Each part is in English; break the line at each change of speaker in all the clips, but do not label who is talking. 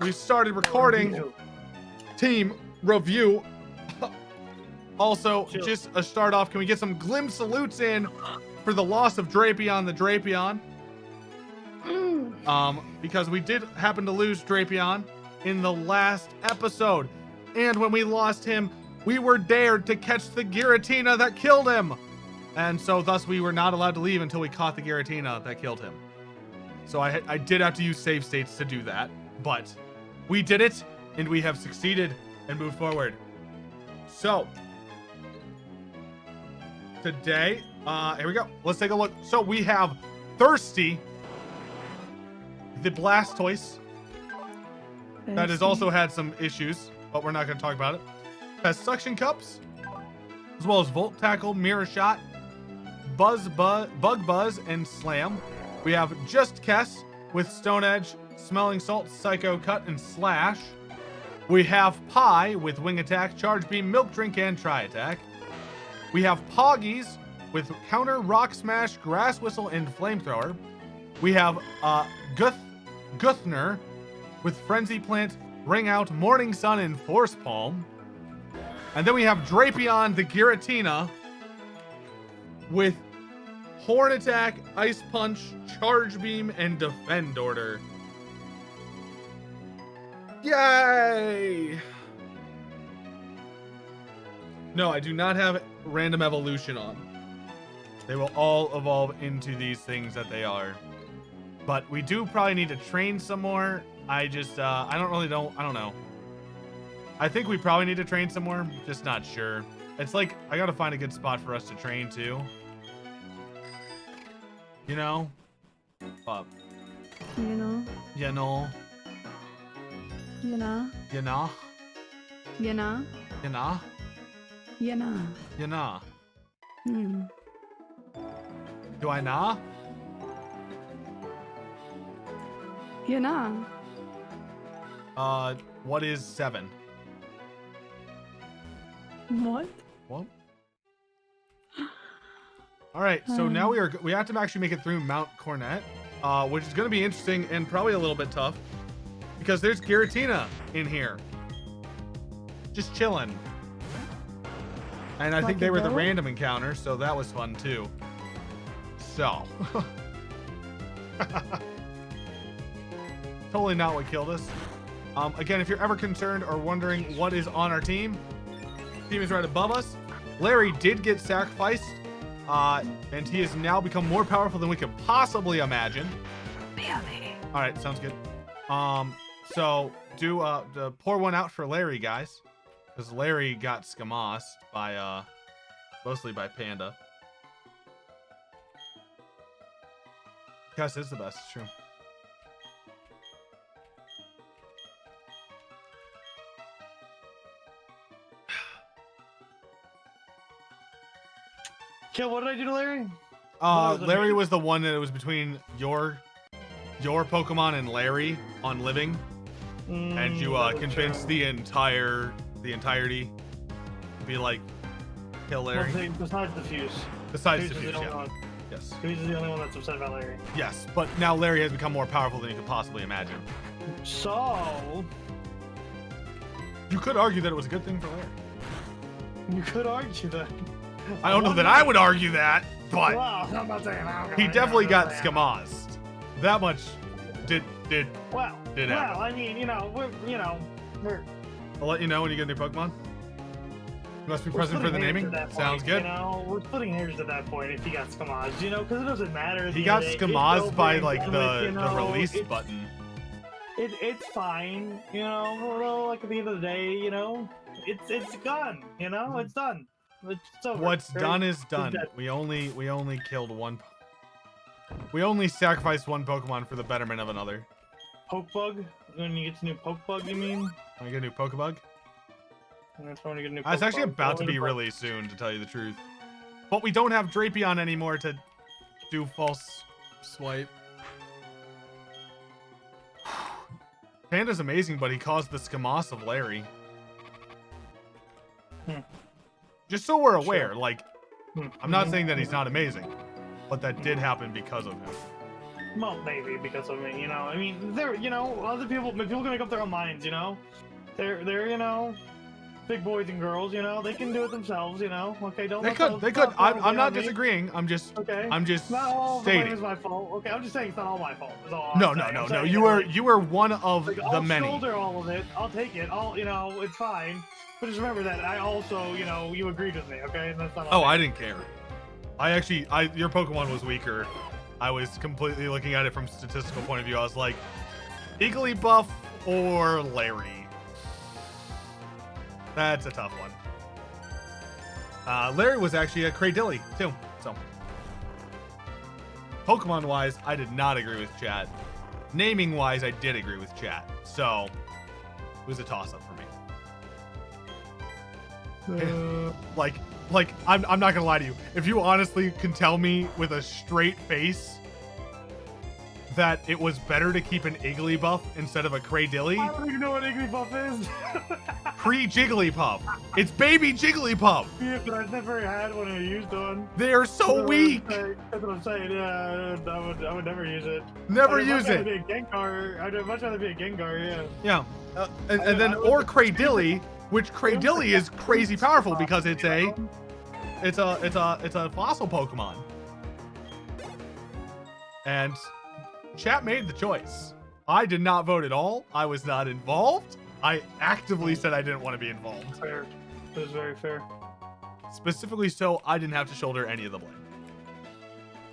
we started recording team review. Also, just a start off, can we get some Glim salutes in for the loss of Drapion the Drapion? Because we did happen to lose Drapion in the last episode. And when we lost him, we were dared to catch the Giratina that killed him. And so thus we were not allowed to leave until we caught the Giratina that killed him. So I did have to use save states to do that, but we did it and we have succeeded and moved forward. So today, here we go. Let's take a look. So we have Thirsty, the Blastoise, that has also had some issues, but we're not going to talk about it. Has Suction Cups, as well as Volt Tackle, Mirror Shot, Bug Buzz, and Slam. We have Just Kess with Stone Edge, Smelling Salt, Psycho Cut, and Slash. We have Pie with Wing Attack, Charge Beam, Milk Drink, and Tri Attack. We have Poggies with Counter, Rock Smash, Grass Whistle, and Flamethrower. We have Guthner with Frenzy Plant, Ring Out, Morning Sun, and Force Palm. And then we have Drapion the Giratina with Horn Attack, Ice Punch, Charge Beam, and Defend Order. Yay! No, I do not have Random Evolution on. They will all evolve into these things that they are. But we do probably need to train some more. I just, I don't know. I think we probably need to train some more. Just not sure. It's like, I gotta find a good spot for us to train too. You know? But,
You know?
you know?
You know?
You know?
You know?
You know?
You know?
You know?
Hmm.
Do I know?
You know?
What is 7?
What?
What? All right, so now we have to actually make it through Mount Cornet, which is going to be interesting and probably a little bit tough because there's Giratina in here, just chilling. And I think they were the random encounter, so that was fun too. So, totally not what killed us. Again, if you're ever concerned or wondering what is on our team, team is right above us. Larry did get sacrificed, and he has now become more powerful than we could possibly imagine.
Really?
All right, sounds good. So do pour one out for Larry, guys, because Larry got Scamossed by mostly by Panda. Gus is the best, it's true.
Kill, what did I do to Larry?
Larry was the one that was between your Pokemon and Larry on living, and you convinced the entirety to be like, kill Larry.
Well, besides the Fuse.
Besides the Fuse, yeah. Yes.
Fuse is the only one that's upset about Larry.
Yes, but now Larry has become more powerful than you could possibly imagine.
So
you could argue that it was a good thing for Larry.
you could argue that.
I don't know that I would argue that, but
Well, I'm not saying
he definitely got Scamossed. That much did happen.
Well, I mean, we're.
I'll let you know when you get a new Pokemon. You must be present for the naming. Sounds good.
You know, we're splitting hairs at that point if he got Scamossed, because it doesn't matter.
He got Scamossed by like the release button.
It's fine, like at the end of the day, it's gone, it's done. It's over.
What's done is done. We only killed one. We only sacrificed one Pokemon for the betterment of another.
Pokebug? When you get the new Pokebug, you mean?
I get a new Pokebug?
And that's when you get a new
It's actually
Pokebug.
about to be really soon, to tell you the truth. But we don't have Drapion anymore to do false swipe. Panda's amazing, but he caused the Scamoss of Larry. Just so we're aware,
Sure.
like, I'm not saying that he's not amazing, but that did happen because of him.
Well, maybe because of me, you know. I mean, they're, you know, other people can make up their own minds, you know. They're, you know, big boys and girls, you know. They can do it themselves, you know. Okay, don't.
They could. I'm not disagreeing. I'm just
Not all the blame
stating.
is my fault. Okay, I'm just saying it's not all my fault. Is all
No.
I'm saying,
You were one of
like,
the
I'll
many.
shoulder all of it. I'll take it. You know, it's fine. But just remember that I also, you know, you agreed with me, okay? And that's not.
Oh, I didn't care. Your Pokemon was weaker. I was completely looking at it from a statistical point of view. I was like, Igglybuff or Larry. That's a tough one. Larry was actually a Cradilly too. So, Pokemon-wise, I did not agree with chat. Naming-wise, I did agree with chat. So, it was a toss-up for me. I'm not gonna lie to you. If you honestly can tell me with a straight face that it was better to keep an Igglybuff instead of a Cradilly,
I don't even know what Igglybuff is.
pre-Jigglypuff. It's baby Jigglypuff.
Yeah, but I've never had one or used one.
They are so weak.
That's what I'm saying. Yeah, I would never use it.
Never use it.
I'd much rather be a Gengar. Yeah.
Yeah, and then or Cradilly, which Cradilly is crazy powerful because it's a fossil Pokemon. And chat made the choice. I did not vote at all. I was not involved. I actively said I didn't want to be involved.
Fair. It was very fair.
Specifically so I didn't have to shoulder any of the blame.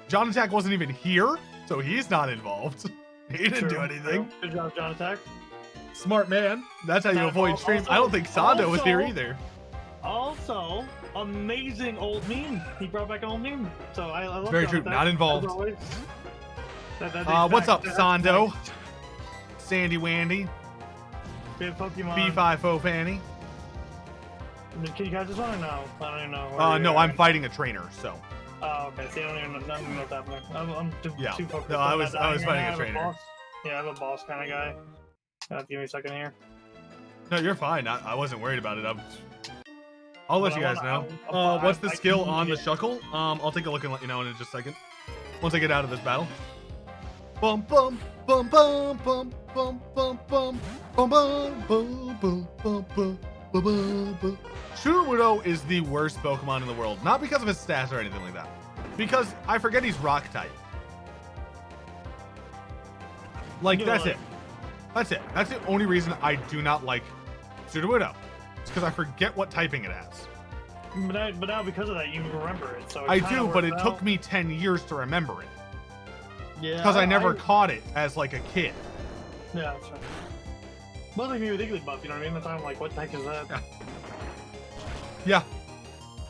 John Attack wasn't even here, so he's not involved. He didn't do anything.
Good job, John Attack.
Smart man. That's how you avoid streams. I don't think Sando was here either.
Also, amazing old meme. He brought back an old meme. So I love
Very
John
true.
Attack,
Not involved.
as always.
What's up, Sando? Sandy Wandy.
Good Pokemon.
B5O Fanny.
Can you catch this one or no? I don't even know.
No, I'm fighting a trainer, so.
Oh, okay. See, I don't even know what's happening. I'm too focused.
No, I was fighting a trainer.
Yeah, I'm a boss kind of guy. Give me a second here.
No, you're fine. I wasn't worried about it. I'll let you guys know.
I'll
What's the skill on the Shuckle? I'll take a look and let you know in just a second. Once I get out of this battle. Bum bum bum bum bum bum bum bum bum bum bum bum bum bum bum bum. Chil-Locke is the worst Pokemon in the world. Not because of his stats or anything like that. Because I forget he's rock type. Like, that's it. That's it. That's the only reason I do not like Chil-Locke. It's because I forget what typing it has.
But now because of that, you remember it. So
I do, but it took me 10 years to remember it.
Yeah.
Because I never caught it as like a kid.
Yeah, that's right. But like me with Igglybuff, you know what I mean? That's why I'm like, what the heck is that?
Yeah.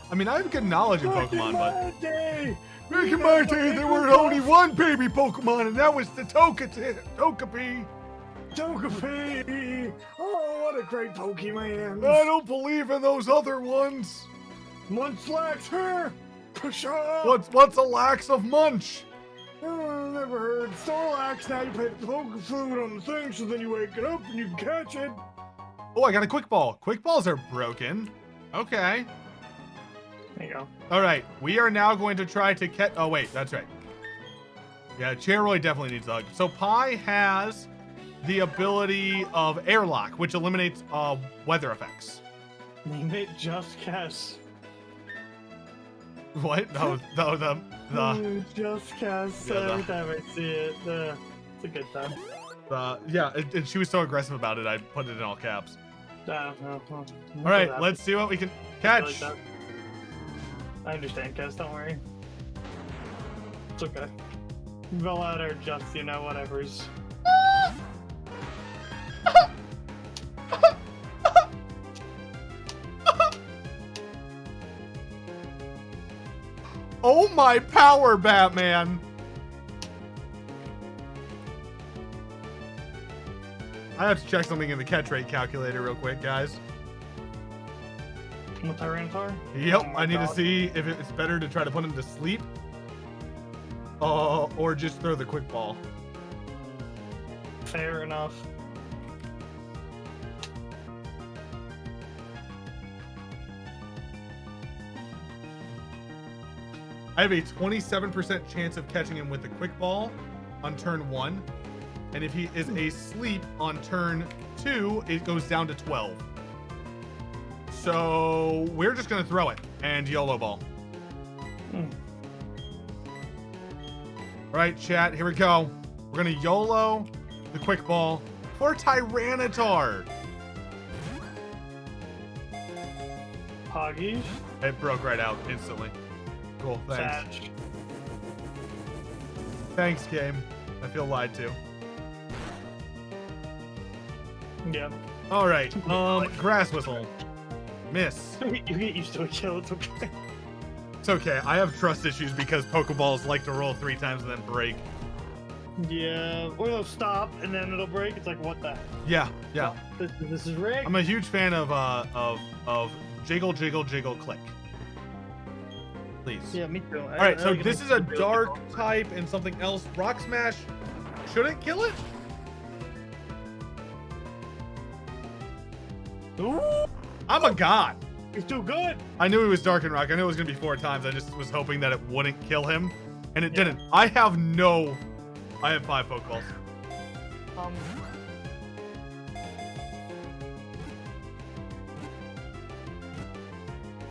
I mean, I have good knowledge of Pokemon, but... Back in my day, there were only one baby Pokemon, and that was the Togepi.
Togepi! Oh, what a great Pokemon!
I don't believe in those other ones.
Munchlax, her! Pshaw!
What's a lax of Munch?
Oh, never heard. Snorlax, now you put Poke Fluid on the thing, so then you wake it up and you can catch it.
Oh, I got a Quick Ball. Quick Balls are broken. Okay.
There you go.
All right, we are now going to try to catch... Oh, wait, that's right. Yeah, Charoy definitely needs a hug. So Pi has the ability of Airlock, which eliminates weather effects.
Name it Just Guess.
What? No, the
Just Guess.
Yeah,
Every time I see it, it's a good time.
yeah, and she was so aggressive about it, I put it in all caps.
All
right, let's see what we can catch.
I understand, Cass, don't worry. It's okay. Velad are just, you know, whatevers.
Oh my power, Batman! I have to check something in the catch rate calculator real quick, guys.
With Tyranitar?
Yep,
Oh
I need
God.
to see if it's better to try to put him to sleep. Or just throw the Quick Ball.
Fair enough.
I have a 27% chance of catching him with the Quick Ball on turn 1. And if he is asleep on turn 2, it goes down to 12. So we're just going to throw it and YOLO ball. All right, chat, here we go. We're going to YOLO the quick ball for Tyranitar.
Hoggies.
It broke right out instantly. Cool, thanks.
Satch.
Thanks, game. I feel lied to.
Yeah.
All right, grass whistle. Miss.
You get used to a kill, it's okay.
It's okay. I have trust issues because Pokeballs like to roll 3 times and then break.
Yeah, or they'll stop and then it'll break. It's like, what the?
Yeah.
This is rigged.
I'm a huge fan of jiggle, jiggle, jiggle, click. Please.
Yeah, me too.
All right, so this is a dark type and something else. Rock Smash shouldn't kill it.
Ooh,
I'm a god.
he's too good.
I knew he was Dark and Rock. I knew it was gonna be 4 times. I just was hoping that it wouldn't kill him, and it didn't. I have 5 Pokeballs.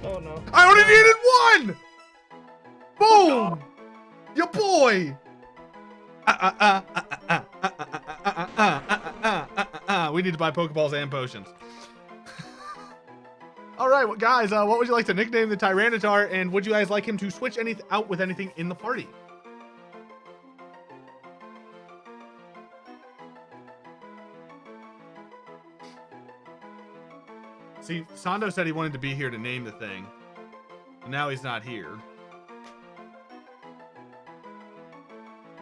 Oh no.
I only needed 1. Boom, your boy. We need to buy Pokeballs and potions. All right, well, guys, what would you like to nickname the Tyranitar, and would you guys like him to switch out with anything in the party? See, Sando said he wanted to be here to name the thing. And now he's not here.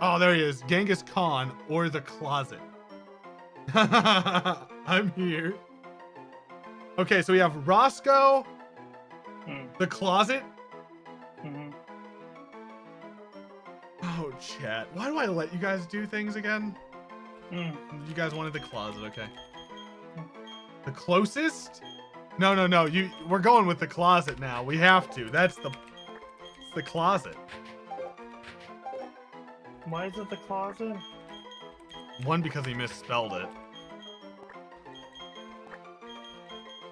Oh, there he is. Genghis Khan or the closet. I'm here. Okay, so we have Roscoe, the closet. Oh, chat. Why do I let you guys do things again? You guys wanted the closet, okay. The closest? No. We're going with the closet now. We have to. It's the closet.
Why is it the closet?
1, because he misspelled it.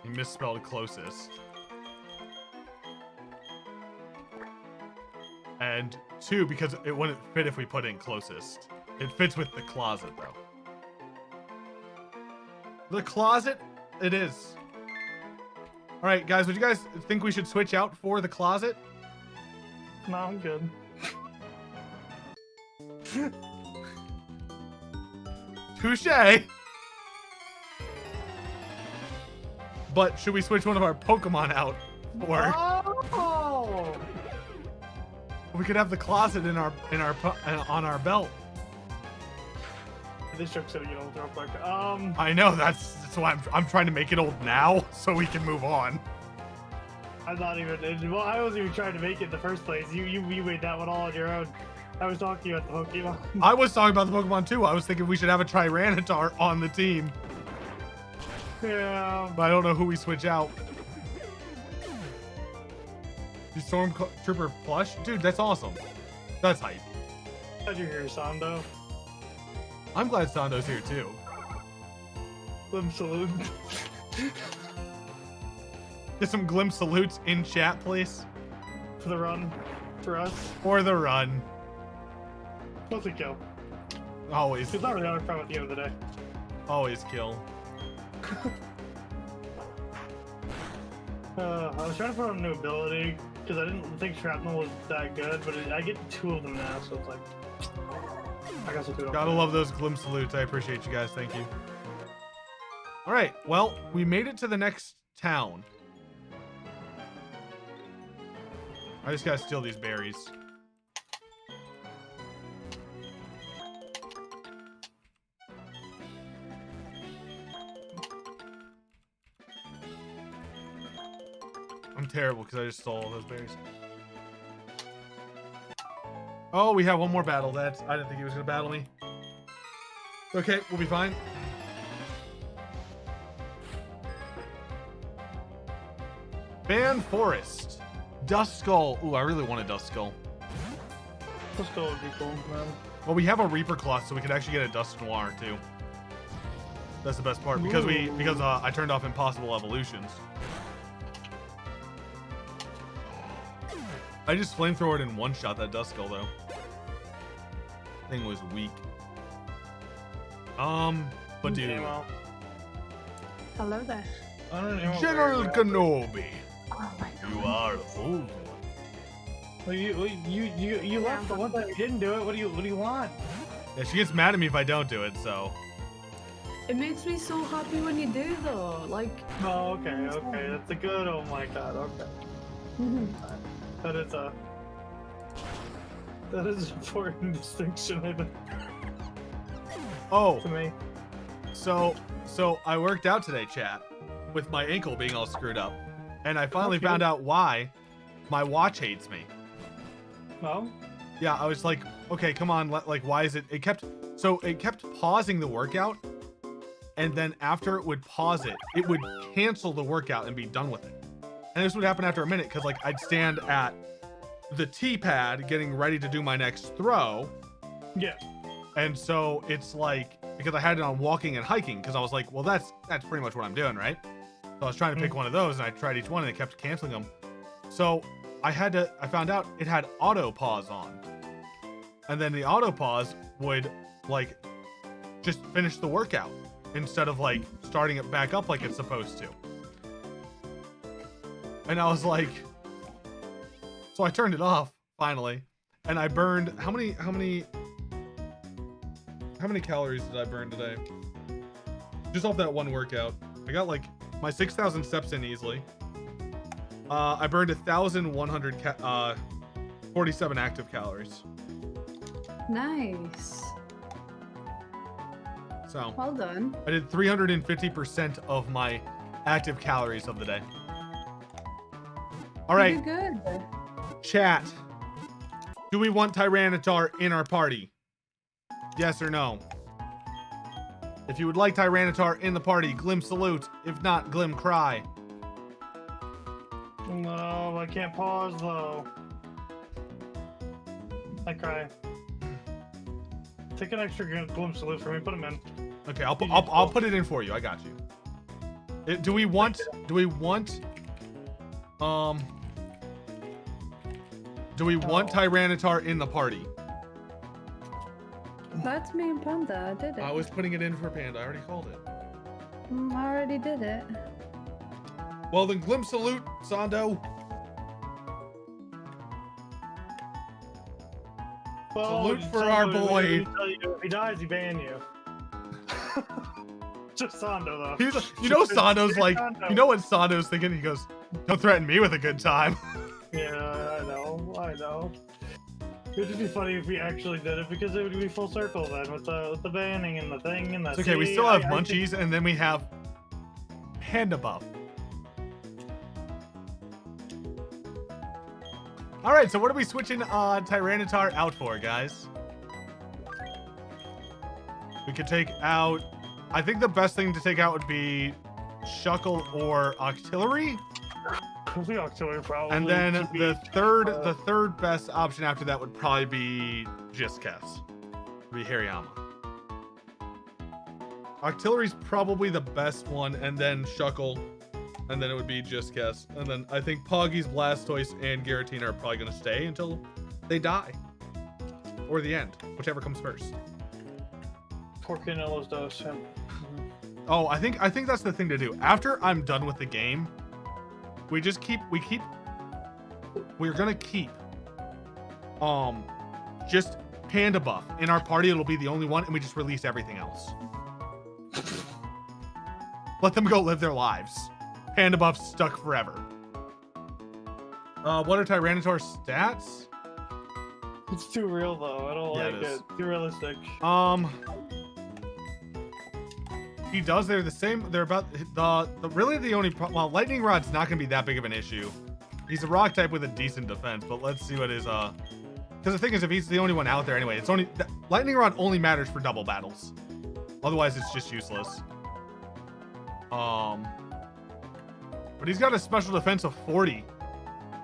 He misspelled closest. And 2, because it wouldn't fit if we put in closest. It fits with the closet, though. The closet, it is. All right, guys, would you guys think we should switch out for the closet?
No, I'm good.
Touche. But should we switch one of our Pokemon out for?
Oh!
We could have the closet on our belt.
This joke's gonna get old real quick.
I know that's why I'm trying to make it old now so we can move on.
I'm not even. Well, I wasn't even trying to make it in the first place. You made that one all on your own. I was talking about the Pokemon.
I was talking about the Pokemon too. I was thinking we should have a Tyranitar on the team.
Yeah.
But I don't know who we switch out. The Stormtrooper plush? Dude, that's awesome. That's hype.
Glad you're here, Sando.
I'm glad Sando's here too.
Glim salute.
Get some Glim salutes in chat, please.
For the run. For us.
For the run.
Mostly kill.
Always.
It's not really our problem at the end of the day.
Always kill.
I was trying to put on a new ability because I didn't think Shrapnel was that good, but I get 2 of them now, so it's like I guess I'll do it.
Gotta love those Glim salutes. I appreciate you guys. Thank you. All right. Well, we made it to the next town. I just gotta steal these berries. I'm terrible because I just stole all those berries. Oh, we have one more battle. I didn't think he was gonna battle me. Okay, we'll be fine. Ban Forest. Dust Skull. Ooh, I really want a Dust Skull.
Let's go would be cool, man.
Well, we have a Reaper Cloth, so we could actually get a Dust Noir too. That's the best part because I turned off impossible evolutions. I just flamethrowered in one shot that Duskull though. Thing was weak. But dude.
Hello there.
I don't know.
General Kenobi.
Oh my god.
You are a fool.
Well, you left the one time you didn't do it. What do you want?
Yeah, she gets mad at me if I don't do it, so.
It makes me so happy when you do though. Like.
Oh, okay. That's a good. Oh my god. Okay. That is an important distinction, I think.
Oh.
To me.
So I worked out today, chat, with my ankle being all screwed up, and I finally found out why my watch hates me.
Oh?
Yeah, I was like, okay, come on, like, why is it? It kept pausing the workout, and then after it would pause it, it would cancel the workout and be done with it. And this would happen after a minute, because like I'd stand at the T-pad getting ready to do my next throw.
Yeah.
And so it's like, because I had it on walking and hiking, because I was like, well, that's pretty much what I'm doing, right? So I was trying to pick one of those, and I tried each one, and it kept canceling them. So I found out it had auto pause on. And then the auto pause would like just finish the workout instead of like starting it back up like it's supposed to. And I was like, so I turned it off finally, and I burned how many calories did I burn today? Just off that one workout. I got like my 6,000 steps in easily. I burned 1,147 active calories.
Nice.
So
Well done.
I did 350% of my active calories of the day. All right,
You did good.
chat. Do we want Tyranitar in our party? Yes or no? If you would like Tyranitar in the party, Glim salute. If not, Glim cry.
No, I can't pause though. I cry. Take an extra glimpse salute for me. Put him in.
Okay, I'll put it in for you. I got you. Do we want Tyranitar in the party?
That's me and Panda. I did it.
I was putting it in for Panda. I already called it.
I already did it.
Well, then Glim salute, Sando.
Well,
Salute for our boy.
If he dies, he ban you. Just Sando though.
You know Sando's like, you know what Sando's thinking? He goes, don't threaten me with a good time.
Yeah, I know. It would just be funny if we actually did it, because it would be full circle then with the banning and the thing and the.
It's okay, we still have Munchies, and then we have Panda Buff. All right, so what are we switching Tyranitar out for, guys? We could take out. I think the best thing to take out would be Shuckle or Octillery.
The Octillery probably.
And then the third best option after that would probably be Jiskess. Be Hariyama. Octillery's probably the best one, and then Shuckle, and then it would be Jiskess. And then I think Poggy's, Blastoise, and Giratina are probably going to stay until they die. Or the end, whichever comes first.
Poor Canello's dose. Yeah.
Oh, I think that's the thing to do. After I'm done with the game, we're gonna keep just Panda Buff in our party. It'll be the only one, and we just release everything else. Let them go live their lives. Panda Buff's stuck forever. What are Tyranitar's stats?
It's too real though. I don't like it. Too realistic.
He does. They're the same. They're about really the only well, Lightning Rod's not gonna be that big of an issue. He's a rock type with a decent defense, but let's see what his because the thing is, if he's the only one out there anyway, it's only Lightning Rod only matters for double battles. Otherwise, it's just useless. But he's got a special defense of 40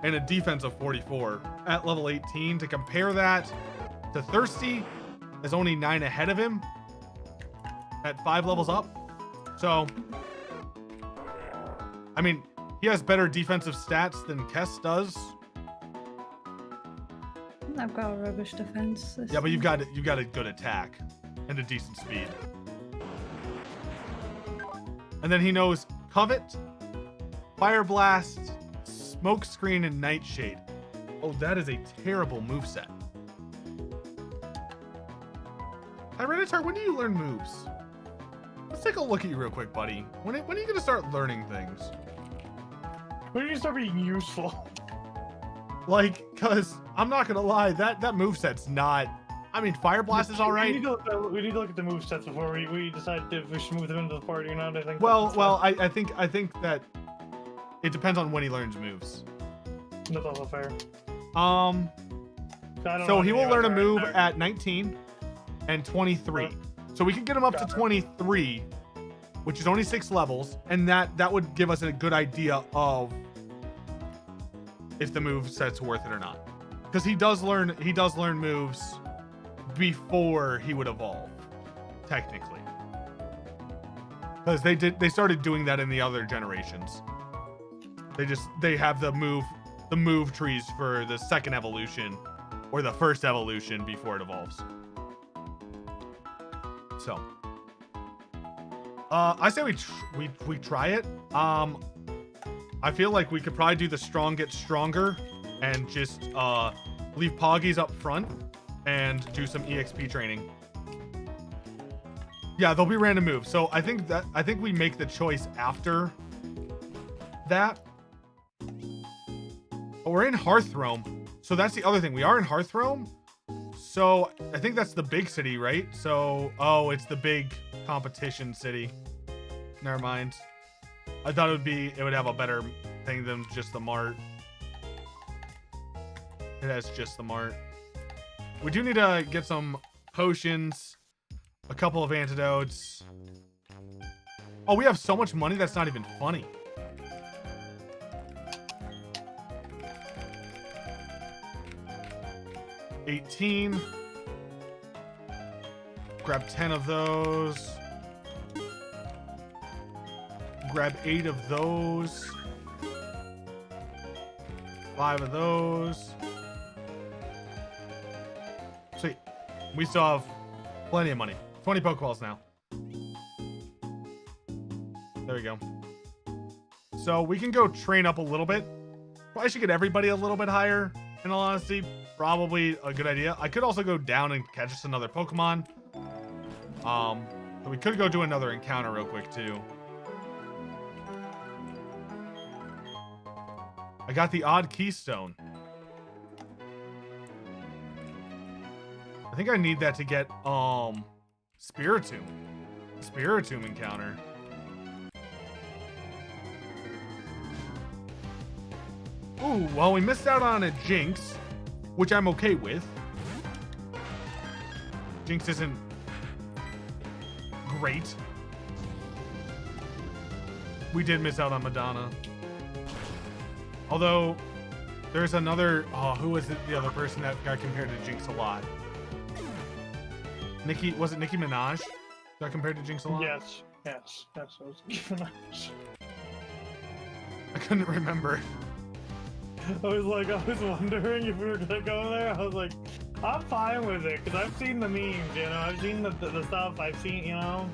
and a defense of 44 at level 18. To compare that to Thirsty, is only 9 ahead of him at 5 levels up. So, I mean, he has better defensive stats than Kess does.
I've got a rubbish defense.
Yeah, but you've got a good attack and a decent speed. And then he knows Covet, Fire Blast, Smoke Screen, and Nightshade. Oh, that is a terrible moveset. Tyranitar, when do you learn moves? Let's take a look at you real quick, buddy. When are you gonna start learning things?
When do you start being useful?
Like, cause I'm not gonna lie, that moveset's not. I mean, Fire Blast is all right.
We need to look at the movesets before we decide if we should move them into the party or not. I think.
I think that it depends on when he learns moves.
That's also fair.
So he will learn a move at 19 and 23. So we can get him up to 23, which is only 6 levels, and that would give us a good idea of if the move set's worth it or not. Because he does learn moves before he would evolve, technically. Because they started doing that in the other generations. They have the move trees for the second evolution or the first evolution before it evolves. So I say we try it. I feel like we could probably do the strong get stronger and just leave Poggies up front and do some EXP training. Yeah, there'll be random moves. So I think we make the choice after that. But we're in Hearthrome, so that's the other thing. We are in Hearthrome, so I think that's the big city, right? So, oh, it's the big competition city. Never mind. I thought it would have a better thing than just the mart. It has just the mart. We do need to get some potions, a couple of antidotes. Oh, we have so much money that's not even funny. $18. Grab 10 of those. Grab 8 of those. 5 of those. Sweet. We still have plenty of money. 20 Pokeballs now. There we go. So we can go train up a little bit. Probably should get everybody a little bit higher, in all honesty. Probably a good idea. I could also go down and catch us another Pokemon. So we could go do another encounter real quick too. I got the odd keystone. I think I need that to get Spiritomb. Spiritomb encounter. Ooh, well, we missed out on a Jinx, which I'm okay with. Jinx isn't great. We did miss out on Madonna. Although, there's another... Oh, who was it? The other person that got compared to Jinx a lot? Nicki... Was it Nicki Minaj? Got compared to Jinx a lot?
Yes. It was Nicki Minaj.
I couldn't remember.
I was wondering if we were gonna go there. I was like, I'm fine with it, because I've seen the memes, you know? I've seen the stuff, I've seen, you know?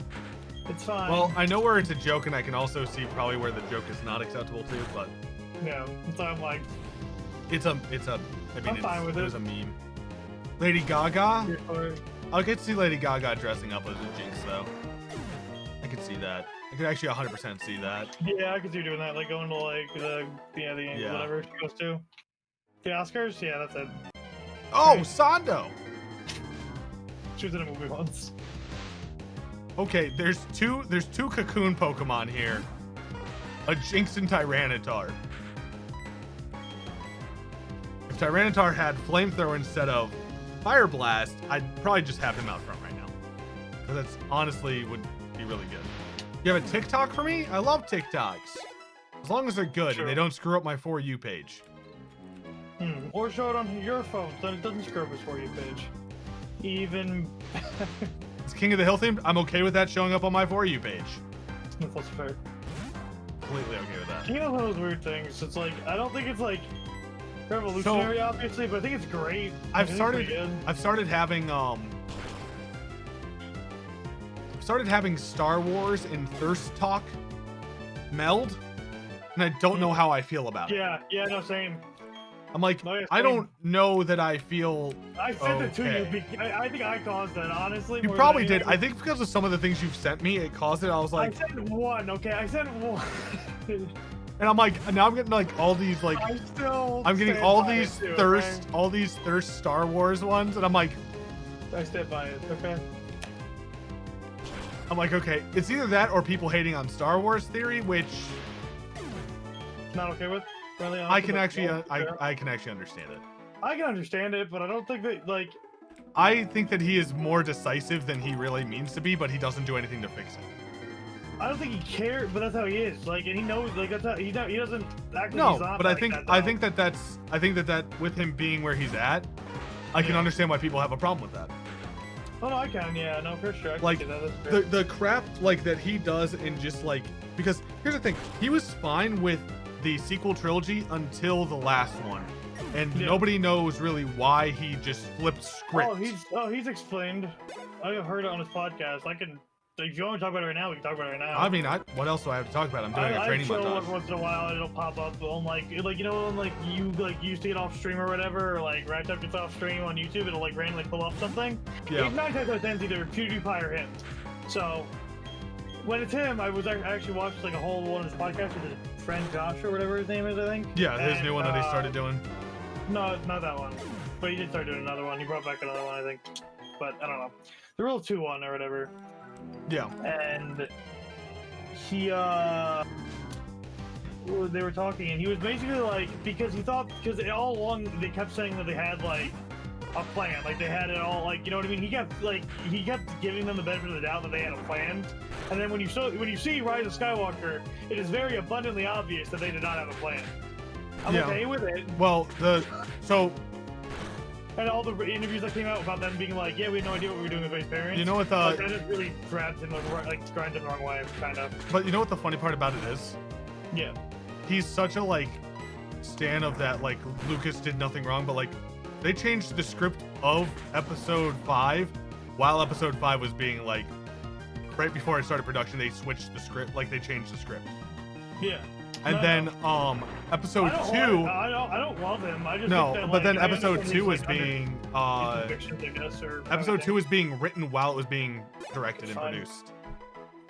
It's fine.
Well, I know where it's a joke, and I can also see probably where the joke is not acceptable to, but...
Yeah, so I'm like...
I mean,
I'm fine with it.
It was a meme. Lady Gaga? I could see Lady Gaga dressing up as a Jinx, though. I could see that. I could actually 100% see that.
Yeah, I could see you doing that, like going to like the whatever she goes to. The Oscars? Yeah, that's it.
Oh, Sando!
She was in a movie once.
Okay, there's two Cocoon Pokemon here. A Jinx and Tyranitar. If Tyranitar had Flamethrower instead of Fire Blast, I'd probably just have him out front right now. Because that's honestly would be really good. You have a TikTok for me? I love TikToks. As long as they're good and they don't screw up my For You page.
Or show it on your phone so it doesn't screw up his For You page. even.
It's King of the Hill themed. I'm okay with that showing up on my For You page.
That's fair.
Completely okay with that.
King of those weird things. It's like I don't think it's like revolutionary, obviously, but I think it's great.
I've started having Star Wars and Thirst Talk meld, and I don't know how I feel about it.
Yeah, no, same.
I'm like,
No, yeah,
I
same.
don't know that I feel.
I sent it to you.
okay.
I think I caused that, honestly.
You
more
probably
than
did.
anything.
I think because of some of the things you've sent me, it caused it. I was like,
I sent one. Okay, I sent one.
and I'm like, now I'm getting like all these like, I'm getting all these all these thirst Star Wars ones, and I'm like,
I stand by it. Okay.
I'm like, okay, it's either that or people hating on Star Wars theory, which
Not okay with. Really,
I can actually, I can actually understand it.
I can understand it, but I don't think that like.
I think that he is more decisive than he really means to be, but he doesn't do anything to fix it.
I don't think he cares, but that's how he is. Like, and he knows, like, that's how he doesn't act.
No,
like he's not
but I
like
think
that,
I think that with him being where he's at, I can understand why people have a problem with that.
Oh no, I can. Yeah, no, for sure. I can
Like
see that. That's fair.
the crap like that he does in just like, because here's the thing, he was fine with the sequel trilogy until the last one, and nobody knows really why he just flipped script.
He's explained. I heard it on his podcast. I can. If you want to talk about it right now, we can talk about it right now.
I mean, what else do I have to talk about? I'm doing a training
chill
montage.
once in a while, and it'll pop up on like you know, when, like you used to get off stream or whatever, or like right after it's off stream on YouTube, it'll like randomly pull up something.
Yeah.
It's 9 times out of 10 it's either PewDiePie or him. So when it's him, I actually watched like a whole one of his podcasts with his friend Josh or whatever his name is, I think.
Yeah, his new one that he started doing.
No, not that one. But he did start doing another one. He brought back another one, I think. But I don't know. The Real 2 one or whatever.
Yeah.
And he they were talking, and he was basically like, because all along they kept saying that they had like a plan, like they had it all, like, you know what I mean. He kept giving them the benefit of the doubt that they had a plan, and then when you see Rise of Skywalker, it is very abundantly obvious that they did not have a plan. I'm okay with it.
Well,
and all the interviews that came out about them being like, yeah, we had no idea what we were doing with his parents.
You know what
that just really grabs him grinds him the wrong way, kind of.
But you know what the funny part about it is?
Yeah.
He's such a like stan of that, like Lucas did nothing wrong, but like they changed the script of episode 5 while episode 5 was being like, right before it started production, they switched the script, like they changed the script.
Yeah.
And then episode 2
I don't love him. I just
no,
think that,
but then
I
episode
understand
2 was
his,
being
convictions, I guess, or
episode 2 was being written while it was being directed and
Fine.
produced.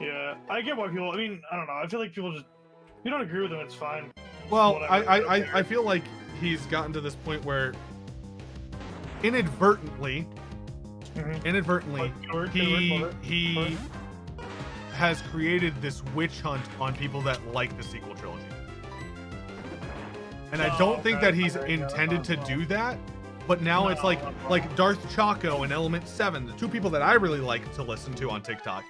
Yeah, I get why people. I mean, I don't know. I feel like people just. If you don't agree with him, it's fine.
Well,
Whatever,
I feel like he's gotten to this point where inadvertently he has created this witch hunt on people that like the sequel trilogy. And I don't think that he's intended to do that, but now it's like Darth Chaco and Element 7, the two people that I really like to listen to on TikTok,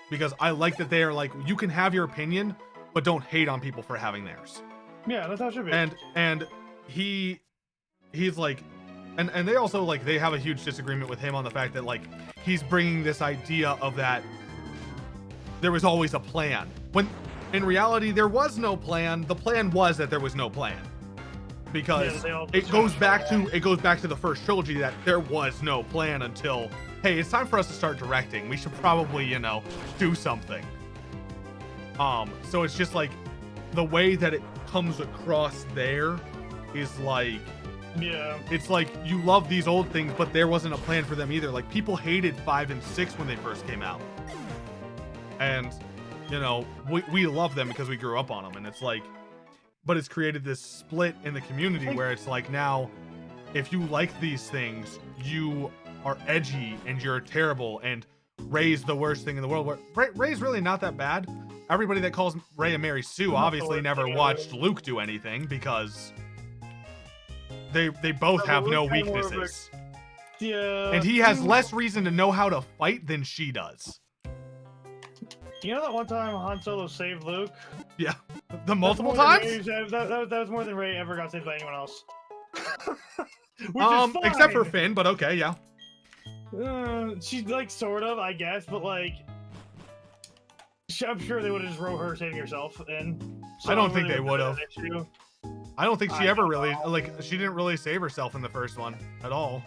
because I like that they are like, you can have your opinion, but don't hate on people for having theirs.
Yeah, that's how it should be.
And he's like, and they also like, they have a huge disagreement with him on the fact that like he's bringing this idea of that there was always a plan, when in reality there was no plan. The plan was that there was no plan, because it goes back to the first trilogy that there was no plan until, hey, it's time for us to start directing. We should probably, you know, do something. So it's just like the way that it comes across there is like,
yeah,
it's like you love these old things, but there wasn't a plan for them either. Like people hated 5 and 6 when they first came out, and you know, we love them because we grew up on them, and it's like, but it's created this split in the community where it's like, now if you like these things, you are edgy and you're terrible, and Rey's the worst thing in the world. Where Rey's really not that bad. Everybody that calls Rey and Mary Sue obviously never watched Luke do anything, because they both have no weaknesses.
Yeah.
And he has less reason to know how to fight than she does.
You know that one time Han Solo saved Luke?
Yeah. The multiple times?
That was more than Rey ever got saved by anyone else. Which is fine.
Except for Finn, but okay, yeah.
She's like sort of, I guess, but like, I'm sure they would have just wrote her saving herself in. So
I don't think they would have.
issue.
I don't think she ever really like. She didn't really save herself in the first one at all.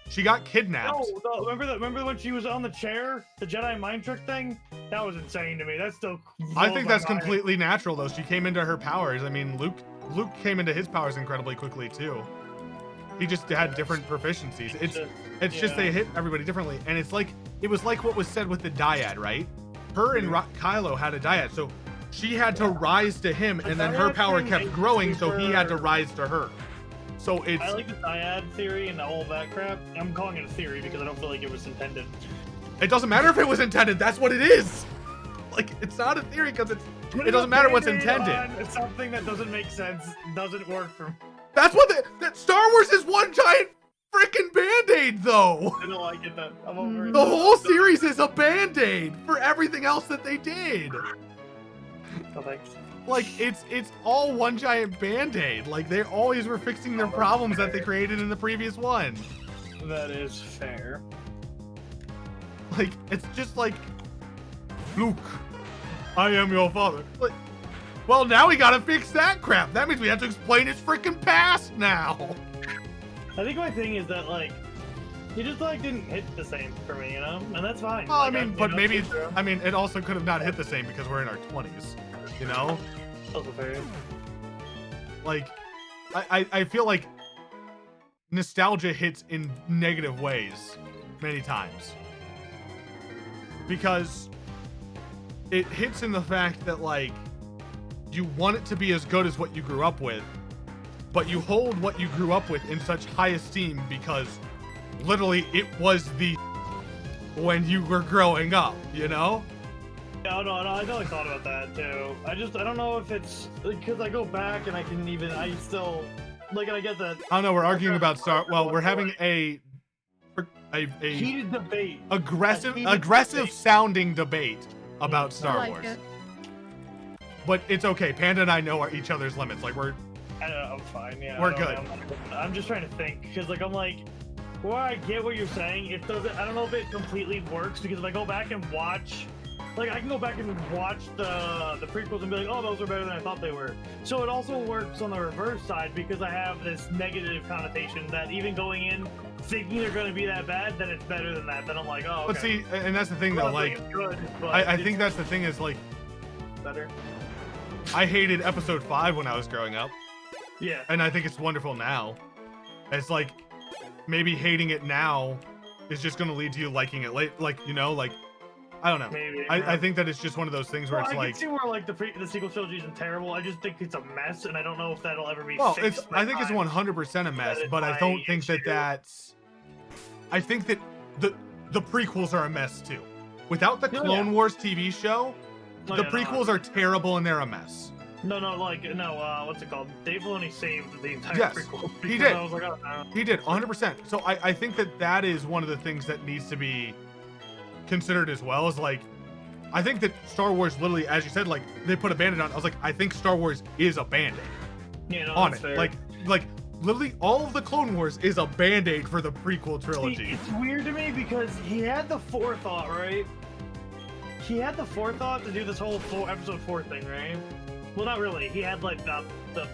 She got kidnapped.
No, remember when she was on the chair, the Jedi mind trick thing? That was insane to me. That's still.
I think that's completely natural though. She came into her powers. I mean, Luke came into his powers incredibly quickly too. He just had different proficiencies. It's just they hit everybody differently, and it was like what was said with the dyad, right? Her and Kylo had a dyad, so she had to rise to him, and then her power kept growing, so he had to rise to her. So it's.
I like the dyad theory and all that crap. I'm calling it a theory because I don't feel like it was intended.
It doesn't matter if it was intended. That's what it is. Like, it's not a theory because it doesn't matter what's intended.
It's something that doesn't make sense. Doesn't work for me.
That's what that Star Wars is one giant freaking band-aid, though.
I know, I get that. I'm over it.
The whole series is a band-aid for everything else that they did.
Oh, thanks.
Like, it's all one giant band-aid. Like, they always were fixing their problems that they created in the previous one.
That is fair.
Like, it's just like, Luke, I am your father. Like, well, now we gotta fix that crap. That means we have to explain his freaking past now.
I think my thing is that, like, he just, like, didn't hit the same for me, you know? And that's fine.
Well,
like,
I mean, but maybe, I mean, it also could have not hit the same because we're in our 20s, you know?
Also fair.
Like, I feel like nostalgia hits in negative ways many times. Because it hits in the fact that, like, you want it to be as good as what you grew up with, but you hold what you grew up with in such high esteem because literally it was the when you were growing up, you know?
No, I totally thought about that too. I don't know if it's because I go back and I still, like, I get that.
I don't know, we're arguing about we're having a
heated debate.
Aggressive sounding debate about Star Wars.
It.
But it's okay. Panda and I know each other's limits. Like,
I don't know, I'm fine. Yeah,
we're good.
I'm just trying to think because, like, I'm like, well, I get what you're saying. It doesn't. I don't know if it completely works because if I go back and watch, like, I can go back and watch the prequels and be like, oh, those are better than I thought they were. So it also works on the reverse side because I have this negative connotation that even going in thinking they're going to be that bad, then it's better than that. Then I'm like, oh, okay.
But see, and that's the thing though. Like,
good,
I think that's the thing is, like,
better.
I hated episode 5 when I was growing up.
Yeah.
And I think it's wonderful now. It's like, maybe hating it now is just going to lead to you liking it late. Like, you know, like, I don't know.
Maybe.
I think that it's just one of those things where it's
I
like.
can see where, like, the sequel trilogy isn't terrible. I just think it's a mess, and I don't know if that'll ever be fixed.
I think it's 100% a mess, but I don't think that's. I think that the prequels are a mess too. Without the Clone Wars TV show, the prequels are terrible and they're a mess.
What's it called? Dave Filoni saved the entire prequel.
He did.
I was like, oh, no.
He did, 100%. So I think that is one of the things that needs to be considered as well. Is like, I think that Star Wars literally, as you said, like, they put a Band-Aid on. I was like, I think Star Wars is a Band-Aid.
Yeah, no,
on
that's
it.
fair.
Like literally all of the Clone Wars is a Band-Aid for the prequel trilogy.
See, it's weird to me because he had the forethought, right? He had the forethought to do this whole episode 4 thing, right? Well, not really. He had, like, the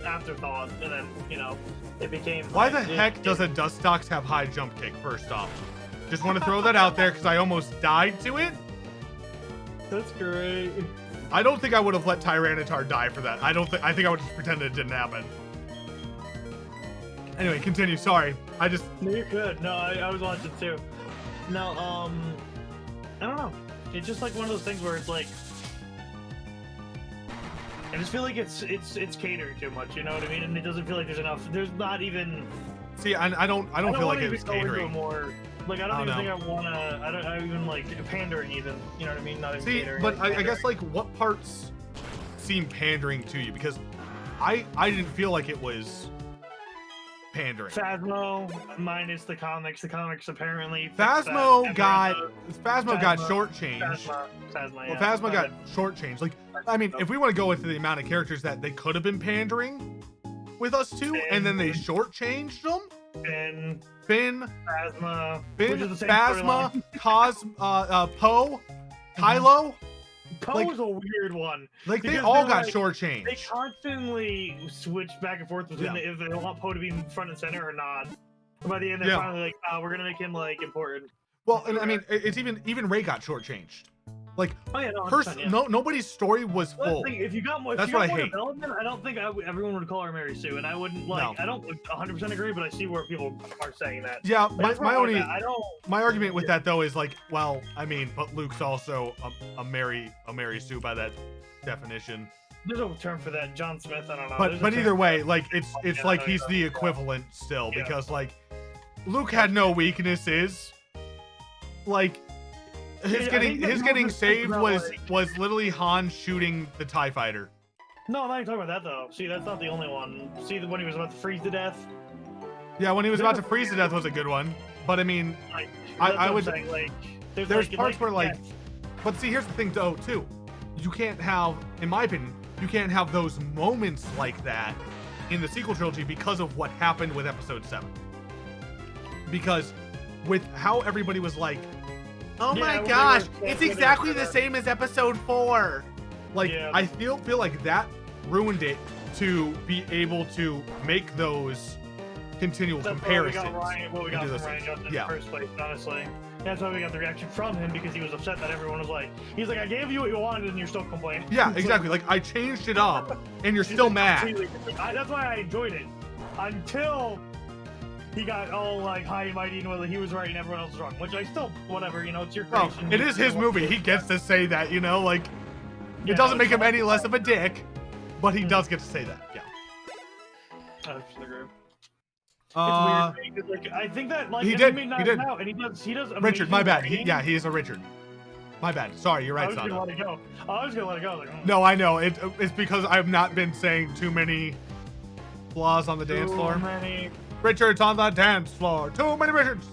afterthought, and then, you know, it became.
Why the heck does a Dustox have high jump kick? First off, just want to throw that out there because I almost died to it.
That's great.
I don't think I would have let Tyranitar die for that. I think I would just pretend it didn't happen. Anyway, continue. Sorry.
No, you're good. No, I was watching too. No, I don't know. It's just like one of those things where it's like, I just feel like it's catering too much. You know what I mean? And it doesn't feel like there's enough. There's not even.
See, I don't feel like it was catering.
More, like, I don't even think I wanna. I don't even like pandering even. You know what I mean? Not even catering.
But I guess, like, what parts seem pandering to you? Because I didn't feel like it was pandering.
Phasmo minus the comics. The comics apparently.
Phasmo got shortchanged.
Phasma, yeah.
Well, Phasma got shortchanged. Like, I mean, if we want to go with the amount of characters that they could have been pandering with us to, and then they shortchanged them,
Finn,
Finn,
Phasma, which is the same
Phasma,
storyline.
Poe, Kylo.
Poe
like-
was a weird one.
Like they
Because
all
they're
got
like-
shortchanged.
They constantly switch back and forth between if they want Poe to be front and center or not. And by the end, they're
Yeah.
finally like, we're gonna make him like important.
Well, and I mean, it's even Rey got shortchanged. Like
Oh yeah, no,
her,
100%, yeah.
nobody's story was
Well,
full.
that's the thing, if you got more,
That's
if you
what
got
I
more
hate.
development, I don't think everyone would call her Mary Sue, and I wouldn't like.
No.
I don't 100% agree, but I see where people are saying that.
Yeah,
That's
my
why
only
I don't.
my argument with that though is like, well, I mean, but Luke's also a Mary Sue by that definition.
There's a term for that, John Smith. I don't know.
But
There's a
but
term
either
for
way,
that.
like it's
Yeah,
like
I know
he's
you're
the
right.
equivalent still
Yeah.
because like Luke had no weaknesses. Like
I think that
his
Luke
getting
was
saved
about,
was
like-
literally Han shooting the TIE fighter.
No, I'm not even talking about that though. See, that's not the only one. See, when he was about to freeze to death.
Yeah, when he was about to freeze to death was a good one. But I mean,
Like,
I
that's what I'm
would-
saying, like,
there's parts where like,
yes.
but see, here's the thing though too. You can't have, in my opinion, you can't have those moments like that in the sequel trilogy because of what happened with Episode 7. Because with how everybody was like, oh
Yeah,
my
when they
gosh,
were-
it's
when they
exactly
were-
the same as Episode 4. Like,
Yeah.
I feel like that ruined it to be able to make those continual
That's
comparisons.
what we got
and do
from
those
Ryan
things.
Johnson in
Yeah.
the first place, honestly. That's why we got the reaction from him, because he was upset that everyone was like, he's like, I gave you what you wanted and you're still complaining.
Yeah,
It's
exactly. Like, I changed it up, and you're still mad.
That's why I enjoyed it. Until he got all like high and mighty and whether he was right and everyone else was wrong. Which I still, whatever, it's your
Well,
creation.
it
You
is
do
his
what
movie.
you
He
want.
gets to say that, like,
Yeah,
it doesn't
no,
make him
it's
any less of a dick, but he
Hmm.
does get to say that. Yeah.
I just agree.
Uh,
It's weird, like, I think that like
he
and
did,
may
he
not
did.
Now, and he does
Richard,
amazing
my bad.
writing.
He is a Richard. My bad. Sorry, you're
I
right,
was gonna
Sana.
let it go. I was gonna let it go. Like,
No, I know. It's because I've not been saying too many flaws on the dance floor.
Too many.
Richards on the dance floor. Too many Richards.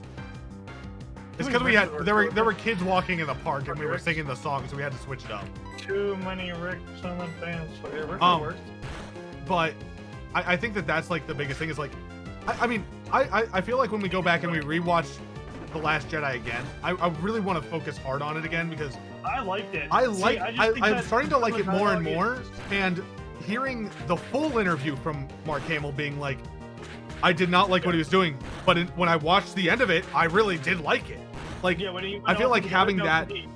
It's because we had there were kids walking in the park and we were singing the song, so we had to switch it up.
Too many Ricks on the dance floor. Yeah, Rick
Um,
works.
But I think that's like the biggest thing is like, I mean, I feel like when we go back and we rewatch The Last Jedi again, I really want to focus hard on it again because
I liked it.
I
See,
like
just think
I'm
that
starting to like it more and
dialogue
more, and hearing the full interview from Mark Hamill being like, I did not like what he was doing, but when I watched the end of it, I really did like it. Like,
Yeah, when he,
I feel like having that
he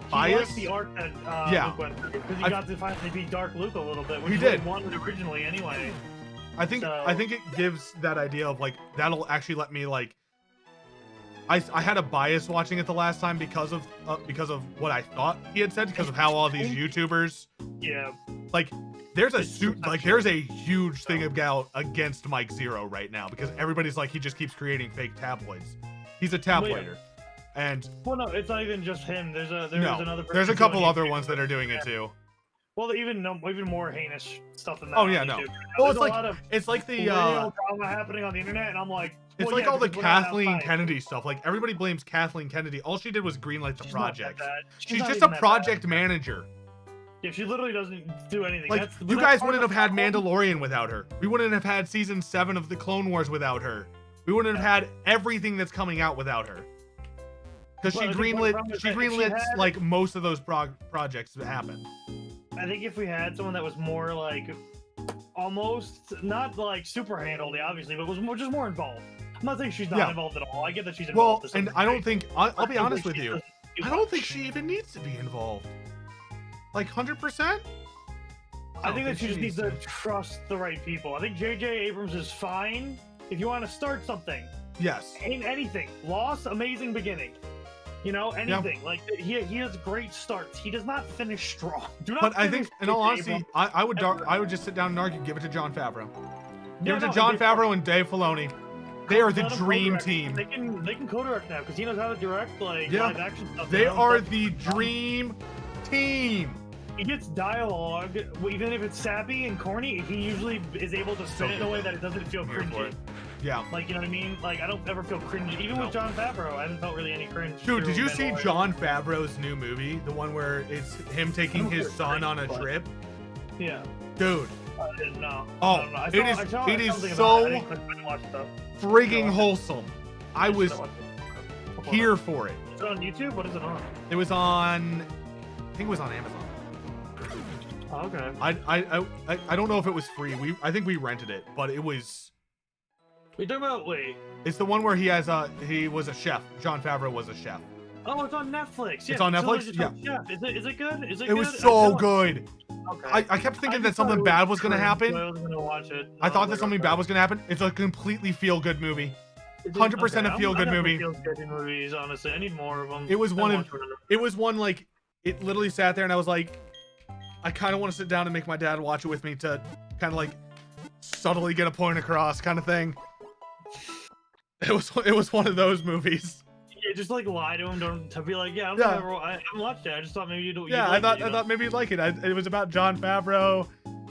bias.
liked the arc that
Yeah.
Luke went through because he
I-
got to finally beat Dark Luke a little bit, which
He
he
did.
wanted originally anyway.
I think
So-
it gives that idea of like that'll actually let me like. I had a bias watching it the last time because of what I thought he had said because of how all these YouTubers
Yeah,
like there's a
It's
suit like there's a huge thing about against Mike Zero right now because everybody's like he just keeps creating fake tabloids. He's a tabloider, and
well, no, it's not even just him. There's another.
there's a
person
couple
doing
other
it.
ones that are doing it too.
Well, even more heinous stuff than that.
Oh
on
yeah, no.
YouTube.
Well,
There's
it's
a lot of
it's like the
real drama happening on the internet, and I'm like,
it's
well,
like
yeah,
all the
because we're not
Kathleen
outside.
Kennedy stuff. Like everybody blames Kathleen Kennedy. All she did was greenlight the
She's not
project.
that bad.
She's
not
just
even
a
that
project
bad.
manager.
Yeah, she literally doesn't do anything.
Like
That's,
you
that's
guys
part
wouldn't
of
have
the
had
problem.
Mandalorian without her. We wouldn't have had season 7 of the Clone Wars without her. We wouldn't have had everything that's coming out without her. Because
Well,
she
I think one problem
greenlit
is
she
that if she
greenlit
had-
like most of those projects that happen.
I think if we had someone that was more like, almost not like super handled, obviously, but was just more involved. I'm not saying she's not
Yeah.
involved at all. I get that she's
Well,
involved. to some
and I don't
degree.
think I'll
I
be
think
honest
that
with
she
you.
doesn't do
I don't
much.
think she even needs to be involved. Like 100%?
I think that she just needs to trust the right people. I think J.J. Abrams is fine if you want to start something.
Yes.
In anything. Lost, amazing beginning. Anything. Like, he has great starts. He does not finish strong. Do not
But I
finish
think, in all
J.J.
honesty,
Abrams.
I would just sit down and argue, give it to Jon Favreau. Give
Yeah,
it to
no,
Jon
they-
Favreau and Dave Filoni. They are the
Let him
dream
co-direct.
team.
They can co-direct now because he knows how to direct like
Yeah.
live action stuff.
They
now.
are the dream team.
He gets dialogue, even if it's sappy and corny. He usually is able to spin it in a way that it doesn't feel
I'm here for
cringy.
it. Yeah.
Like, you know what I mean? Like, I don't ever feel cringy. Even
No.
with Jon Favreau, I haven't felt really any cringe.
Dude,
through
did you see
Mandalorian.
Jon Favreau's new movie? The one where it's him taking his son on a trip?
Yeah.
Dude,
I didn't know.
Oh,
I don't know.
it is
something
so
about it. I didn't watch it, though.
frigging wholesome. I was here for it.
Is it on YouTube? What is it on?
It was on, I think it was on Amazon.
Oh, okay.
I don't know if it was free. I think we rented it, but it was.
We talking about
It's the one where he was a chef. Jon Favreau was a chef.
Oh, it's on Netflix. Yeah,
it's on Netflix. Yeah.
Is it good? Is it?
It was so good.
Okay.
I kept thinking that something bad was gonna happen.
I was gonna watch it.
I thought that something bad was gonna happen. It's a completely feel-good movie. 100% a feel-good movie.
Feel-good movies, honestly. I need more of them.
It was one like it literally sat there and I was like, I kind of want to sit down and make my dad watch it with me to kind of like subtly get a point across, kind of thing. It was one of those movies.
Yeah, just like lie to him, to be like, yeah, I haven't watched it. I just thought maybe you'd
Yeah,
like
I thought maybe you'd like it. It was about Jon Favreau.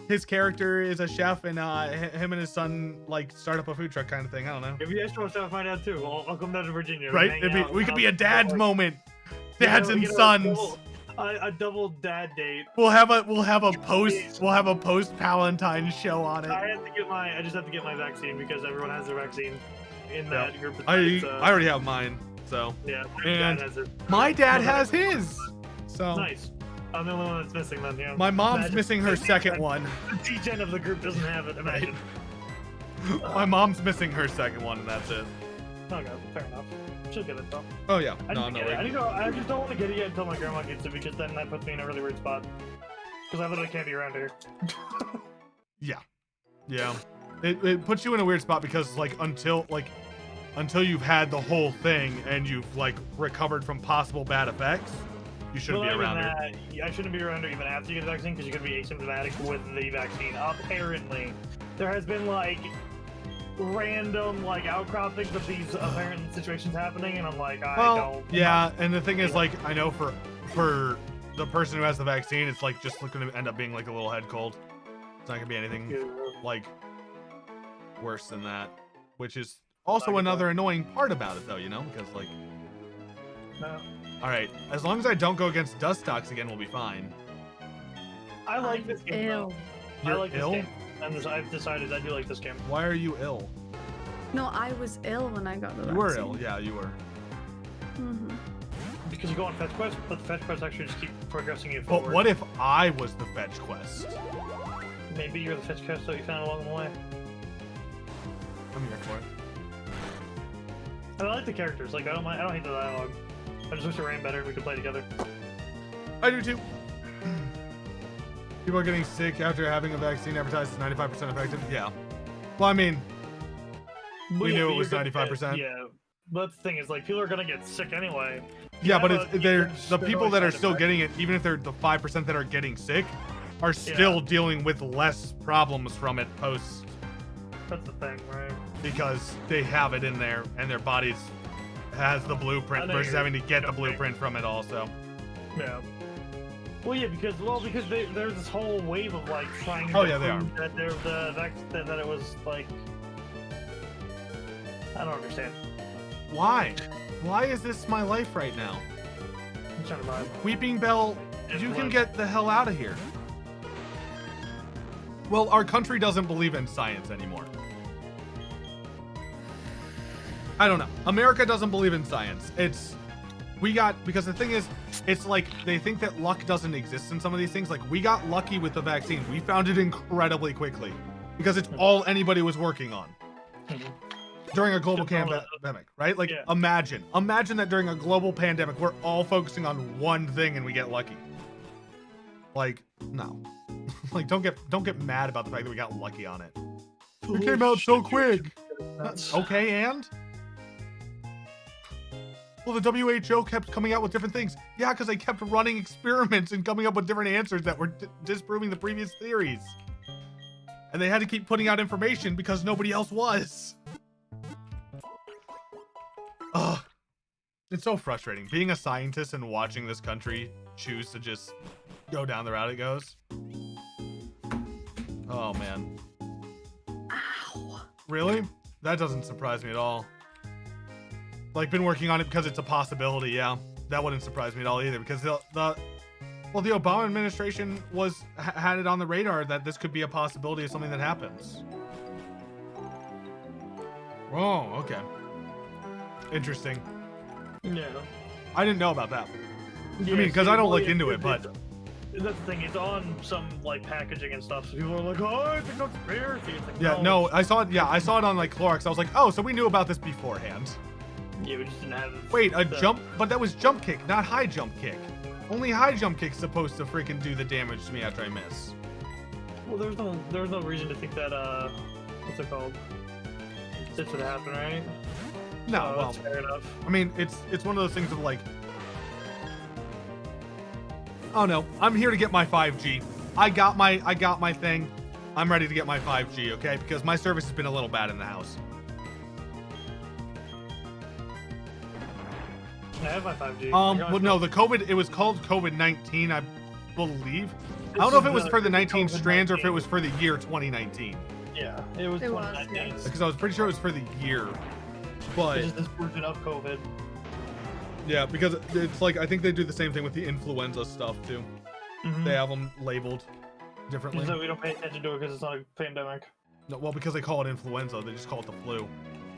His character is a chef, and him and his son like start up a food truck kind of thing. I don't know.
If you guys want to find out too, I'll come down to Virginia.
Right? We could be a dad's moment. Dads and sons.
A double dad date.
We'll have a post Palantine show on it.
I just have to get my vaccine because everyone has their vaccine in that group.
I already have mine. So
yeah,
my dad has his. So
nice. I'm the only one that's missing then. Yeah.
My mom's missing her second one.
The T10 of the group doesn't have it. Imagine.
My mom's missing her second one, and that's it.
Okay, fair enough. She'll get it though.
Oh yeah.
I just don't want to get it yet until my grandma gets it because then that puts me in a really weird spot. Because I literally can't be around here.
Yeah. Yeah. It puts you in a weird spot because like until you've had the whole thing and you've like recovered from possible bad effects, you shouldn't be around her.
I shouldn't be around her even after you get the vaccine because you could be asymptomatic with the vaccine. Apparently, there has been like random like outcroppings of these apparent situations happening, and I'm like,
yeah. And the thing is, like, I know for the person who has the vaccine, it's like just going to end up being like a little head cold. It's not gonna be anything like worse than that, which is also another annoying part about it, though, you know, because like.
No.
All right, as long as I don't go against Dustox again, we'll be fine.
I like this game.
Ill.
I like this game. And I've decided I do like this game.
Why are you ill?
No, I was ill when I got the vaccine.
You were ill, yeah, you were.
Mm-hmm.
Because you go on fetch quest, but the fetch quests actually just keep progressing you forward.
But what if I was the fetch quest?
Maybe you're the fetch quest that you found along the way.
I'm here for it.
I like the characters. Like I don't hate the dialogue. I just wish it ran better and we could play together.
I do too. People are getting sick after having a vaccine advertised as 95% effective. Yeah. Well, I mean, we knew it was 95%.
Yeah. But the thing is, like, people are gonna get sick anyway.
Yeah, but they're the people that are still getting it, even if they're the 5% that are getting sick, are still dealing with less problems from it post.
That's the thing, right?
Because they have it in there and their bodies has the blueprint versus having to get the blueprint from it also.
Yeah. Well, yeah, because there's this whole wave of like trying to prove that that it was like I don't understand.
Why? Why is this my life right now?
I'm trying to vibe.
Weeping Bell, you can get the hell out of here. Well, our country doesn't believe in science anymore. I don't know. America doesn't believe in science. Because the thing is, it's like they think that luck doesn't exist in some of these things. Like we got lucky with the vaccine. We found it incredibly because it's all anybody was working on during a global pandemic, right? Like imagine that during a global pandemic, we're all focusing on one thing and we get lucky. Like, no. Like don't get mad about the fact that we got lucky on it. It came out so quick. Okay, and? Well, the WHO kept coming out with different things. Yeah, because they kept running experiments and coming up with different answers that were disproving the previous theories. And they had to keep putting out information because nobody else was. Ugh. It's so frustrating. Being a scientist and watching this country choose to just go down the route it goes. Oh, man.
Ow.
Really? That doesn't surprise me at all. Like, been working on it because it's a possibility, yeah. That wouldn't surprise me at all either, because well, Well, the Obama administration had it on the radar that this could be a possibility of something that happens. Oh, okay. Interesting.
Yeah.
I didn't know about that.
Yeah,
I mean, because I don't look into it, but
that's the thing. It's on some like packaging and stuff. So people are like, "Oh, it's a conspiracy." It's like,
yeah, no, I saw it. Yeah, I saw it on like Clorox. I was like, oh, so we knew about this beforehand.
Yeah, we just didn't have.
Wait, jump, but that was jump kick, not high jump kick. Only high jump kick's supposed to freaking do the damage to me after I miss.
Well, there's no reason to think that what's it called? This would happen, right?
No,
So
well,
that's fair enough.
I mean, it's one of those things of like, oh no, I'm here to get my 5G. I got my thing. I'm ready to get my 5G, okay? Because my service has been a little bad in the house.
I have my 5G.
Well, no, it was called COVID-19, I believe. I don't know if it was for the 19 strands or if it was for the year 2019.
Yeah, it was 2019.
yes.
Because I was pretty sure it was for the year. But
It's just this version of COVID.
yeah, because it's like, I think they do the same thing with the influenza stuff too.
Mm-hmm.
They have them labeled differently.
So we don't pay attention to it because it's not a pandemic.
No, well, because they call it influenza, they just call it the flu.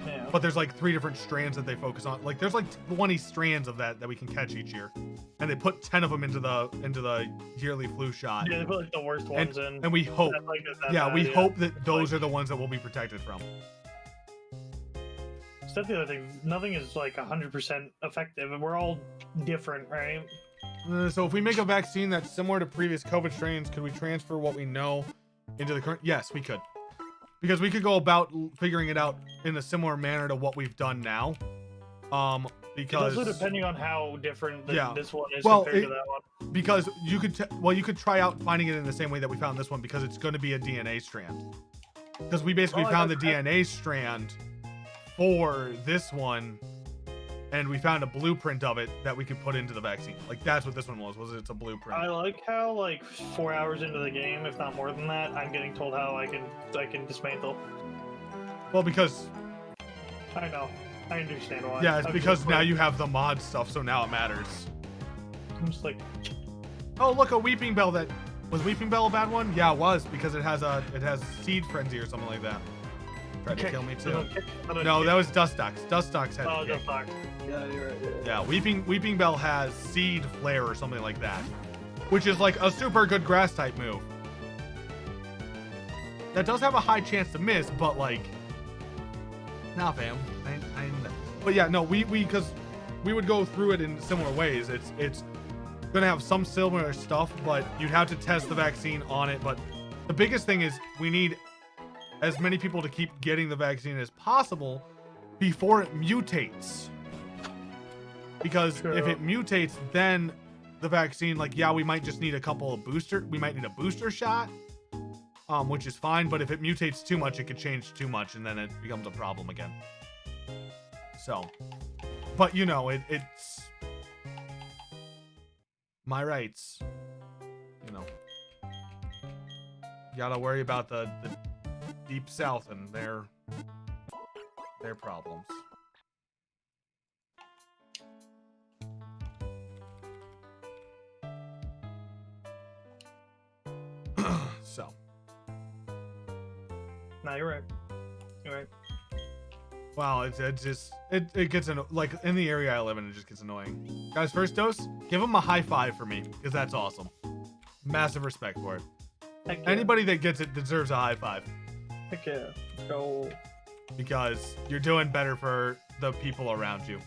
Yeah.
But there's like 3 different strands that they focus on. Like there's like 20 strands of that we can catch each year, and they put 10 of them into the yearly flu shot.
Yeah, they put like the worst ones in.
And we hope,
That's, like, that
yeah,
bad,
we hope that those are the ones that we'll be protected from.
So that's the other thing. Nothing is like 100% effective, and we're all different, right?
So if we make a vaccine that's similar to previous COVID strains, could we transfer what we know into the current? Yes, we could. Because we could go about figuring it out in a similar manner to what we've done now. Because
It's also depending on how different this one is
Well,
compared to that one.
because you could try out finding it in the same way that we found this one, because it's going to be a DNA strand. Because we basically found the DNA strand for this one, and we found a blueprint of it that we could put into the vaccine. Like that's what this one was it's a blueprint.
I like how like 4 hours into the game, if not more than that, I'm getting told how I can dismantle.
Well, because
I know. I understand why.
yeah, it's
I'm
because
just
now
like-
you have the mod stuff, so now it matters.
I'm just like,
Oh, look, a Weeping Bell. That was Weeping Bell a bad one? Yeah, it was, because it has Seed Frenzy or something like that. Tried to kill me too. No, that was Dustox. Dustox had
Oh,
the kick.
just fuck. Yeah, you're right.
Yeah, Weeping Bell has Seed Flare or something like that, which is like a super good grass type move. That does have a high chance to miss, but like, nah, fam. But yeah, no, because we would go through it in similar ways. It's gonna have some similar stuff, but you'd have to test the vaccine on it. But the biggest thing is we need as many people to keep getting the vaccine as possible before it mutates. Because if it mutates, then the vaccine, like, yeah, we might just need a couple of we might need a booster shot, which is fine. But if it mutates too much, it could change too much, and then it becomes a problem again. So, but you know, it's my rights. You know, you gotta worry about the Deep South and their problems. So.
No, you're right. You're right.
Wow, it gets like in the area I live in, it just gets annoying. Guys, first dose, give them a high five for me, because that's awesome. Massive respect for it.
Heck yeah.
Anybody that gets it deserves a high five.
Heck yeah. Let's go.
Because you're doing better for the people around you.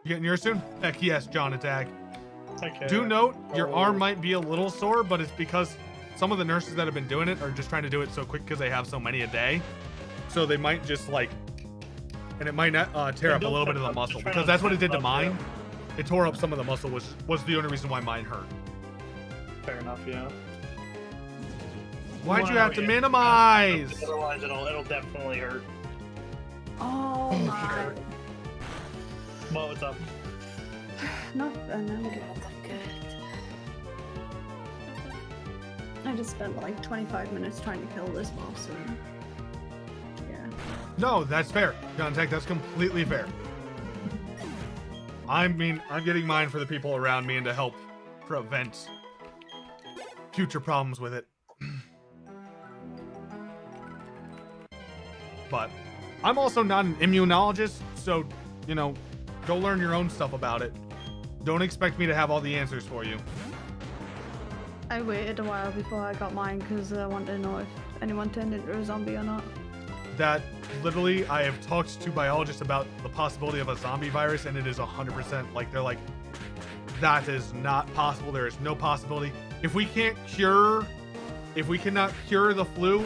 You getting yours soon? Heck yes, John Attack.
Heck yeah.
Do note, your arm might be a little sore, but it's because some of the nurses that have been doing it are just trying to do it so quick because they have so many a day. So they might just like, and it might not tear up a little bit of the muscle, because that's what it did to mine. It tore up some of the muscle, which was the only reason why mine hurt.
Fair enough, yeah.
Why'd you have to minimize?
Otherwise, it'll definitely hurt.
Oh my.
Well, what's up?
Nothing. I'm good. I just spent like 25 minutes trying to kill this boss, and yeah.
No, that's fair. Contact, that's completely fair. I mean, I'm getting mine for the people around me and to help prevent future problems with it. But I'm also not an immunologist, so, you know, go learn your own stuff about it. Don't expect me to have all the answers for you.
I waited a while before I got mine because I wanted to know if anyone turned into a zombie or not.
That literally, I have talked to biologists about the possibility of a zombie virus, and it is 100%. Like, they're like, that is not possible. There is no possibility. If we cannot cure the flu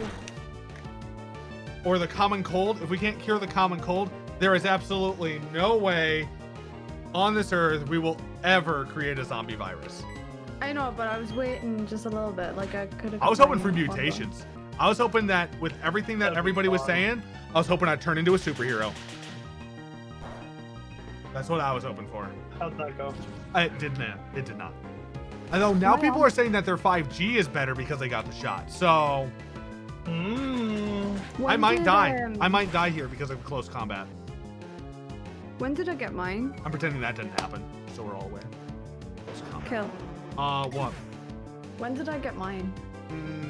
or the common cold, if we can't cure the common cold, there is absolutely no way on this earth we will ever create a zombie virus.
I know, but I was waiting just a little bit. Like, I could have.
I was hoping for mutations. I was hoping that with everything that everybody was saying, I was hoping I'd turn into a superhero. That's what I was hoping for.
How'd that go?
It did not. It did not. Although now people are saying that their 5G is better because they got the shot. So I might die. I might die here because of close combat.
When did I get mine?
I'm pretending that didn't happen, so we're all aware. Close combat.
Kill.
What?
When did I get mine?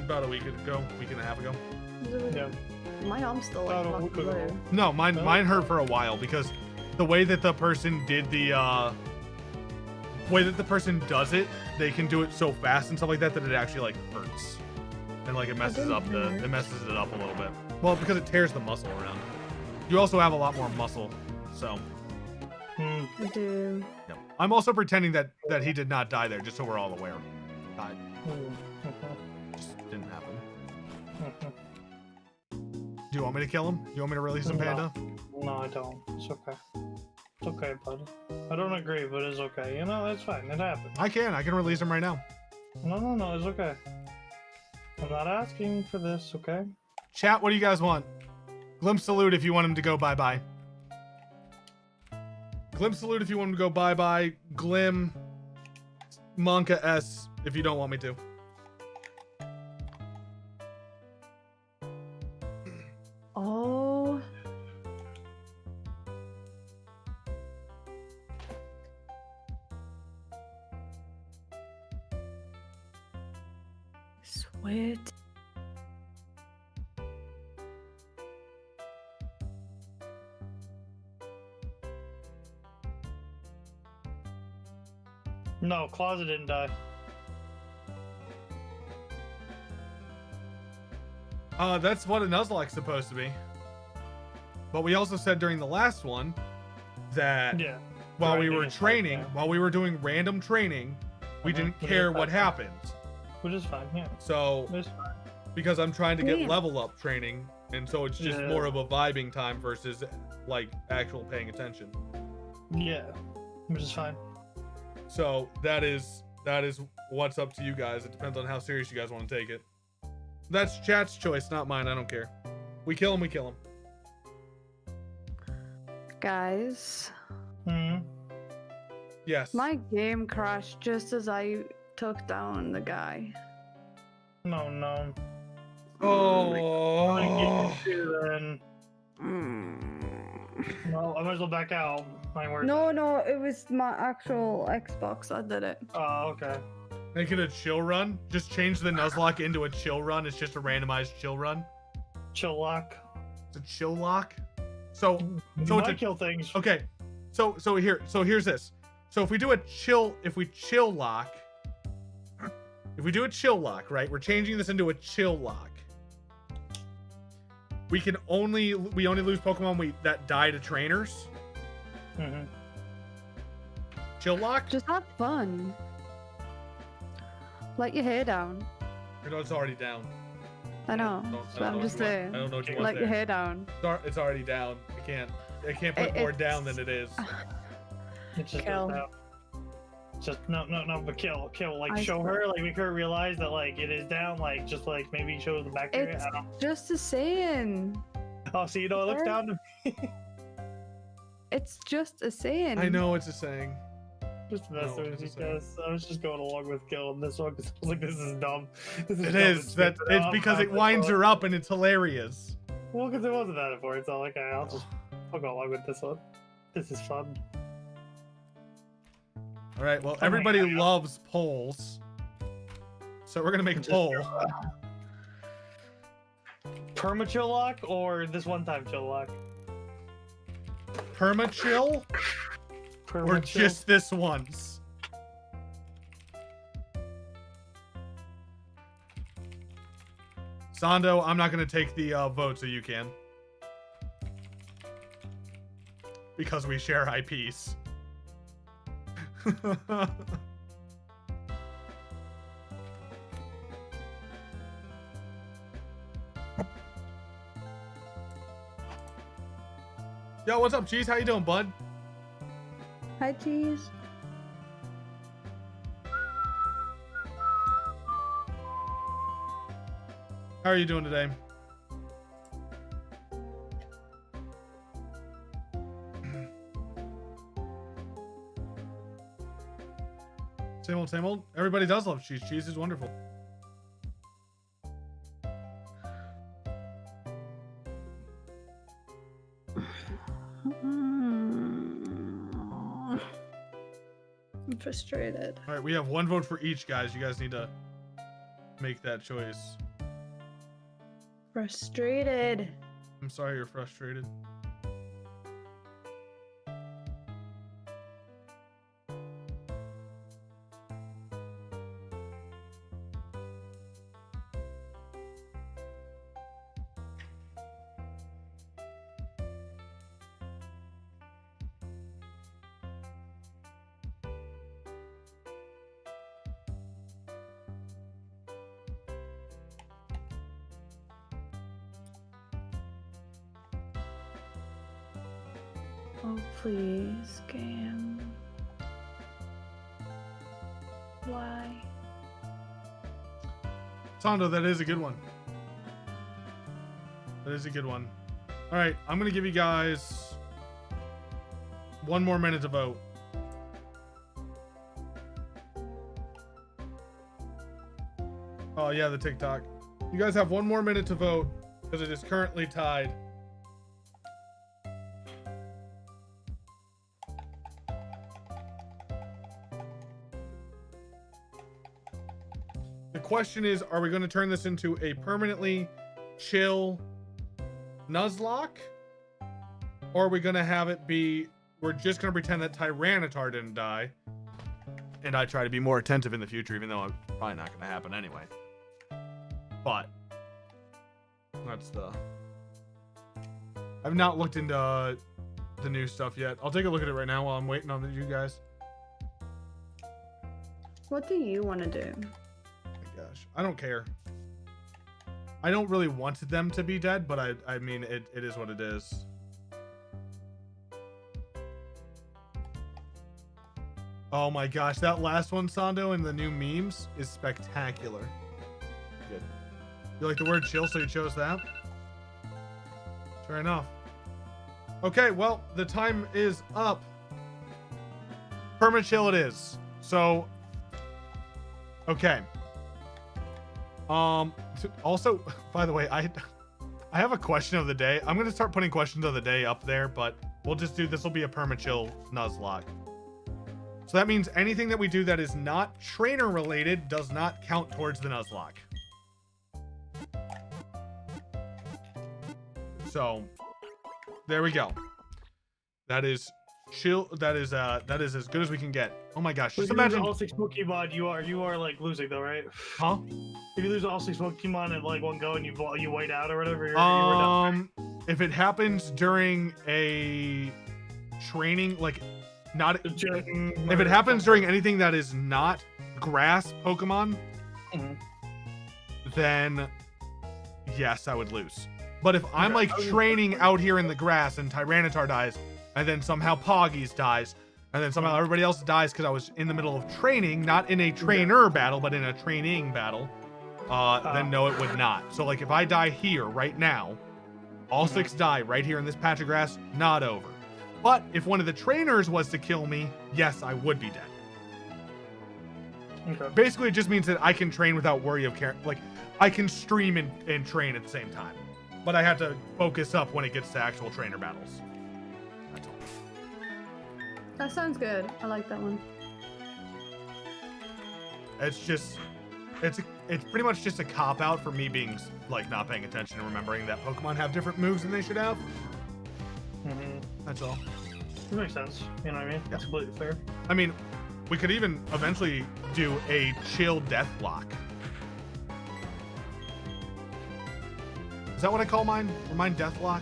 About a week ago, week and a half ago.
Yeah.
My arm's still like
About a
black
week ago.
blue.
No, mine hurt for a while because the way that the person did the way that the person does it, they can do it so fast and stuff like that that it actually like hurts. And like it messes it up a little bit. Well, because it tears the muscle around. You also have a lot more muscle, so.
I do.
Yep. I'm also pretending that he did not die there, just so we're all aware. Died. Just didn't happen. Do you want me to kill him? You want me to release him, Panda?
No, I don't. It's okay. It's okay, bud. I don't agree, but it's okay. You know, it's fine. It happened.
I can release him right now.
No, it's okay. I'm not asking for this, okay?
Chat, what do you guys want? Glim salute if you want him to go bye-bye. Glim salute if you want him to go bye-bye. Glim Monka S if you don't want me to.
Oh. Sweet.
No, Closet didn't die.
That's what a Nuzlocke's supposed to be. But we also said during the last one that while we were training, while we were doing random training, we didn't care what happened.
Which is fine, yeah.
So,
It's fine.
because I'm trying to get level up training, and so it's just more of a vibing time versus like actual paying attention.
Yeah, which is fine.
So that is what's up to you guys. It depends on how serious you guys want to take it. That's chat's choice, not mine. I don't care. We kill him, we kill him.
Guys.
Yes.
My game crashed just as I took down the guy.
No.
Oh.
Then. Well, I might as well back out.
No, it was my actual Xbox that did it.
Oh, okay.
Make it a chill run. Just change the Nuzlocke into a chill run. It's just a randomized chill run.
Chil-Locke.
It's a Chil-Locke. So it's a
kill things.
Okay. So here's this. So if we do a Chil-Locke, if we do a Chil-Locke, right? We're changing this into a Chil-Locke. We only lose Pokemon that die to trainers. Chil-Locke?
Just have fun. Let your hair down.
I know it's already down.
I know. I'm just saying.
I don't know what you want
Let your hair down.
It's already down. I can't put more down than it is.
It's just
Kill.
Just no, but kill. Like show her, like make her realize that like it is down. Like just like maybe show the back area.
It's just a saying.
Oh, so you know it looks down to me.
It's just a saying.
I know it's a saying.
Just messing with you guys. I was just going along with killing this one because I was like, this is dumb.
It's because it winds her up and it's hilarious.
Well, because it wasn't that important, so like I'll go along with this one. This is fun.
All right. Well, everybody loves polls, so we're gonna make a poll.
Perma Chil-Locke or this one-time Chil-Locke?
Perma chill or just this once? Sando, I'm not gonna take the vote, so you can, because we share IPs. Yo, what's up, Cheese? How you doing, bud?
Hi, Cheese.
How are you doing today? Same old, same old. Everybody does love cheese. Cheese is wonderful.
I'm frustrated.
All right, we have one vote for each, guys. You guys need to make that choice.
Frustrated.
I'm sorry you're frustrated.
Oh, please, game. Why?
Sando, that is a good one. That is a good one. All right, I'm going to give you guys 1 more minute to vote. Oh, yeah, the TikTok. You guys have 1 more minute to vote because it is currently tied. The question is, are we going to turn this into a permanently chill Nuzlocke? Or are we going to have it be, we're just going to pretend that Tyranitar didn't die, and I try to be more attentive in the future, even though it's probably not going to happen anyway. But that's the... I've not looked into the new stuff yet. I'll take a look at it right now while I'm waiting on you guys.
What do you want to do?
Gosh, I don't care. I don't really want them to be dead, but I mean, it is what it is. Oh my gosh, that last one, Sando, in the new memes is spectacular. Good. You like the word chill, so you chose that? Fair enough. Okay, well, the time is up. Perma chill it is. So, okay. Also, by the way, I have a question of the day. I'm gonna start putting questions of the day up there, but we'll just do, this will be a perma chill Nuzlocke. So that means anything that we do that is not trainer related does not count towards the Nuzlocke. So there we go. That is chill. That is as good as we can get. Oh my gosh, just imagine
all 6 Pokemon, you are like losing though, right?
Huh?
If you lose all 6 Pokemon in like one go and you white out or whatever, you're done.
If it happens during a training, like not if it happens during anything that is not grass Pokemon, then yes, I would lose. But if I'm like training out here in the grass and Tyranitar dies, and then somehow Poggies dies, and then somehow everybody else dies because I was in the middle of training, not in a trainer battle, but in a training battle, then no, it would not. So like if I die here right now, all 6 die right here in this patch of grass, not over. But if one of the trainers was to kill me, yes, I would be dead.
Okay.
Basically, it just means that I can train without worry of like I can stream and train at the same time. But I have to focus up when it gets to actual trainer battles. That's all.
That sounds good. I like that one.
It's just, it's pretty much just a cop out for me being like not paying attention and remembering that Pokemon have different moves than they should have. That's all.
That makes sense. You know what I mean? That's completely fair.
I mean, we could even eventually do a chill Deathlock. Is that what I call mine? Are mine Deathlocks?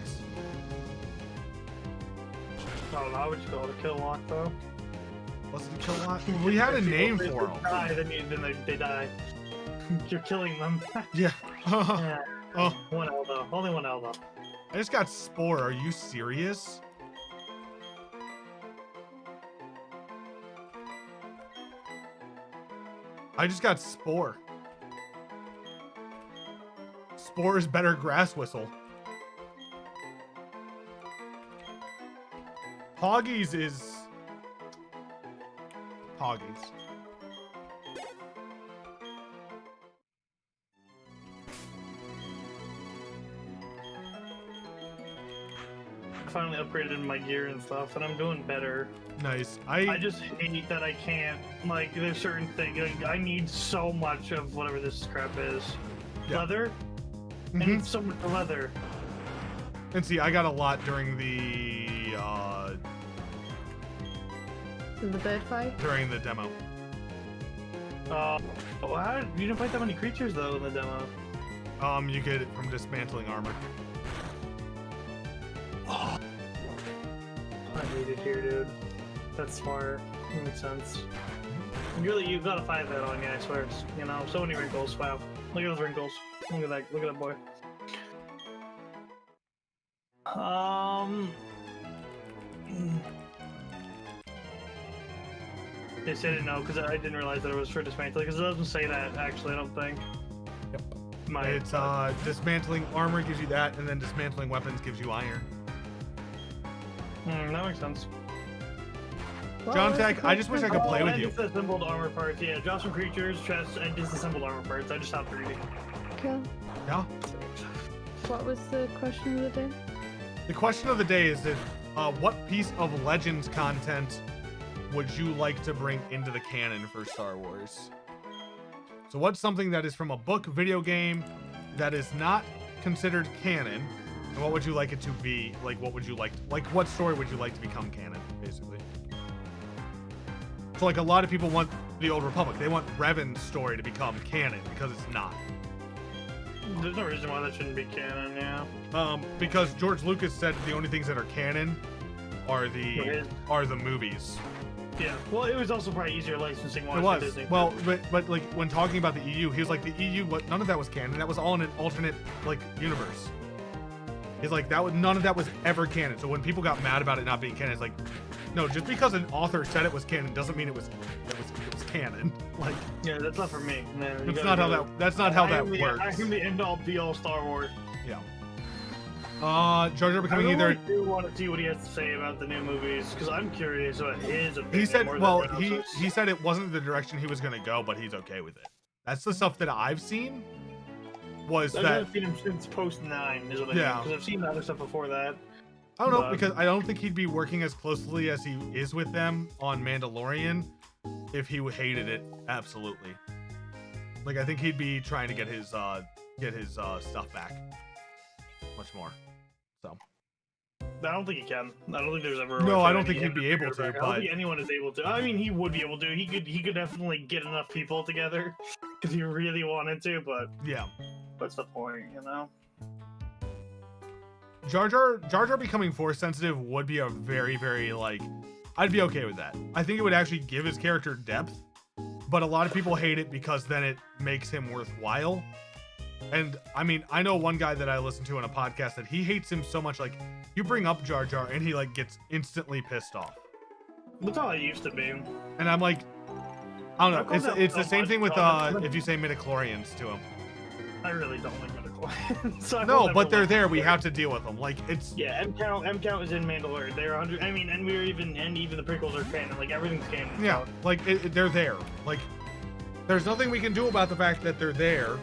I don't know how would you call it, a Chil-Locke though.
What's the Chil-Locke? We had a name for them.
Then they die. You're killing them.
Yeah.
Yeah.
Oh,
One L though. Only one L though.
I just got Spore. Are you serious? I just got Spore. Spore is better Grass Whistle. Poggies is... Poggies.
I finally upgraded my gear and stuff, and I'm doing better.
Nice.
I just hate that I can't, like, there's certain things, like, I need so much of whatever this crap is.
Yeah.
Leather? I need so much leather.
And see, I got a lot during the
The bird fight?
during the demo.
You didn't fight that many creatures, though, in the demo.
You get it from dismantling armor.
I need it here, dude. That's smart. That makes sense. You've got a 5 head on you, I swear. You know, so many wrinkles. Wow. Look at those wrinkles. Look at that. Look at that boy. They said it no, because I didn't realize that it was for dismantling, because it doesn't say that, actually, I don't think.
Yep.
It's
Dismantling armor gives you that, and then dismantling weapons gives you iron.
that makes sense.
John Tech, I just wish I could play with you.
Disassembled armor parts, yeah. Drop some creatures, chests, and disassembled armor parts. I just stopped reading.
Cool.
Yeah.
What was the question of the day?
The question of the day is that, what piece of Legends content would you like to bring into the canon for Star Wars? So what's something that is from a book, video game, that is not considered canon, and what would you like it to be? Like, what would you like, what story would you like to become canon, basically? So, like, a lot of people want the Old Republic. They want Revan's story to become canon, because it's not.
There's no reason why that shouldn't be canon, yeah.
Because George Lucas said the only things that are canon are the movies.
Yeah, well, it was also probably easier licensing wise.
It was.
Disney.
Well, but like when talking about the EU, he was like, the EU, none of that was canon. That was all in an alternate like universe. He's like, none of that was ever canon. So when people got mad about it not being canon, it's like, no, just because an author said it was canon doesn't mean it was canon. Like,
yeah, that's not for me. Man,
that's not how that works.
I am the end all be all Star Wars.
Yeah. Jar Jar becoming either.
I do want to see what he has to say about the new movies because I'm curious about his opinion.
He said, well, he said it wasn't the direction he was going to go, but he's okay with it. That's the stuff that I've seen. I
haven't seen him since post 9, is what I mean. Because I've seen other stuff before that.
I don't know, because I don't think he'd be working as closely as he is with them on Mandalorian if he hated it. Absolutely. Like, I think he'd be trying to get his stuff back much more. So
I don't think he can. I don't think there's ever.
No, I don't think he'd be able to.
I don't think anyone is able to. I mean, he would be able to. He could definitely get enough people together if he really wanted to. But
yeah,
what's the point, you know?
Jar Jar becoming Force sensitive would be a very, very like. I'd be okay with that. I think it would actually give his character depth, but a lot of people hate it because then it makes him worthwhile. And I mean, I know one guy that I listened to on a podcast that he hates him so much. Like, you bring up Jar Jar and he like gets instantly pissed off.
That's how it used to be.
And I'm like, I don't know. It's the same thing with if you say midichlorians to him.
I really don't like midichlorians. So
no, but they're there. We have to deal with them. Like, it's
M count is in Mandalorian. They're 100. I mean, and even the prequels are canon. Like, everything's canon.
Yeah, so. Like they're there. Like, there's nothing we can do about the fact that they're there.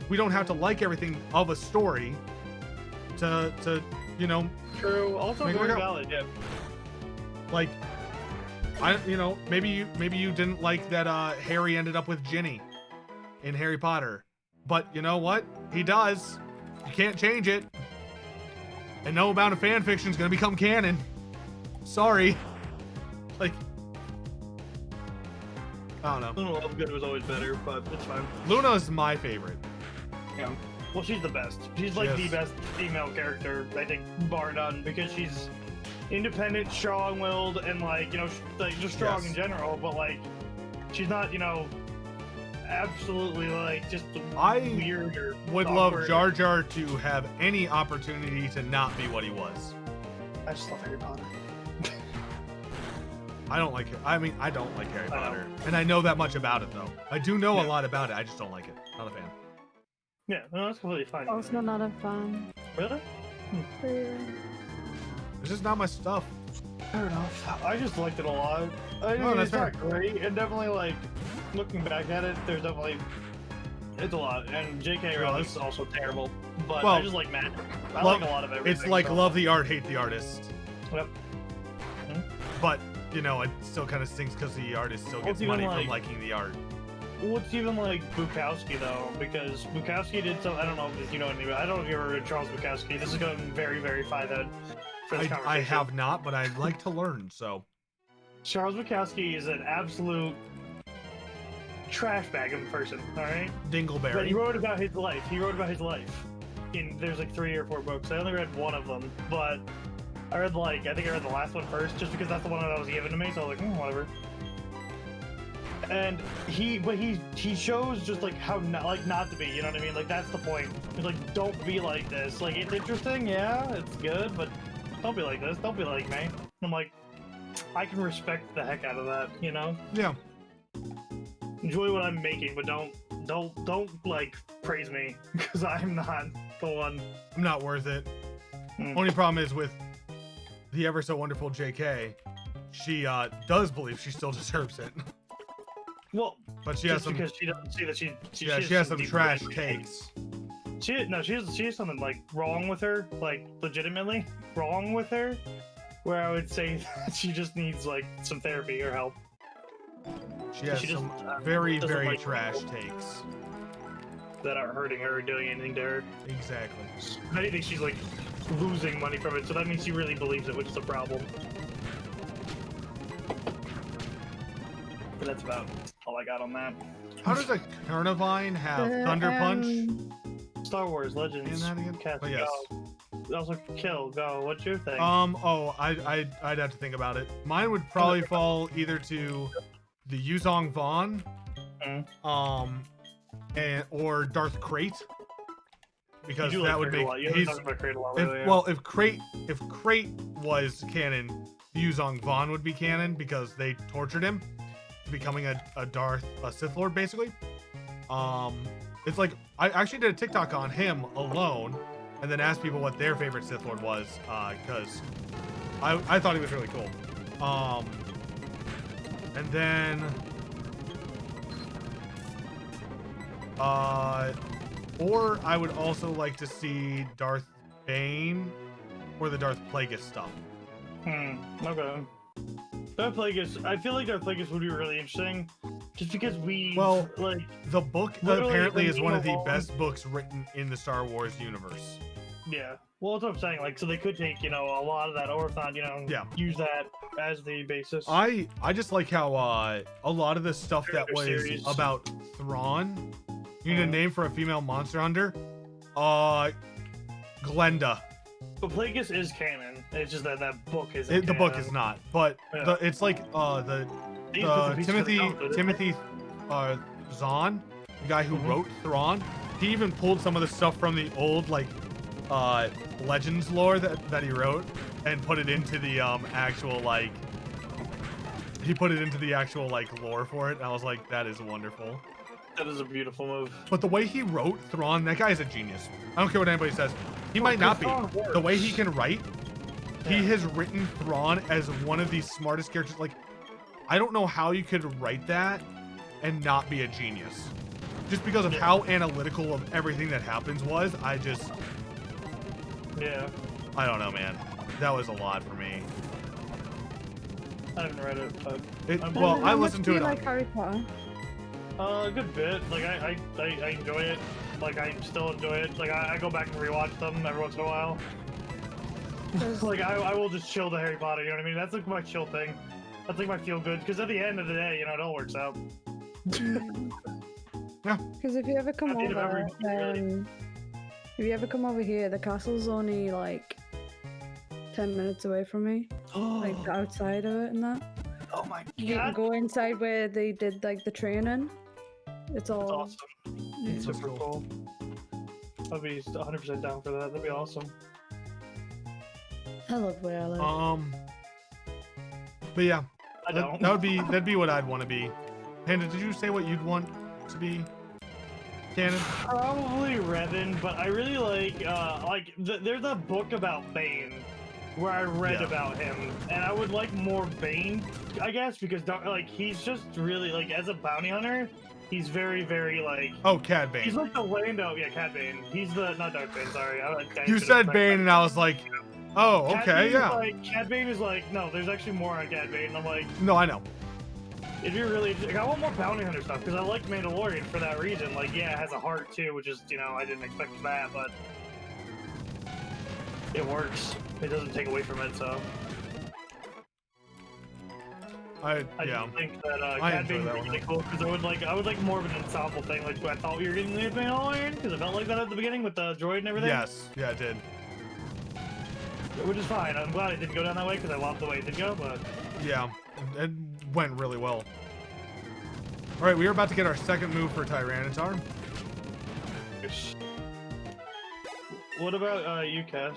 We don't have to like everything of a story to you know.
True. Also very valid. Yeah.
Like, maybe you didn't like that Harry ended up with Ginny in Harry Potter, but you know what? He does. You can't change it. And no amount of fan fiction is gonna become canon. Sorry. Like, I don't know.
Luna Lovegood was always better, but it's fine.
Luna's my favorite.
Yeah. Well, she's the best. She's like the best female character, I think, bar none, because she's independent, strong-willed, and like, like just strong in general, but like, she's not, absolutely like just weird or
would
awkward.
love Jar Jar to have any opportunity to not be what he was.
I just love Harry Potter.
I don't like it. I mean, I don't like Harry Potter, and I know that much about it though. I do know a lot about it. I just don't like it. Not a fan.
Yeah, no, that's completely fine.
Also not a fan.
Really?
It's just not my stuff.
Fair enough. I just liked it a lot. It's not great, and definitely like looking back at it, it's a lot. And J.K. Rowling's also terrible, but I just like magic. I like a lot of everything.
It's like love the art, hate the artist.
Yep.
But it still kind of stinks because the artist still gets money from liking the art.
What's even like Bukowski though, because Bukowski did some. I don't know if you know anything. I don't know if you ever read Charles Bukowski. This is going very, very fine for this conversation.
I have not, but I'd like to learn. So
Charles Bukowski is an absolute trash bag of a person. All right,
Dingleberry.
But he wrote about his life. There's like 3 or 4 books. I only read one of them, but I think I read the last one first, just because that's the one that was given to me. So I was like, whatever. And he shows just like how not to be, you know what I mean? Like that's the point. He's like, don't be like this. Like it's interesting, yeah, it's good, but don't be like this. Don't be like me. And I'm like, I can respect the heck out of that,
Yeah.
Enjoy what I'm making, but don't like praise me because I'm not the one.
I'm not worth it. Only problem is with the ever so wonderful JK, she does believe she still deserves it.
Well,
but she has some
because she doesn't see that she
has some trash takes.
She has something like wrong with her, like legitimately wrong with her, where I would say that she just needs like some therapy or help.
She has some very trash takes
that aren't hurting her or doing anything to her.
Exactly.
I think she's like losing money from it, so that means she really believes it, which is a problem. But that's about all I got on that.
How does a Carnivine have Thunder Punch?
Star Wars Legends. Cast,
yes.
Go. Also, Kill. Go. What's your thing?
I'd have to think about it. Mine would probably fall either to the Yuzong Vaughn, or Darth Crate, because that would make if Crate was canon, Yuzong Vaughn would be canon because they tortured him becoming a Sith Lord basically. It's like I actually did a TikTok on him alone and then asked people what their favorite Sith Lord was, because I thought he was really cool. And then or I would also like to see Darth Bane or the Darth Plagueis stuff.
Okay. Darth Plagueis, I feel like Darth Plagueis would be really interesting, just because
the book apparently is one of the best books written in the Star Wars universe.
Yeah, well, that's what I'm saying. Like, so they could take a lot of that Orthon, use that as the basis.
I just like how a lot of the stuff that was
series
about Thrawn. You need a name for a female monster hunter? Glenda.
But Plagueis is canon. It's just that book isn't.
The book is not, but it's like the Timothy Zahn, the guy who wrote Thrawn. He even pulled some of the stuff from the old Legends lore that he wrote and put it into the actual lore for it. And I was like, that is wonderful.
That is a beautiful move.
But the way he wrote Thrawn, that guy is a genius. I don't care what anybody says. He might not be. The way he can write, he has written Thrawn as one of the smartest characters. Like, I don't know how you could write that and not be a genius. Just because of how analytical of everything that happens was, I don't know, man. That was a lot for me.
I haven't read it, but
Well, I
How much
listened to
do
it
you
on.
like Harry Potter?
a good bit. Like I enjoy it. Like I still enjoy it. Like I go back and rewatch them every once in a while. Like I will just chill to Harry Potter. You know what I mean? That's like my chill thing. That's like my feel good. Because at the end of the day, you know, it all works out.
Yeah.
Because if you ever come
At the end of
over,
every-
if you ever come over here, the castle's only like 10 minutes away from me. Like outside of it and that.
Oh my
You can
god.
go inside where they did like the training. It's all.
That's awesome.
Yeah.
Super cool. I'd be 100% down for that. That'd be awesome.
I love where I live.
But yeah,
I don't.
that'd be what I'd want to be. Panda, did you say what you'd want to be? Canon?
Probably Revan, but I really like there's a book about Bane where I read about him, and I would like more Bane, I guess, because like he's just really like as a bounty hunter, he's very like.
Oh, Cad Bane.
He's like the Lando, yeah, Cad Bane. He's the not Darth Bane, sorry.
You said Bane, and I was like, oh,
Cad
okay,
Bane
yeah.
Cad Bane is like, no, there's actually more on Cad Bane. And I'm like,
No, I know.
it'd be really. Like, I want more bounty hunter stuff because I like Mandalorian for that reason. Like, yeah, it has a heart too, which is, you know, I didn't expect that, but it works. It doesn't take away from it, so. I
Yeah.
just think that
I
Cad
enjoy
Bane
that
would
one.
be really cool because I would like more of an ensemble thing, like I thought we were getting the Mandalorian because it felt like that at the beginning with the droid and everything.
Yes, yeah, it did.
Which is fine. I'm glad it didn't go down that way because I loved the way it did go, but.
Yeah, it went really well. All right, we are about to get our second move for Tyranitar.
What about you, Cass?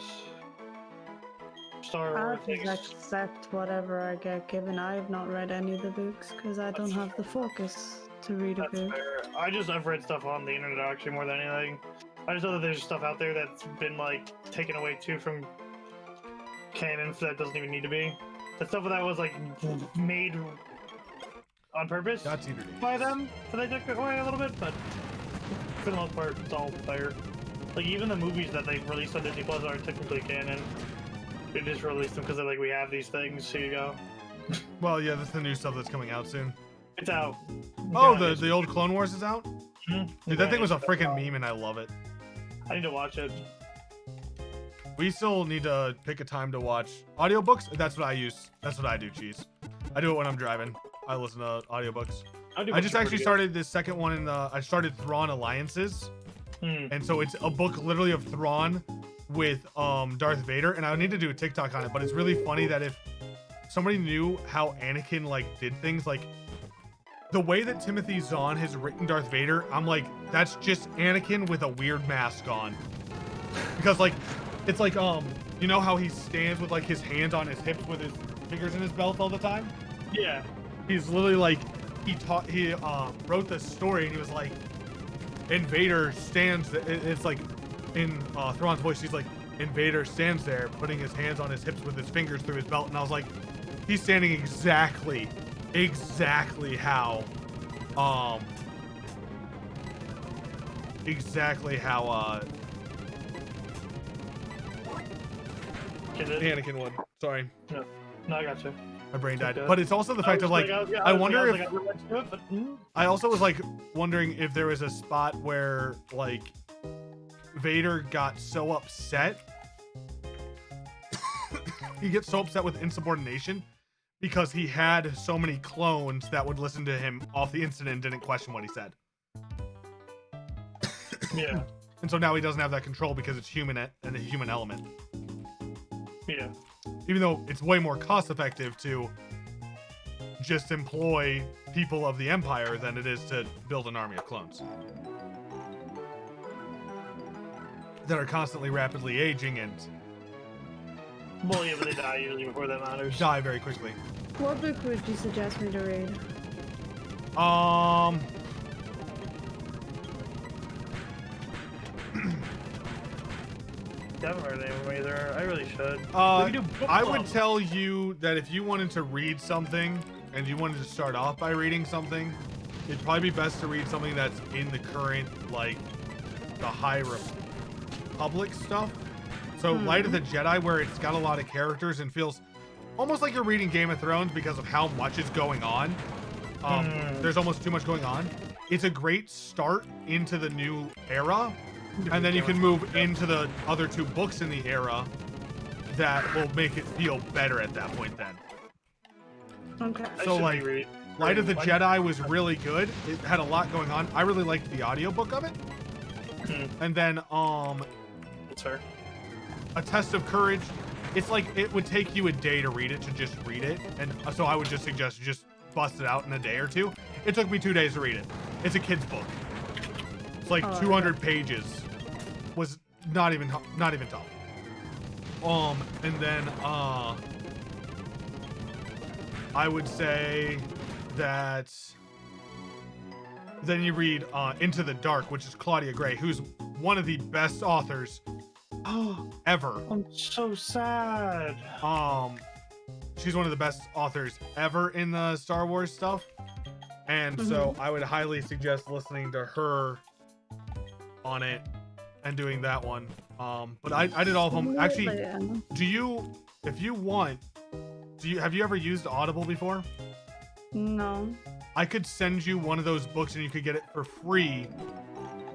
Star
I'll
Wars
just
things.
accept whatever I get given. I have not read any of the books because I don't have the focus to read a
That's
book.
fair. I've read stuff on the internet actually more than anything. I just know that there's stuff out there that's been like taken away too from canon that doesn't even need to be. The stuff that was like made on purpose
That's either day.
by them, so they took it away a little bit, but for the most part, it's all fair. Like even the movies that they released on Disney Plus aren't technically canon. They just released them because they're like, we have these things, here you go.
Well, yeah, that's the new stuff that's coming out soon.
It's out.
Oh,
Yeah,
the old Clone Wars is out?
Mhm.
Dude, that
Yeah,
thing was a
it's
freaking
out.
meme, and I love it.
I need to watch it.
We still need to pick a time to watch audiobooks. That's what I use. That's what I do, Cheese. I do it when I'm driving. I listen to audiobooks. I just actually started this second one in the. I started Thrawn Alliances, and so it's a book literally of Thrawn with Darth Vader, and I need to do a TikTok on it. But it's really funny that if somebody knew how Anakin like did things, like the way that Timothy Zahn has written Darth Vader, I'm like, that's just Anakin with a weird mask on, because like. It's like, you know how he stands with like his hands on his hips with his fingers in his belt all the time?
Yeah.
He's literally like, he wrote this story and he was like, and Vader stands, it's like in Thrawn's voice, he's like, and Vader stands there putting his hands on his hips with his fingers through his belt. And I was like, he's standing exactly how, Anakin would. Sorry.
No, I got you.
My brain died.
Okay.
But it's also the fact of like, I wonder if I also was like wondering if there was a spot where like Vader got so upset. He gets so upset with insubordination because he had so many clones that would listen to him off the incident and didn't question what he said.
Yeah.
And so now he doesn't have that control because it's human and a human element.
Yeah.
Even though it's way more cost effective to just employ people of the Empire than it is to build an army of clones that are constantly rapidly aging and
Well, yeah, but they die usually before that matters.
die very quickly.
What book would you suggest me to read?
I haven't read any of them either. I really should. We do book
I would
club.
tell you that if you wanted to read something and you wanted to start off by reading something, it'd probably be best to read something that's in the current, like, the High Republic stuff. So Light of the Jedi, where it's got a lot of characters and feels almost like you're reading Game of Thrones because of how much is going on. There's almost too much going on. It's a great start into the new era, and then you can move into the other 2 books in the era that will make it feel better at that point then.
Okay.
So like Light of the Jedi was really good. It had a lot going on. I really liked the audiobook of it. And then
That's fair.
A Test of Courage. It's like it would take you a day to read it, to just read it. And so I would just suggest you just bust it out in a day or 2. It took me 2 days to read it. It's a kid's book. It's like 200 pages. Was not even tough. And then I would say that then you read Into the Dark, which is Claudia Gray, who's one of the best authors ever.
I'm so sad.
She's one of the best authors ever in the Star Wars stuff. And so I would highly suggest listening to her on it and doing that one. But I did all of them. Actually, if you want, have you ever used Audible before?
No.
I could send you one of those books and you could get it for free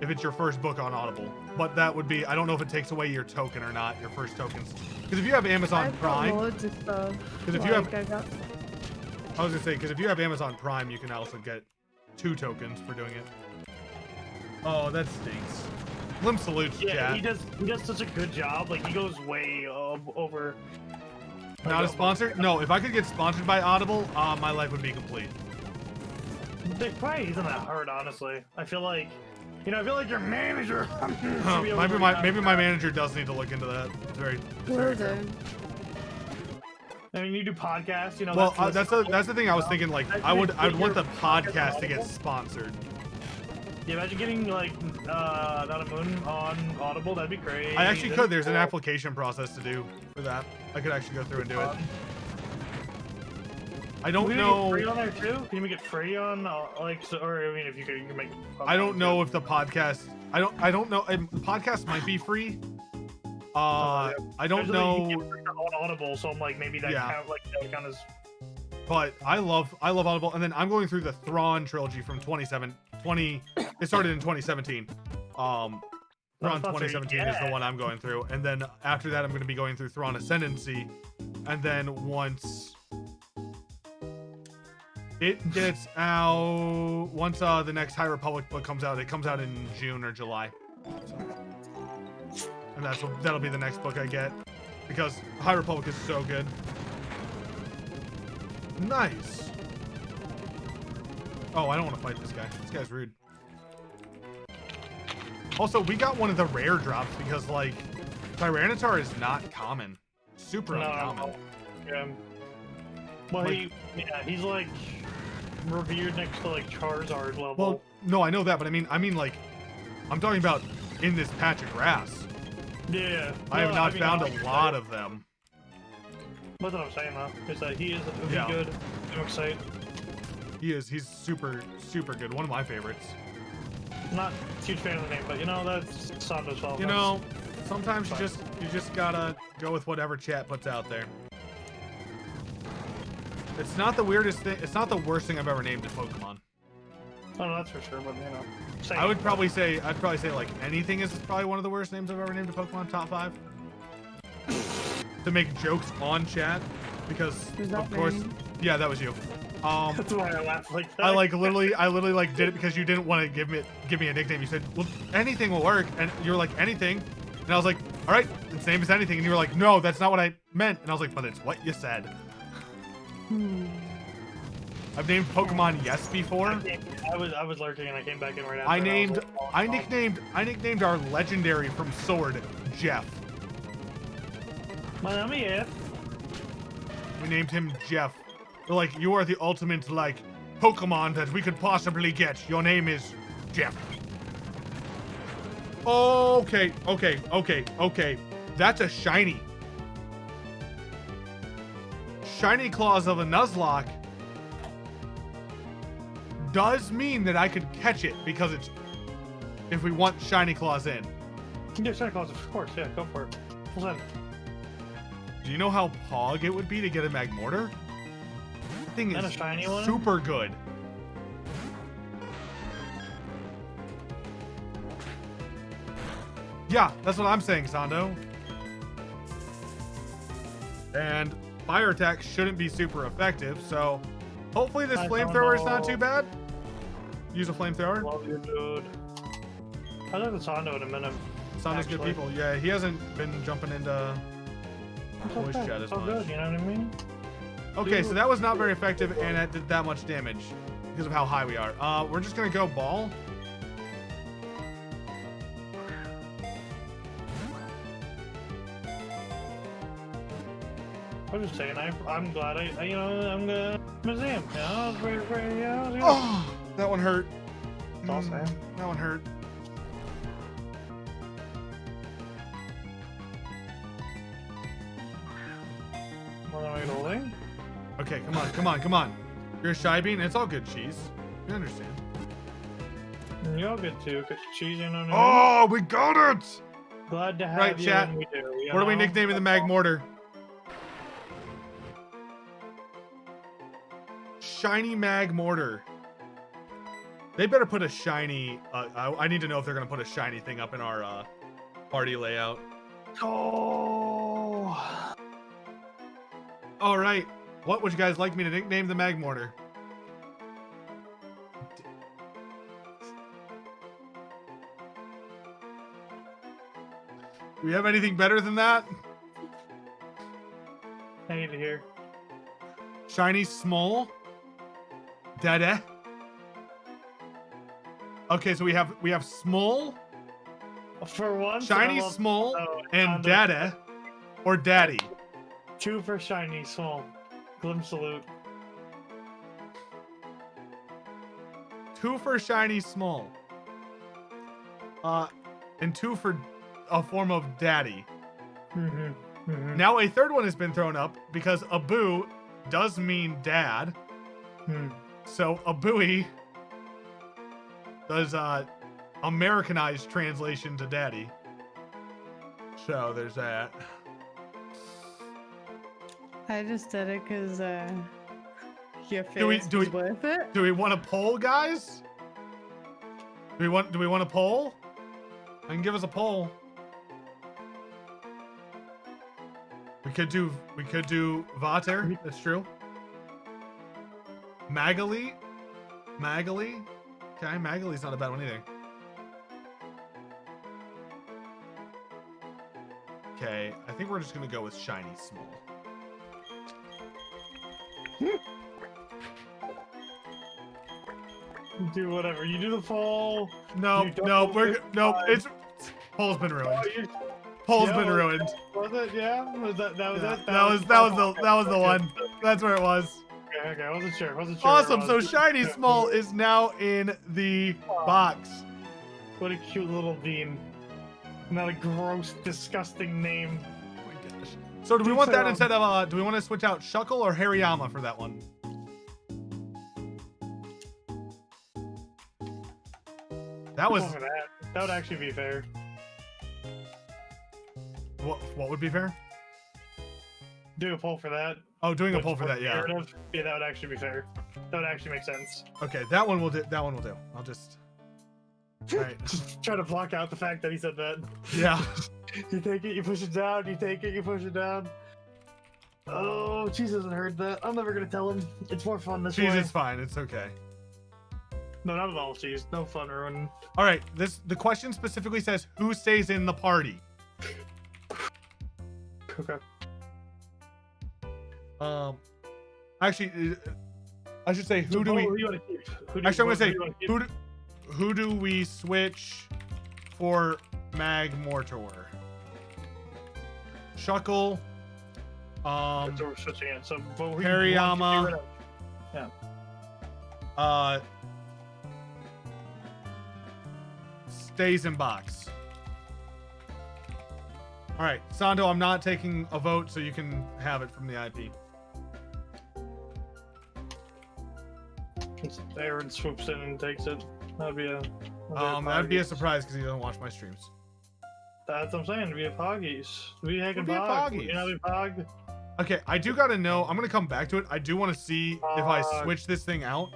if it's your first book on Audible. But that would be, I don't know if it takes away your token or not, your first tokens. Because if you have Amazon Prime,
loads of stuff.
Because if you have, I was gonna say, because if you have Amazon Prime, you can also get 2 tokens for doing it. Oh, that stinks. Limb salutes,
yeah,
chat.
he does such a good job. Like he goes way over.
Not a sponsor? No, if I could get sponsored by Audible, my life would be complete.
They probably isn't that hard, honestly. I feel like, I feel like your manager.
Maybe my manager does need to look into that. It's very.
Will
I mean, you do podcasts,
Well, that's the thing I was thinking. Like, I'd want the podcast to get sponsored.
Yeah, imagine getting like Not a Moon on Audible. That'd be great.
I actually could. There's an application process to do for that. I could actually go through and do it. I don't know.
Free on there too? Can you make it free on like? So, or I mean, if you can make.
I don't know if the podcast. I don't know. The podcast might be free. I don't know.
On Audible, so I'm like maybe that count as.
But I love Audible, and then I'm going through the Thrawn trilogy from 2020. It started in 2017. Thrawn 2017 is the one I'm going through, and then after that I'm going to be going through Thrawn Ascendancy, and then once it gets out, once the next High Republic book comes out, it comes out in June or July. So, and that'll be the next book I get, because High Republic is so good. Nice. Oh, I don't want to fight this guy. This guy's rude. Also, we got one of the rare drops because, like, Tyranitar is not common. Super uncommon.
Yeah. Well, like, he's like revered next to like Charizard level.
Well, no, I know that, but I mean, like, I'm talking about in this patch of grass.
Yeah.
I have not found a lot of them.
That's what I'm saying, though. Is that he is good. I'm excited.
He's super, super good. One of my favorites.
Not a huge fan of the name, but that's Sando's fault.
Sometimes you just gotta go with whatever chat puts out there. It's not the weirdest thing. It's not the worst thing I've ever named a Pokemon.
Oh, no, that's for sure. But
I'd probably say like anything is probably one of the worst names I've ever named a Pokemon. Top 5. To make jokes on chat, because of course, yeah, that was you.
That's why I laughed like that.
I literally like did it because you didn't want to give me a nickname. You said, well, anything will work, and you were like, anything, and I was like, all right, its name is anything, and you were like, no, that's not what I meant, and I was like, but it's what you said. I've named Pokemon Yes before.
I was lurking and I came back in right after.
I nicknamed our legendary from Sword Jeff.
My name is Jeff.
We named him Jeff. We're like, you are the ultimate, like, Pokemon that we could possibly get. Your name is Jeff. Okay. That's a shiny. Shiny Claws of a Nuzlocke does mean that I could catch it because it's, if we want Shiny Claws in.
Yeah, Shiny Claws, of course. Yeah, go for it.
Do you know how pog it would be to get a Magmortar? That thing
And
is
a shiny one?
super good. Yeah, that's what I'm saying, Sando. And fire attack shouldn't be super effective, so hopefully this
Hi,
flamethrower is not
Sando.
too bad. Use a flamethrower.
Love you, dude. I look at Sando in a minute.
Sando's good
actually.
people. Yeah, he hasn't been jumping into
It's
voice
okay.
chat as
It's all
much.
good, you know what I mean?
Okay, so that was not very effective, and it did that much damage because of how high we are. We're just gonna go ball.
I'm just saying, I'm glad you know, I'm the museum. You know, it's very, yeah.
Oh, that one hurt.
All same.
That one hurt.
More than I going.
Okay, come on, come on, come on. You're a shy bean. It's all good, cheese. You understand?
You're good too, cause cheese, you know what I mean?
Oh, we got it!
Glad to have
Right,
you
chat.
when we do. You
What are we
know?
nicknaming the Magmortar? Shiny Magmortar. They better put a shiny. I need to know if they're gonna put a shiny thing up in our party layout.
Oh.
All right. What would you guys like me to nickname the Magmortar? Do we have anything better than that?
I need to hear.
Shiny Small. Dada. Okay, so we have Small,
For one,
Shiny Small, and Dada, or Daddy.
2 for shiny small. Glimpse salute.
2 for Shiny Small. And 2 for a form of Daddy. Now a third one has been thrown up because Abu does mean dad. So Abui does Americanized translation to daddy. So there's that.
I just did it because your
Do we-
face
do
was
we-
worth it.
Do we want a poll, guys? Do we want a poll? I can give us a poll. We could do Vater, that's true. Magali. Okay, Magali's not a bad one either. Okay, I think we're just gonna go with Shiny Small.
Do whatever. You do the poll.
No,
You don't
no,
go
we're
this
nope.
time.
It's poll's been ruined.
Oh, you
Poll's
yeah,
been ruined.
was it? Yeah. Was that? That was
Yeah,
it.
that was the one. That's where it was.
Okay. I wasn't sure.
Awesome. So
Where it was.
Shiny Small is now in the box.
What a cute little bean. Not a gross, disgusting name.
Oh my gosh. So do we want that instead of do we want to switch out Shuckle or Hariyama for that one? That was
Go for that. That would actually be fair.
what would be fair?
Do a poll for that.
Oh, doing a
Which
poll for that, yeah.
narrative? Yeah, that would actually be fair. That would actually make sense.
Okay, that one will do. That one will do. I'll just. All right.
Just try to block out the fact that he said that.
Yeah.
You take it, you push it down. You take it, you push it down. Oh, cheese hasn't heard that. I'm never gonna tell him. It's more fun this
Cheese
way.
is fine. It's okay.
No, not at all, cheese. No fun ruining.
All right. The question specifically says who stays in the party.
Okay.
Actually, I should say who do we?
Who do you want to keep?
Actually, I'm gonna say
you wanna keep?
who do we switch for Magmortar? Shuckle.
That's what we're switching it. So, but who
Hariyama.
you want to get rid of?
Stays in box. All right, Sando, I'm not taking a vote, so you can have it from the IP.
Aaron swoops in and takes it. That'd be a.
That'd be a surprise because he doesn't watch my streams.
That's what I'm saying. We have Poggies. We heckin'
We have
Pog.
Poggies.
You know, we Pog.
Okay, I do gotta know. I'm gonna come back to it. I do want to see if I switch this thing out.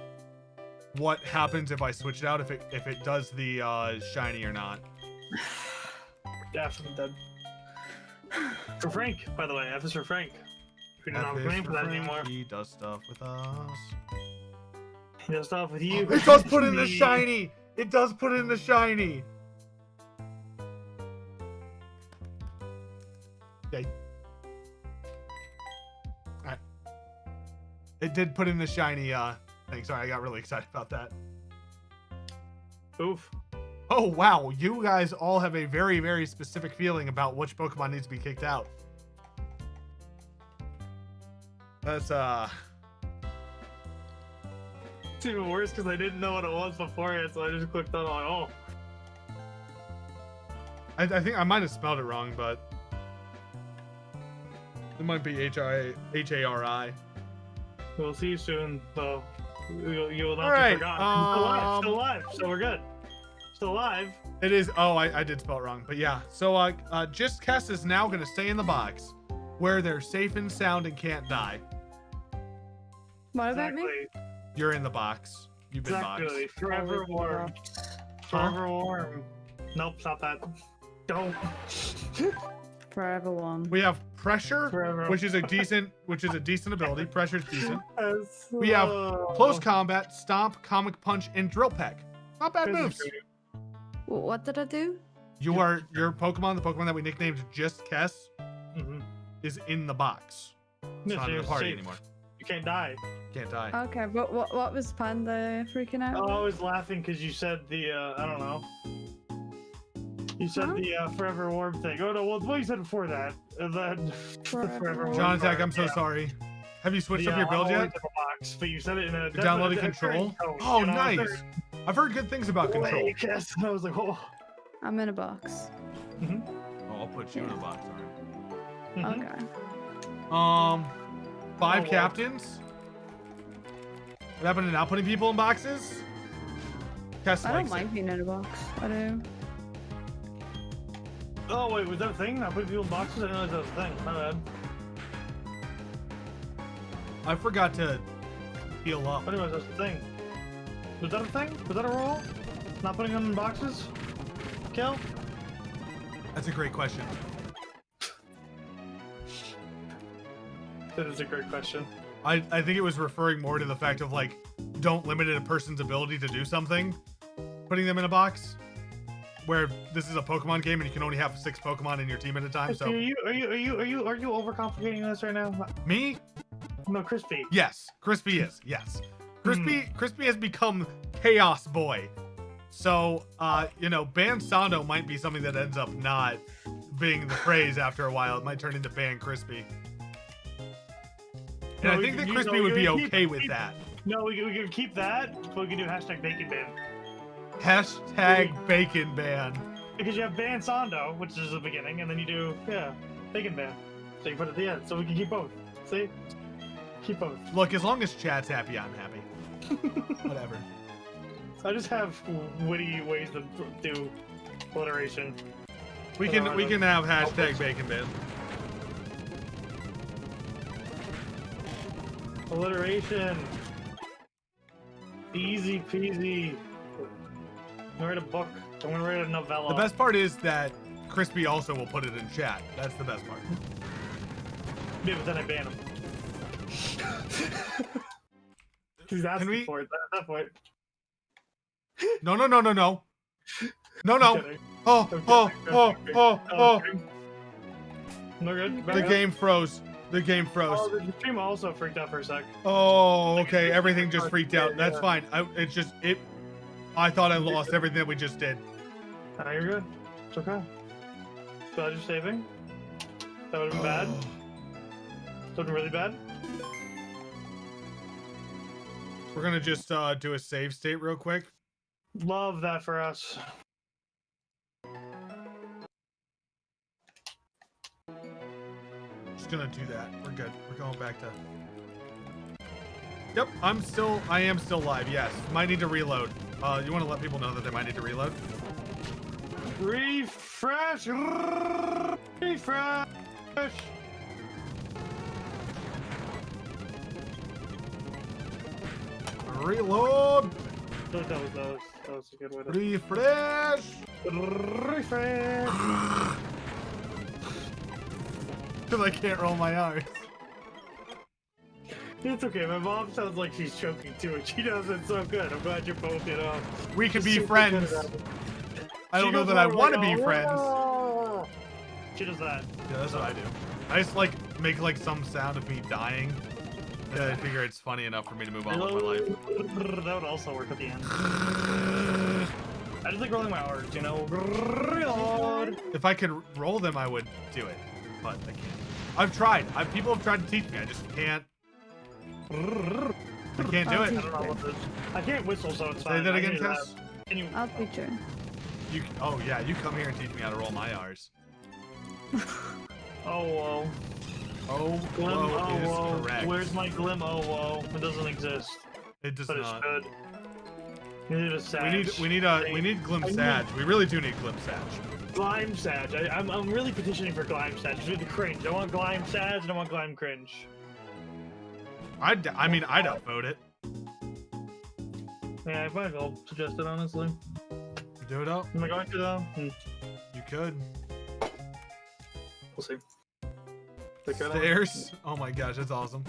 What happens if I switch it out? If it does the shiny or not?
F is dead. For Frank, by the way. F is for Frank. We don't have a name for that anymore.
He does stuff with us.
He does stuff with you.
It does put in the shiny. It does put in the shiny. Okay. Alright. It did put in the shiny thing. Sorry, I got really excited about that.
Oof.
Oh wow, you guys all have a very, very specific feeling about which Pokemon needs to be kicked out. That's
It's even worse because I didn't know what it was beforehand, so I just clicked on it. Oh.
I think I might have spelled it wrong, but it might be H-A-R-I.
We'll see you soon, though. You'll not
All right,
be forgotten. Still alive, so we're good. Still alive.
It is. Oh, I did spell it wrong, but yeah. So just Kess is now gonna stay in the box, where they're safe and sound and can't die.
What about me?
You're in the box. You've been
Exactly.
boxed.
Forever warm. Forever warm. Nope, stop that. Don't.
Forever one.
We have pressure,
Forever.
which is a decent ability. Pressure's decent. We have close combat, stomp, comic punch, and drill peck. Not bad moves.
What did I do?
Your Pokemon, the Pokemon that we nicknamed Just Kess, is in the box. It's not in the party anymore.
You can't die.
Can't die.
Okay, but what was Panda freaking out?
Oh, I was laughing because you said the I don't know. You said the forever warm thing. Oh no, well, what you said before that. Then forever warm.
John Attack, I'm so sorry. Have you switched up your build yet?
Box, but you said it in a
downloaded Control. Oh, you know, nice. I've heard good things about Control.
Yes, I was like, oh.
I'm in a box.
Oh, I'll put you in a box. All right.
Okay.
5 captains. What happened to not putting people in boxes? Kess
I don't
likes
mind being in a box. I do.
Oh wait, was that a thing? I put people in boxes? I didn't realize that was a thing. My bad.
I forgot to heal up.
I didn't realize that's a thing. Was that a thing? Was that a rule? Not putting them in boxes? Kill?
That's a great question.
That is a great question.
I think it was referring more to the fact of like, don't limit a person's ability to do something, putting them in a box. Where this is a Pokemon game and you can only have 6 Pokemon in your team at a time. So
are you overcomplicating this right now?
Me?
No, Crispy.
Yes, Crispy is. Yes, Crispy has become Chaos Boy. So you know, Ban Sando might be something that ends up not being the phrase after a while. It might turn into Ban Crispy. And I think that Crispy would be okay with that.
No, we can keep that, but we can do hashtag bacon ban.
Hashtag bacon ban.
Because you have Ban Sando, which is the beginning, and then you do, bacon ban. So you put it at the end, so we can keep both. See? Keep both.
Look, as long as chat's happy, I'm happy. Whatever.
So I just have witty ways to do alliteration.
We can have hashtag bacon ban.
Alliteration. Easy peasy. I'm gonna write a book. I'm gonna write a novella.
The best part is that Crispy also will put it in chat. That's the best part.
Yeah, but then I ban him. He's asking for it at that point.
No. No.
Kidding.
Oh.
No good.
The game froze. The game froze.
Oh, the stream also freaked out for a sec.
Oh, okay. Everything just freaked out. That's fine. I thought I lost everything that we just did.
No, you're good. It's okay. So I was just saving. That would have been bad. That would have been really bad.
We're gonna just do a save state real quick.
Love that for us.
Just gonna do that. We're good. We're going back to. Yep, I am still live. Yes, might need to reload. You want to let people know that they might need to reload?
Refresh. Refresh.
Reload.
That was a good way to.
Refresh.
Refresh.
Because I can't roll my R's.
It's okay. My mom sounds like she's choking too, and she does it so good. I'm glad you're both,
We could be
super
friends.
good at it.
I don't
She
know
goes
that I
more
want to
like,
be
"Oh,
friends.
whoa." She does that.
Yeah, that's what I do. I just like make like some sound of me dying. And I figure it's funny enough for me to move on with my life.
That would also work at the end. I just like rolling my R's, Reload.
If I could roll them, I would do it, but I can't. I've tried. People have tried to teach me. I just can't. I can't do
I
it.
don't know what this. I can't whistle, so it's
Say
fine.
that
I
again,
can do
Tess.
that. Can you?
I'll teach her.
You. Oh yeah, you come here and teach me how to roll my R's.
Oh whoa.
Oh,
Glim.
whoa
Oh
is
whoa.
correct.
Where's my glim? Oh whoa. It doesn't exist.
It does
But it
not.
should. We need a sage.
We need Glim
I need-
Sag. We really do need Glim Sag.
Glime Sag. I'm really petitioning for Glime Sag. Just with the cringe. I want Glime Sag and I want Glime Cringe.
I'd upvote it.
Yeah, I might as well suggest it, honestly.
Do it up.
Am I going to though?
You could.
We'll see. Take care of that.
Stairs. Oh my gosh, that's awesome.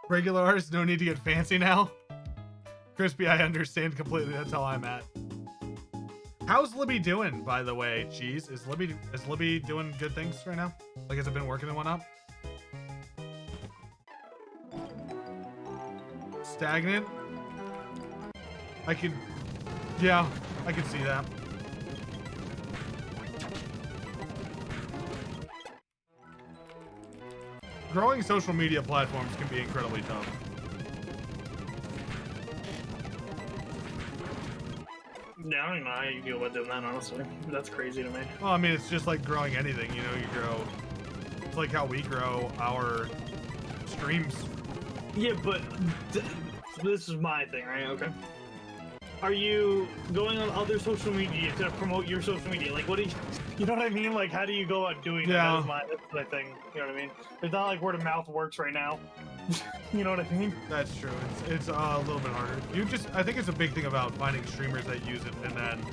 Regular R's, no need to get fancy now. Crispy, I understand completely. That's how I'm at. How's Libby doing, by the way? Cheese, is Libby doing good things right now? Like, has it been working and whatnot? Stagnant. Yeah, I could see that. Growing social media platforms can be incredibly tough.
Yeah, I don't even know how you deal with doing that, honestly. That's crazy to me.
Well, I mean, it's just like growing anything, you know, you grow. It's like how we grow our streams.
Yeah, but this is my thing, right? Okay. Are you going on other social media to promote your social media? Like, what do you know what I mean? Like, how do you go about doing
Yeah.
that? That's my thing. You know what I mean? It's not like word of mouth works right now. You know what I mean?
That's true. It's a little bit harder. I think it's a big thing about finding streamers that use it, and then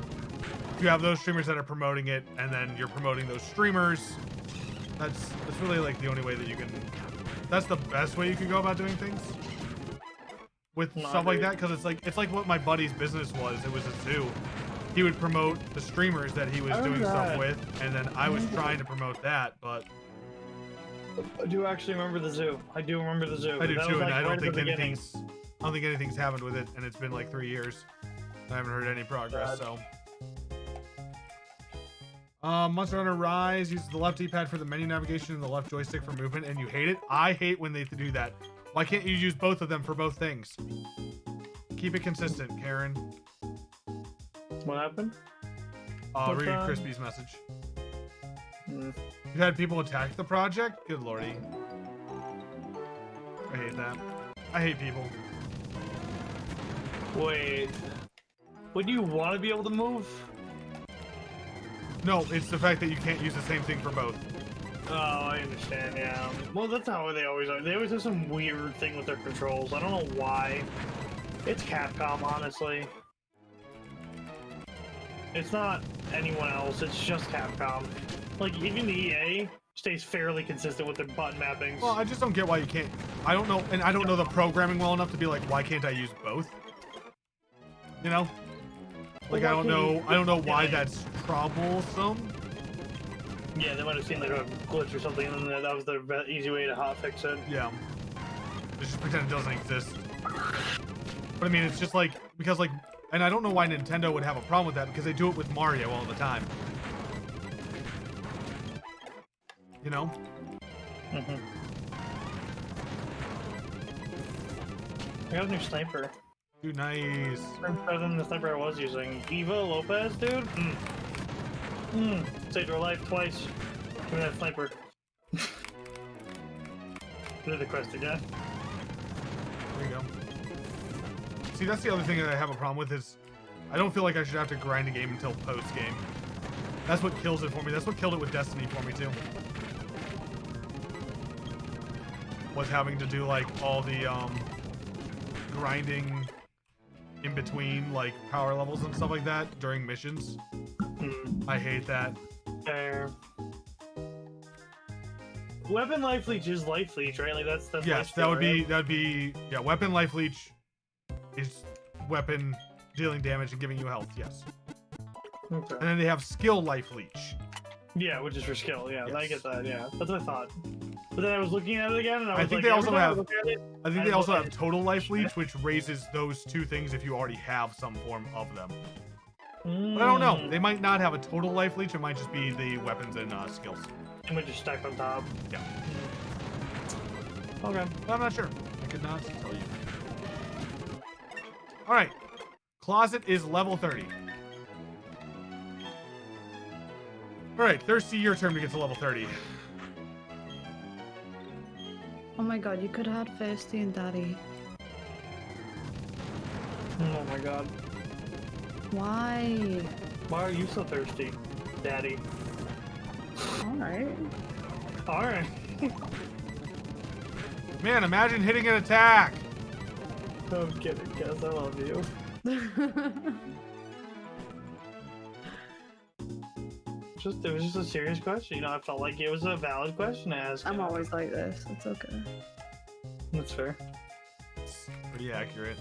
you have those streamers that are promoting it, and then you're promoting those streamers. That's really like the only way that you can. That's the best way you can go about doing things with stuff like that, because it's like what my buddy's business was. It was a zoo. He would promote the streamers that he was doing stuff with, and then I was trying to promote that, but
I do actually remember the zoo. I do remember the zoo.
I do
That
too,
was,
and
like,
I don't
right at
think
the beginning.
anything's happened with it, and it's been like 3 years. I haven't heard any progress, so. Monster Hunter Rise uses the left D-pad for the menu navigation and the left joystick for movement, and you hate it? I hate when they do that. Why can't you use both of them for both things? Keep it consistent, Karen.
What happened?
Read Crispy's message.
Hmm.
You had people attack the project? Good lordy. I hate that. I hate people.
Wait. Would you want to be able to move?
No, it's the fact that you can't use the same thing for both.
Oh, I understand, yeah. Well, that's how they always are. They always have some weird thing with their controls. I don't know why. It's Capcom, honestly. It's not anyone else, it's just Capcom. Like, even the EA stays fairly consistent with their button mappings.
Well, I just don't get why you can't. I don't know, and I don't know the programming well enough to be like, why can't I use both? You know? Like, I don't know why that's troublesome.
Yeah, they might have seen like a glitch or something, and then that was the easy way to hotfix it.
Yeah. Just pretend it doesn't exist. But I mean, it's just like, because like, and I don't know why Nintendo would have a problem with that, because they do it with Mario all the time. You know?
Mm-hmm. I got a new sniper.
Dude, nice.
Better than the sniper I was using. Eva Lopez, dude? Saved her life twice. Give me that sniper. Do the quest again.
There you go. See, that's the other thing that I have a problem with is I don't feel like I should have to grind a game until post-game. That's what kills it for me. That's what killed it with Destiny for me too. Was having to do like all the grinding in between like power levels and stuff like that during missions. I hate that.
Fair. Weapon life leech is life leech, right? Like that's
yes, that would be yeah. Weapon life leech is weapon dealing damage and giving you health. Yes.
Okay.
And then they have skill life leech.
Yeah, which is for skill. Yeah,
Yes.
I get that. Yeah, that's what I thought. But then I was looking at it again, and I was
think
like,
they also
every time I
have.
look at it,
I think they also have total life leech, which raises those two things if you already have some form of them. But I don't know. They might not have a total life leech. It might just be the weapons and skills.
It might just stack on top.
Yeah.
Okay.
But I'm not sure. I could not tell you. All right. Closet is level 30. All right, Thirsty, your turn to get to level 30.
Oh my god, you could have had Thirsty and Daddy.
Oh my god.
Why?
Why are you so thirsty, Daddy?
Alright.
Alright.
Man, imagine hitting an attack.
I'm kidding, guys. I love you. It was just a serious question. You know, I felt like it was a valid question to ask.
I'm always like this. It's okay.
That's fair.
It's pretty accurate.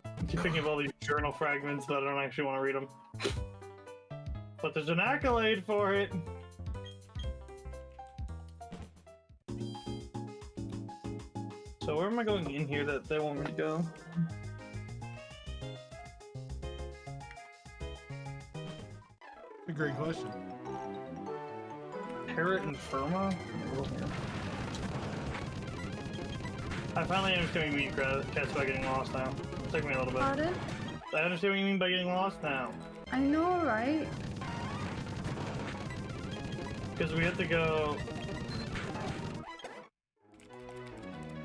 I keep thinking of all these journal fragments, but I don't actually want to read them. But there's an accolade for it. So where am I going in here that they want me to go?
A great question.
Parrot and Firma? I finally understand what you mean, Cats, by getting lost now. It took me a little bit.
Pardon?
I understand what you mean by getting lost now.
I know, right?
Because we have to go...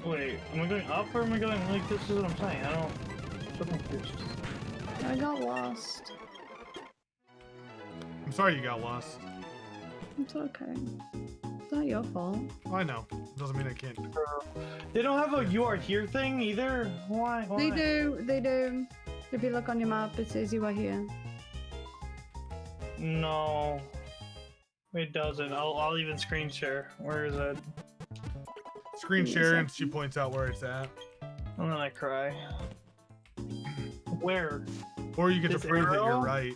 Wait, am I going up or am I going... Like, this is what I'm saying. I don't... I'm so confused.
I got lost.
I'm sorry you got lost.
It's okay. It's not your fault.
Oh, I know. Doesn't mean I can't.
They don't have a "you are here" thing either. Why?
They do. They do. If you look on your map, it says you are here.
No, it doesn't. I'll even screen share. Where is it?
Screen share and she points out where it's at.
And then I cry. Where?
Or you get to
This
prove that you're
arrow?
right.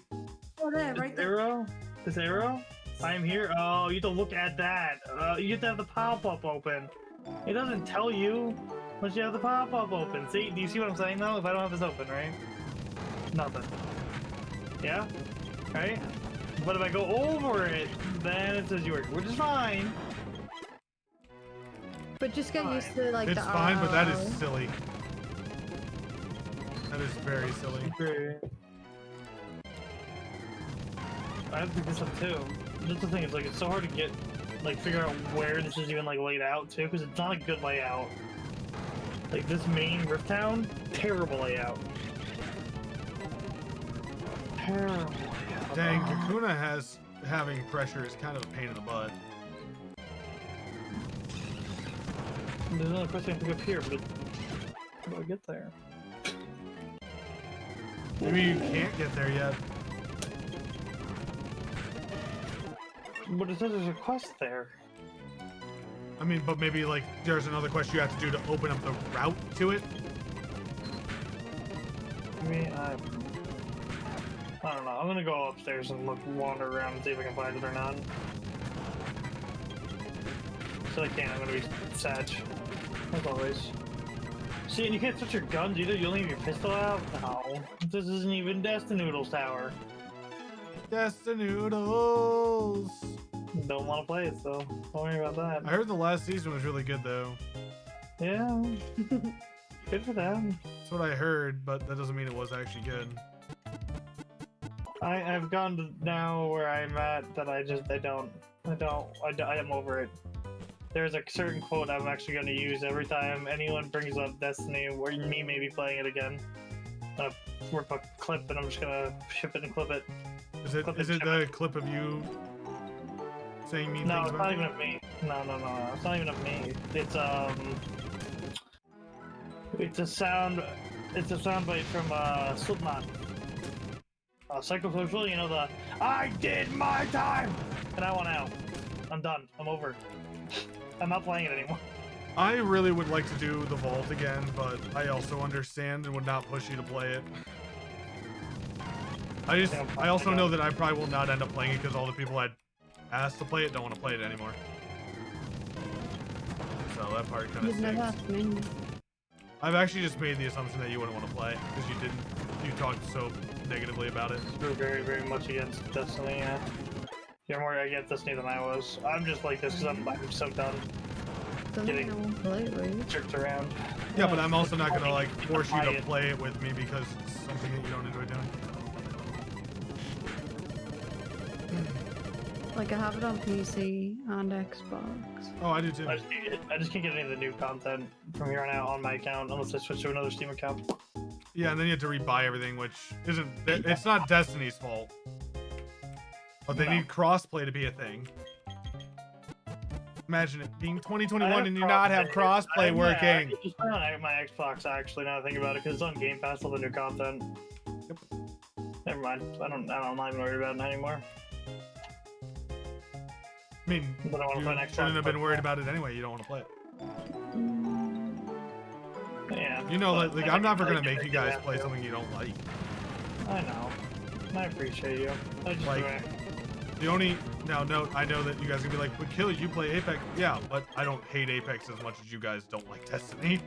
Oh, there,
This
right there.
arrow? This arrow? I am here. Oh, you have to look at that. You have to have the pop-up open. It doesn't tell you unless you have the pop-up open. See? Do you see what I'm saying though? If I don't have this open, right? Nothing. Yeah? Right? But if I go over it, then it says you work, which is fine.
But just get used to like
It's
the
fine, but that is
arrow.
silly. That is very silly.
Great. I have to pick this up too. That's the thing, it's like it's so hard to get, like, figure out where this is even like laid out too, because it's not a good layout. Like this main Rift Town, terrible layout. Terrible layout.
Dang, Kakuna has having pressure is kind of a pain in the butt.
There's another quest I can pick up here, but how do I get there?
Maybe you can't get there yet.
But it says there's a quest there.
I mean, but maybe like there's another quest you have to do to open up the route to it.
I mean, I don't know. I'm gonna go upstairs and wander around and see if I can find it or not. So I can't. I'm gonna be sad. As always. See, and you can't switch your guns either. You only have your pistol out. No, this isn't even Destinoodles Tower.
Destinoodles.
Don't want to play it, so don't worry about that.
I heard the last season was really good though.
Yeah, good for them.
That's what I heard, but that doesn't mean it was actually good.
I've gone to now where I'm at that I am over it. There's a certain quote I'm actually going to use every time anyone brings up Destiny, or me maybe playing it again. I'm rip a clip and I'm just gonna ship it and clip it.
Is it the clip of you saying mean
No,
things
it's
about
not
me?
even of me. No. It's not even of me. It's a sound. It's a soundbite from Slipknot. Psychosocial, you know the I did my time and I want out. I'm done. I'm over. I'm not playing it anymore.
I really would like to do the vault again, but I also understand and would not push you to play it. I also know that I probably will not end up playing it because all the people I'd asked to play it don't want to play it anymore. So that part kind of
You've never
stinks.
asked me.
I've actually just made the assumption that you wouldn't want to play because you didn't. You talked so negatively about it.
We're very, very much against Destiny. Yeah. You're more against Destiny than I was. I'm just like this because I'm so done
Doesn't no one play it, right?
jerked around.
Yeah, but I'm also not gonna like force you to play it with me because it's something that you don't enjoy doing.
Like I have it on PC and Xbox.
Oh, I do too.
I just can't get any of the new content from here on out on my account unless I switch to another Steam account.
Yeah, and then you have to rebuy everything, which isn't. It's not Destiny's fault. But they need crossplay to be a thing. Imagine it being 2021 and you not have crossplay working.
Yeah, I just play on my Xbox actually. Now that I think about it, because it's on Game Pass, all the new content.
Yep.
Never mind. I'm not even worried about it anymore.
I mean,
But I want to play an
you
Xbox.
shouldn't have been worried about it anyway. You don't want to play it.
Yeah.
You know,
but
like
I
I'm never
like
gonna make
it,
you
I do
guys
have
play
to.
something you don't like.
I know. I appreciate you. I just
Like, the only now note I know that you guys are gonna be like, but Kill, you play Apex. Yeah, but I don't hate Apex as much as you guys don't like Destiny.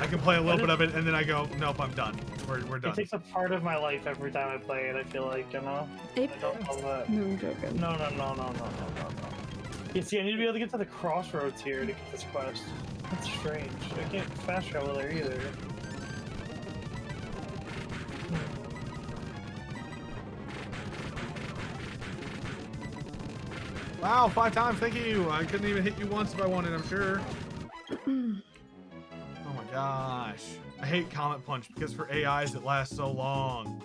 I can play a little bit of it and then I go, nope, I'm done. We're done.
It takes a part of my life every time I play it. I feel like, you know. I
Apex?
don't love that.
No, I'm joking.
No. You see, I need to be able to get to the crossroads here to get this quest. That's strange. I can't fast travel there either.
Wow, 5 times, thank you. I couldn't even hit you once if I wanted, I'm sure. Oh my gosh. I hate Comet Punch because for AIs it lasts so long.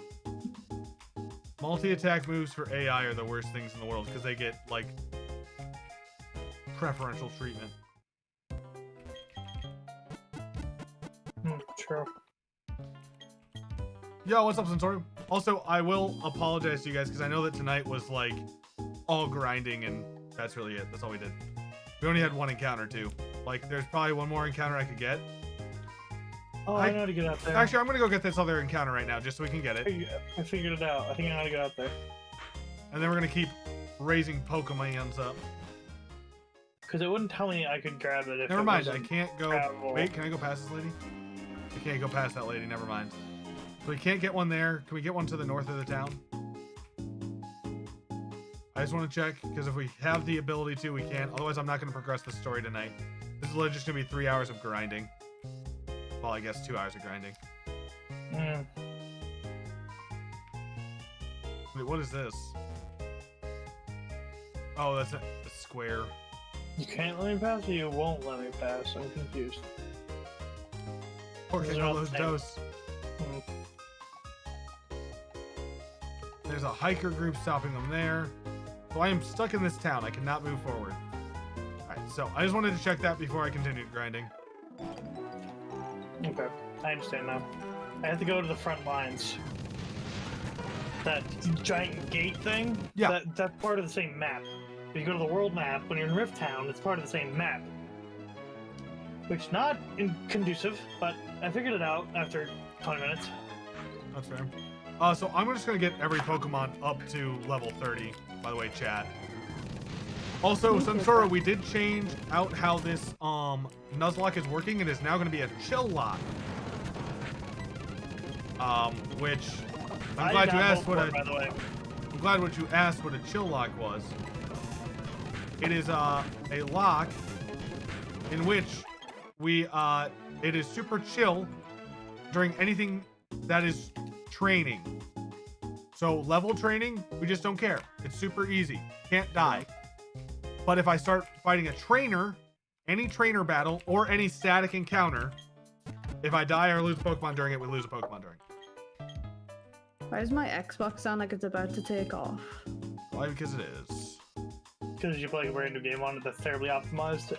Multi-attack moves for AI are the worst things in the world because they get, like, preferential treatment.
True.
Yo, what's up, Centauri? Also, I will apologize to you guys because I know that tonight was, like, all grinding and that's really it. That's all we did. We only had one encounter, too. Like, there's probably one more encounter I could get.
Oh, I know how to get out there.
Actually, I'm gonna go get this other encounter right now just so we can get it.
I figured it out. I think I know how to get out there.
And then we're gonna keep raising Pokemons up.
Because it wouldn't tell me I could grab it if
Never
it
mind, I
wasn't
can't go.
grabbable.
Wait, can I go past this lady? I can't go past that lady, never mind. So we can't get one there. Can we get one to the north of the town? I just want to check, because if we have the ability to, we can. Otherwise, I'm not going to progress the story tonight. This is literally just going to be 3 hours of grinding. Well, I guess 2 hours of grinding. Wait, what is this? Oh, that's a square.
You can't let me pass or you won't let me pass. I'm confused.
Porque
These are
no
all the
los
same.
dos.
Hmm.
There's a hiker group stopping them there. So I am stuck in this town. I cannot move forward. Alright, so I just wanted to check that before I continued grinding.
Okay, I understand now. I have to go to the front lines. That giant gate thing?
Yeah.
That's part of the same map. If you go to the world map, when you're in Rift Town, it's part of the same map. Which not conducive, but I figured it out after 20 minutes.
That's fair. So I'm just going to get every Pokemon up to level 30, by the way, chat. Also, Sunsora, we did change out how this Nuzlocke is working. It is now going to be a Chil-Locke. Which I'm glad you asked what
by the way.
I'm glad what you asked what a Chil-Locke was. It is a lock in which we it is super chill during anything that is training. So level training, we just don't care. It's super easy. Can't die. But if I start fighting a trainer, any trainer battle or any static encounter, If I die or lose a Pokemon during it, we lose a Pokemon during it.
Why does my Xbox sound like it's about to take off?
Why? Because it is.
Because you play a brand new game on it that's terribly optimized.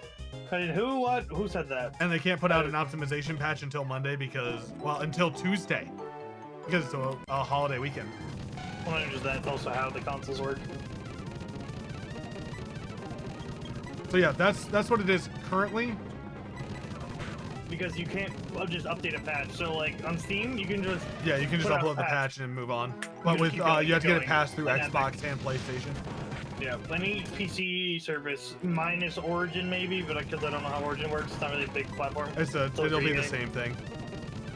I mean, who said that?
And they can't put out an optimization patch until Monday because, well, until Tuesday. Because it's a holiday weekend.
Well, not just that, it's also how the consoles work.
So yeah, that's what it is currently.
Because you can't just update a patch. So like on Steam, you can just
you can just
put out
upload the patch and move on. But with you have to get it passed through Xbox and PlayStation.
Yeah, any PC service minus Origin maybe, but because I don't know how Origin works, it's not really a big platform.
It'll be the same thing.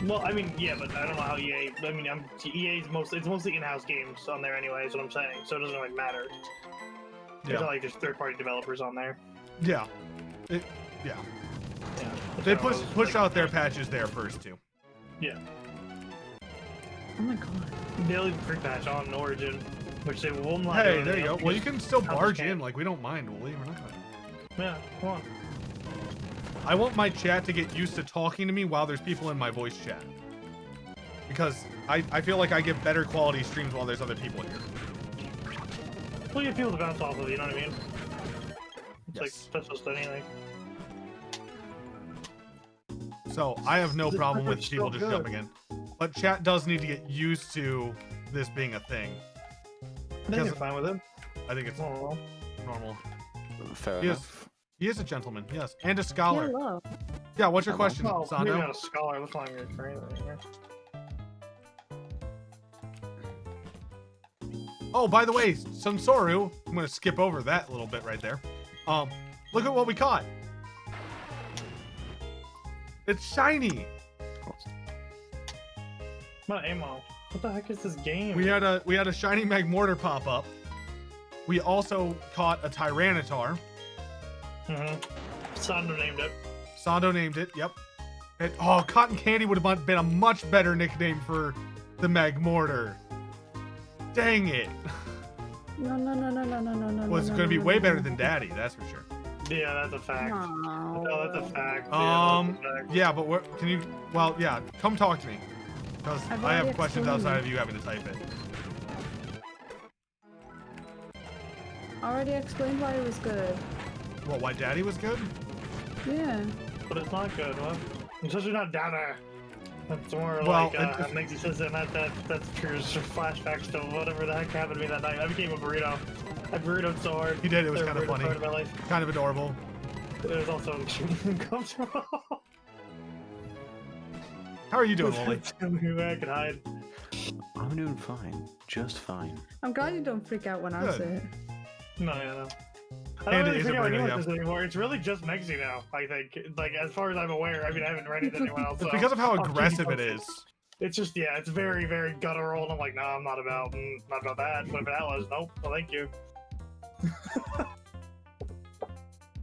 Well, I mean, yeah, but I don't know how EA. I mean, EA's mostly in-house games on there anyway. Is what I'm saying. So it doesn't really matter. It's not like there's third-party developers on there.
Yeah.
Yeah.
They push out their patches there first too.
Yeah.
Oh my god.
They'll leave a pre-patch on Origin, which they will not.
Hey, there you go. Well, you can still barge in. Like, we don't mind, Wooly. We're not gonna.
Yeah, come on.
I want my chat to get used to talking to me while there's people in my voice chat. Because I feel like I get better quality streams while there's other people here.
Well, you feel to bounce off of, you know what I mean? It's like,
Yes.
that's just anything.
So I have no problem with
It's
people
so
just
good.
jumping in. But chat does need to get used to this being a thing.
I think you're fine with it.
I think it's
Oh,
normal.
Fair
He
enough.
is a gentleman, yes. And a scholar.
Hello.
Yeah, what's your question,
well, maybe
Sando?
not a scholar. That's not good for anything. Yeah.
Oh, by the way, Sansoru, I'm gonna skip over that little bit right there. Look at what we caught. It's shiny.
Not Amo. What the heck is this game?
We had a shiny Magmortar pop up. We also caught a Tyranitar.
Sando named it.
Sando named it. Yep. And, oh, Cotton Candy would have been a much better nickname for the Magmortar. Dang it.
No.
Well, it's gonna be way better than Daddy, that's for sure.
Yeah, that's a fact.
No.
No, that's a fact. Yeah, that's a fact.
Yeah, but can you? Well, yeah. Come talk to me, because
I've
I have
already
questions
explained.
outside of you having to type it.
I already explained why it was good.
Well, why Daddy was good?
Yeah.
But it's not good, what? It's just not data. That's more
Well,
like Mexi says that's true flashbacks to whatever the heck happened to me that night. I became a burrito. I burritoed so hard.
He did. It was
They're
kind of
burrito
funny,
part of my life.
kind of adorable.
It was also extremely uncomfortable.
How are you doing, Wooly?
Tell me where I could hide.
I'm doing fine. Just fine.
I'm glad you don't freak out when I
Good.
say it.
No, yeah, no. I
And
don't
it
really
is a
figure out
burrito,
anyone
yeah.
this anymore. It's really just Mexi now, I think. Like, as far as I'm aware. I mean, I haven't read it to anyone else.
It's
so
because of how
I'll keep you
aggressive it
posted.
is.
It's just, yeah, it's very, very guttural, and I'm like, no, I'm not about that. Whatever that was, nope, well, thank you.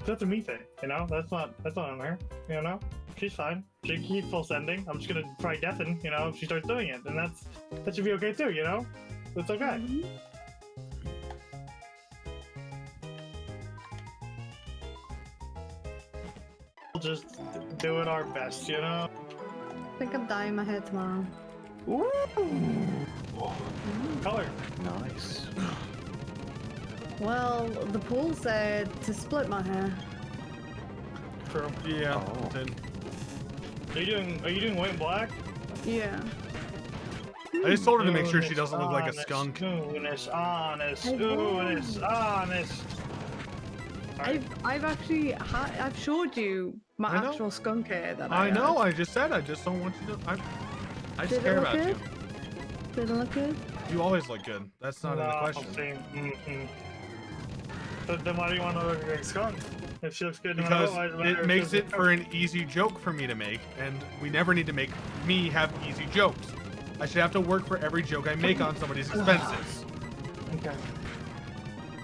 That's a me thing, you know? That's not on her, you know? She's fine. She can keep full sending. I'm just gonna try deafen, you know, if she starts doing it, and that should be okay too, you know? It's okay.
Mhm.
We'll just do it our best, you know?
I think I'm dyeing my hair tomorrow.
Color.
Nice.
Well, the pool said to split my hair.
True.
Yeah.
Oh.
Did.
Are you doing white and black?
Yeah.
I just told her to make sure she doesn't look like a
Honest,
skunk.
Honest, honest,
I won't.
honest, honest.
I've actually I've showed you my
I know.
actual skunk hair that I
I know.
had.
I just said. I just don't want you to. I just
Did it
care
look
about you.
good? Did it look good?
You always look good. That's not in the question.
But then why do you want to look like a skunk? If she looks good,
Because
no matter,
it makes it for an easy joke for me to make, and we never need to make me have easy jokes. I should have to work for every joke I make on somebody's expenses.
Okay.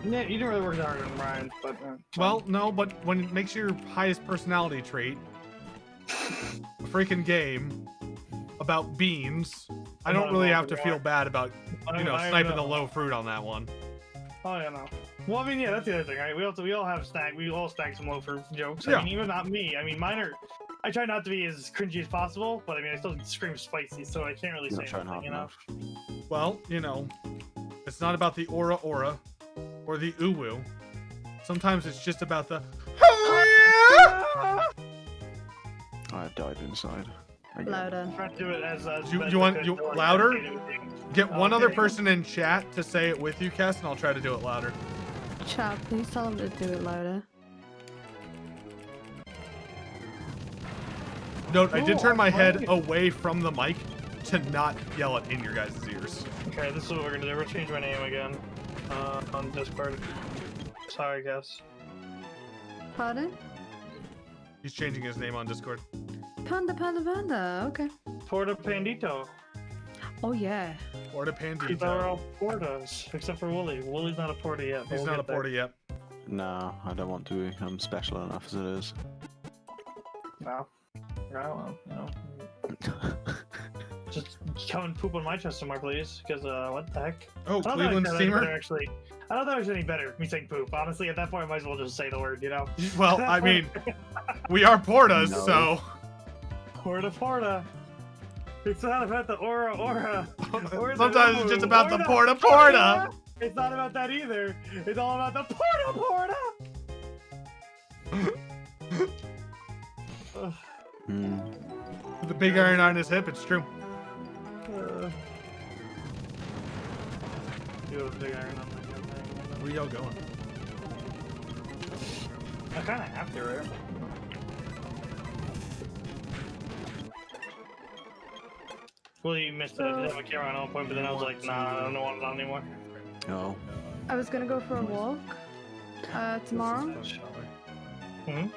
Yeah, you didn't really work that hard on Ryan's, but.
Well, no, but when it makes your highest personality trait a freaking game about beans, I don't really have to feel bad about, sniping the low fruit on that one.
Oh, yeah, no. Well, I mean, yeah, that's the other thing, right? We all have snack. We all snack some loafer jokes.
Yeah.
I mean, even not me. I mean, mine are. I try not to be as cringy as possible, but I mean, I still scream spicy, so I can't really
You're
say
not trying hard
anything, you know.
enough.
Well, it's not about the aura or the uwu. Sometimes it's just about the.
I died inside. Again.
Louder.
Try to do it as.
You
best
want-
I could
you-
to, like,
louder?
imitate everything.
Get one other
Okay.
person in chat to say it with you, Kess, and I'll try to do it louder.
Chat, please tell him to do it louder.
Note, I did turn my head
Alright.
away from the mic to not yell it in your guys' ears.
Okay, this is what we're gonna do. We're gonna change my name again on Discord. Sorry, guys.
Pardon?
He's changing his name on Discord.
Panda, panda, panda. Okay.
Porta Pandito.
Oh yeah.
Porta
These are
Pandito.
all portas, except for Wooly. Wooly's not a porta yet. but
He's
we'll
not a
get there.
porta yet.
No, I don't want to be. I'm special enough as it is.
No. No, well, just come and poop on my chest somewhere, please. Because what the heck?
Oh,
I don't
Cleveland
think that was better,
Steamer?
actually. I don't think it was any better. Me saying poop. Honestly, at that point, I might as well just say the word. You know.
Well, I mean, we are portas,
No.
so.
Porta. It's not about the aura. Or the
Sometimes it's just
uwu,
about
or
the porta.
It's not about that either. It's all about the porta. Ugh.
Hmm.
The big iron on his hip, it's true.
You have a big iron on my thing.
Where y'all going?
I kind of have to, right? Well, you missed it. I did have a camera on one point, but then I was like, nah, I don't want it on anymore.
Oh.
I was gonna go for a walk tomorrow,
Hmm?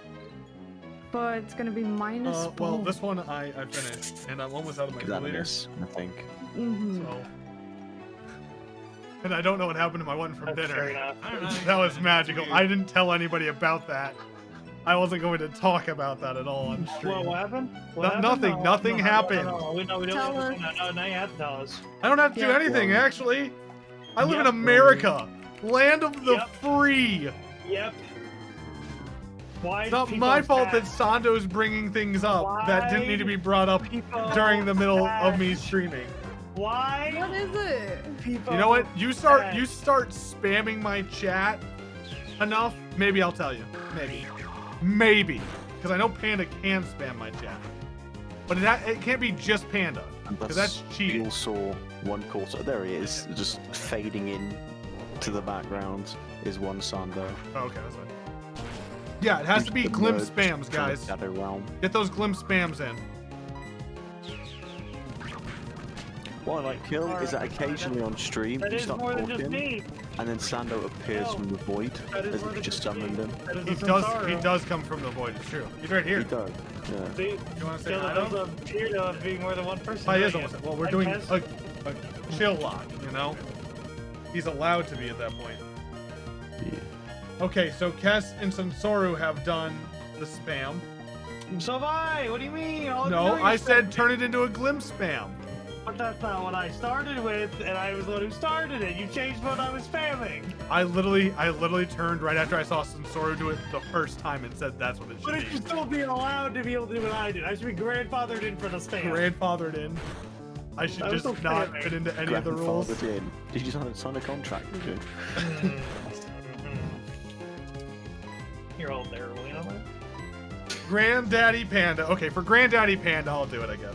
but it's gonna be minus
Well,
4.
this one I finished, and I'm almost out of my
Is that a
milliliter.
miss, I think.
Mm-hmm.
So. And I don't know what happened to my one from
That's fair
dinner.
enough.
That was magical. I didn't tell anybody about that. I wasn't going to talk about that at all on stream.
What happened?
No- nothing. Nothing happened.
No, we don't.
Tell us.
No, now you have to tell us.
I don't have to do
Yeah.
anything, actually. I live in
Yep.
America, land of the
Yep.
free.
Yep. Why
It's not my fault that Sando's bringing things up that didn't need to be brought up during the middle of me streaming.
Why?
What is it?
People
You know what? You start
bad.
spamming my chat enough, maybe I'll tell you. Maybe. Because I know Panda can spam my chat. But it can't be just Panda. Because that's
You
cheating.
all saw one quarter. There he is, just fading in to the background is one Sando.
Oh, okay, that's fine. Yeah, it has to be glimpse spams,
from the
guys.
Shadow Realm.
Get those glimpse spams in.
What I like Kill is that occasionally on stream
That
you
is
start
more than just
talking,
me.
and then Sando appears
No.
from the void
That is
as
more
if
than
you just
just me.
summoned him.
That is
He
the
does.
Samsara.
He does come from the void. It's true. He's right here.
He does. Yeah.
See,
You want to say
Kill
hi to
does
him?
appear of being more than one person.
Oh, he is
doing
almost.
it.
Well, we're
Like
doing
Kez.
a Chil-Locke, you know? He's allowed to be at that point.
Yeah.
Okay, so Kess and Sansoru have done the spam.
So have I. What do you mean? All
No,
you're doing
I
is
said turn it into a glimpse spam.
But that's not what I started with, and I was the one who started it. You changed what I was spamming.
I literally turned right after I saw Sansoru do it the first time and said that's what it
But it
should
should
be.
still be allowed to be able to do what I did. I should be grandfathered in for the spam.
Grandfathered in. I should
I was
just
still
not
spamming.
fit into any of the rules.
Grandfathered in. Did you sign a contract with him?
You're all terrible, you know that?
Granddaddy Panda. Okay, for Granddaddy Panda, I'll do it, I guess.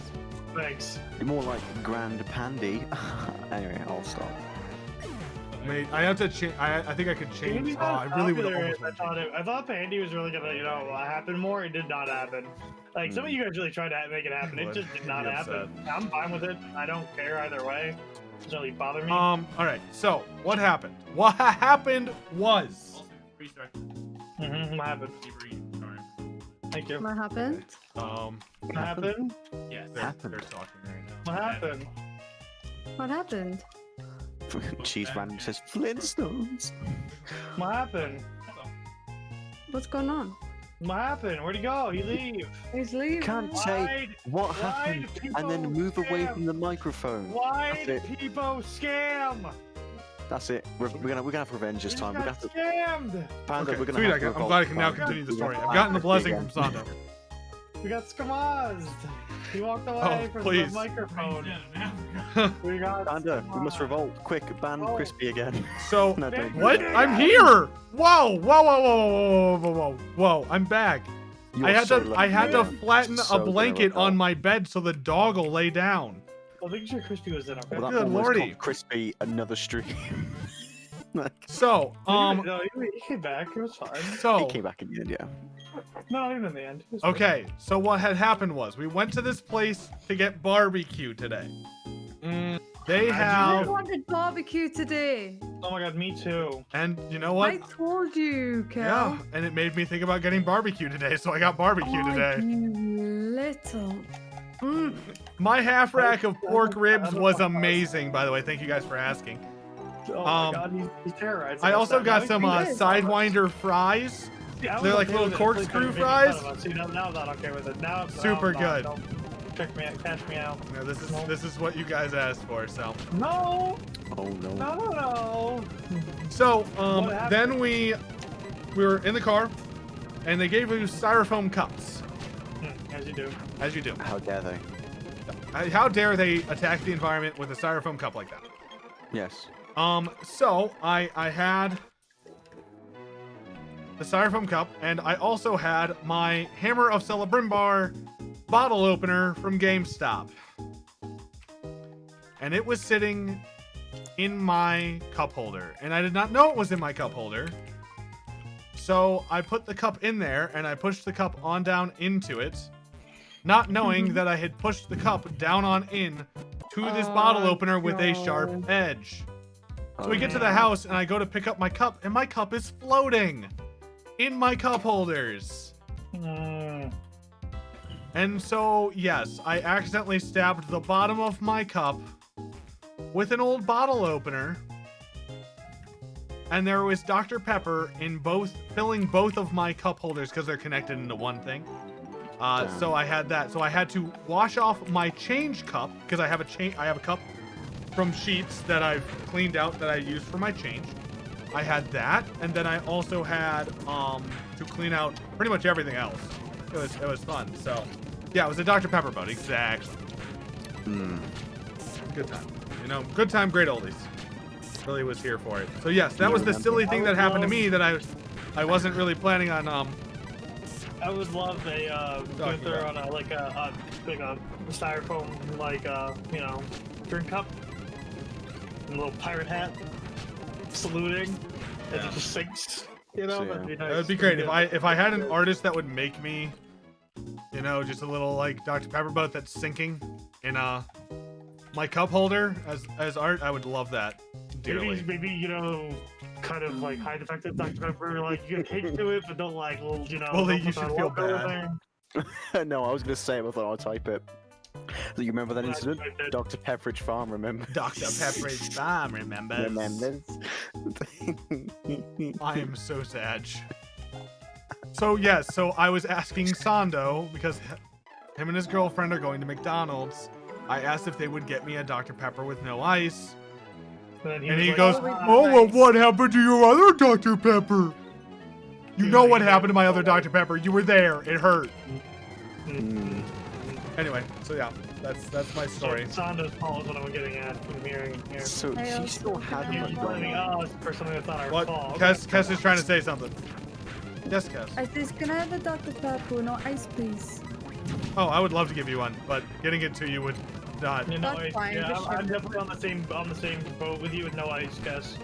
Thanks.
You're more like Grand Pandy. Anyway, I'll stop.
Mate, I have to change. I think I could change.
Pandy's
Oh,
not
I really would
popular
have
as
almost.
I thought Pandy was really gonna, happen more. It did not happen. Like some of you guys really tried to make it happen. It
Would.
just did not
Be
happen. I'm fine with it. I don't care either way. It doesn't really bother me.
All right. So what happened? What happened was.
What happened? Thank you.
What happened?
What happened?
They're talking right now.
What happened?
What happened?
Cheese random says Flintstones.
What happened?
What's going on?
What happened? Where'd he go? He leave.
He's leaving.
Can't say
Why'd-
what
why'd
happened and then
people
move away
scam?
from the microphone.
Why
That's
did
it.
people scam?
That's it. We're gonna have revenge this time. We're gonna have to.
Scammed.
Panda,
Okay,
we're gonna
sweet.
have to
I'm
revolt,
glad I can now
Panda.
continue the story.
Yeah,
I've gotten the
Panda,
blessing
again.
from Sando.
We got skamazed. He walked away
Oh,
from
please.
the microphone. We got
Panda, we must
skamazed.
revolt. Quick, ban
Oh.
Crispy again.
So,
No, don't do
what?
that.
I'm here! Whoa, whoa, whoa, whoa, whoa, whoa, whoa, whoa! I'm back.
You're
I had
so
to
lucky.
flatten
So
a
gonna
blanket
rebel.
on my bed so the dog will lay down.
I think sure Crispy was in. Okay.
Well, that
Good
almost
lordy.
called Crispy another stream. Like,
So,
No, he came back. It was fine.
he
so,
came back in the end, yeah.
No, not even in the end. It was fine.
okay. So what had happened was we went to this place to get barbecue today. They
I
have,
wanted barbecue today.
Oh my god, me too.
and you know what?
I told you, Kel.
Yeah, and it made me think about getting barbecue today, so I got barbecue
Oh,
today.
you little.
My half rack of pork ribs was amazing, by the way. Thank you guys for asking.
Oh
Um,
my god, he's terrorizing.
I
us
also
now.
got
Now
some
he thinks-
Sidewinder fries.
See, I was
they're like
okay
little
with it.
corkscrew
Please don't make
fries.
fun of us. See, now I'm not okay with it. Now
Super
no,
good.
Don't check me out, catch me out.
You know, this is what you guys asked for. So
No,
Oh no.
no.
so
What happened?
then we were in the car, and they gave you styrofoam cups,
As you do.
as you do.
How dare they?
How dare they attack the environment with a styrofoam cup like that?
Yes.
So I had the styrofoam cup, and I also had my Hammer of Celebrimbar bottle opener from GameStop. And it was sitting in my cup holder, and I did not know it was in my cup holder. So I put the cup in there, and I pushed the cup on down into it, not knowing that I had pushed the cup down on in to this bottle opener with a sharp
God.
edge. So
Oh,
we get to the house, and I go to pick up my cup, and my cup is floating in my cup holders.
Mm.
And so, yes, I accidentally stabbed the bottom of my cup with an old bottle opener. And there was Dr. Pepper in both, filling both of my cup holders because they're connected into one thing. So I had that. So I had to wash off my change cup because I have a cup from Sheets that I've cleaned out that I used for my change. I had that, and then I also had to clean out pretty much everything else. It was fun. So yeah, it was a Dr. Pepper boat, exactly. Good time. You know, good time, great oldies. Really was here for it. So yes, that was the silly thing that happened to me that I wasn't really planning on
I would love a
Talking
Gunther
about.
on a like a styrofoam drink cup, and a little pirate hat, saluting as
Yeah.
it just sinks. You know,
So,
that'd be nice.
That would be great if I had an artist that would make me, you know, just a little like Dr. Pepper boat that's sinking in my cup holder as art. I would love that dearly.
Maybe kind of like high defective Dr. Pepper, like you can hint to it, but don't like little,
Well,
don't
you
put
should
that
feel
logo in
bad.
there.
No, I was gonna say it, but I thought I'd type it. So you remember that
Well,
incident?
I did.
Dr. Pepperidge Farm, remember?
Dr. Pepperidge Farm remembers.
Remembers?
I am so sad. So yes, so I was asking Sando because him and his girlfriend are going to McDonald's. I asked if they would get me a Dr. Pepper with no ice.
And
And
was
he
like,
goes,
"Oh,
"Oh, well,
nice."
what happened to your other Dr. Pepper? You
Yeah,
know what
he
happened to my
did.
other Dr. Pepper. You were there. It hurt."
Mm.
Anyway, so yeah, that's my story.
Sando's fault is what I'm getting at from hearing here.
So
I
she
also
still had
You're
like
blaming us for something that's not our
What?
fault.
Kes is trying to say something. Yes, Kes.
I says, can I have a Dr. Pepper? No ice, please.
Oh, I would love to give you one, but getting it to you would not.
You know,
That's fine,
yeah,
just
I'm
ship it.
definitely on the same boat with you with no ice, guess.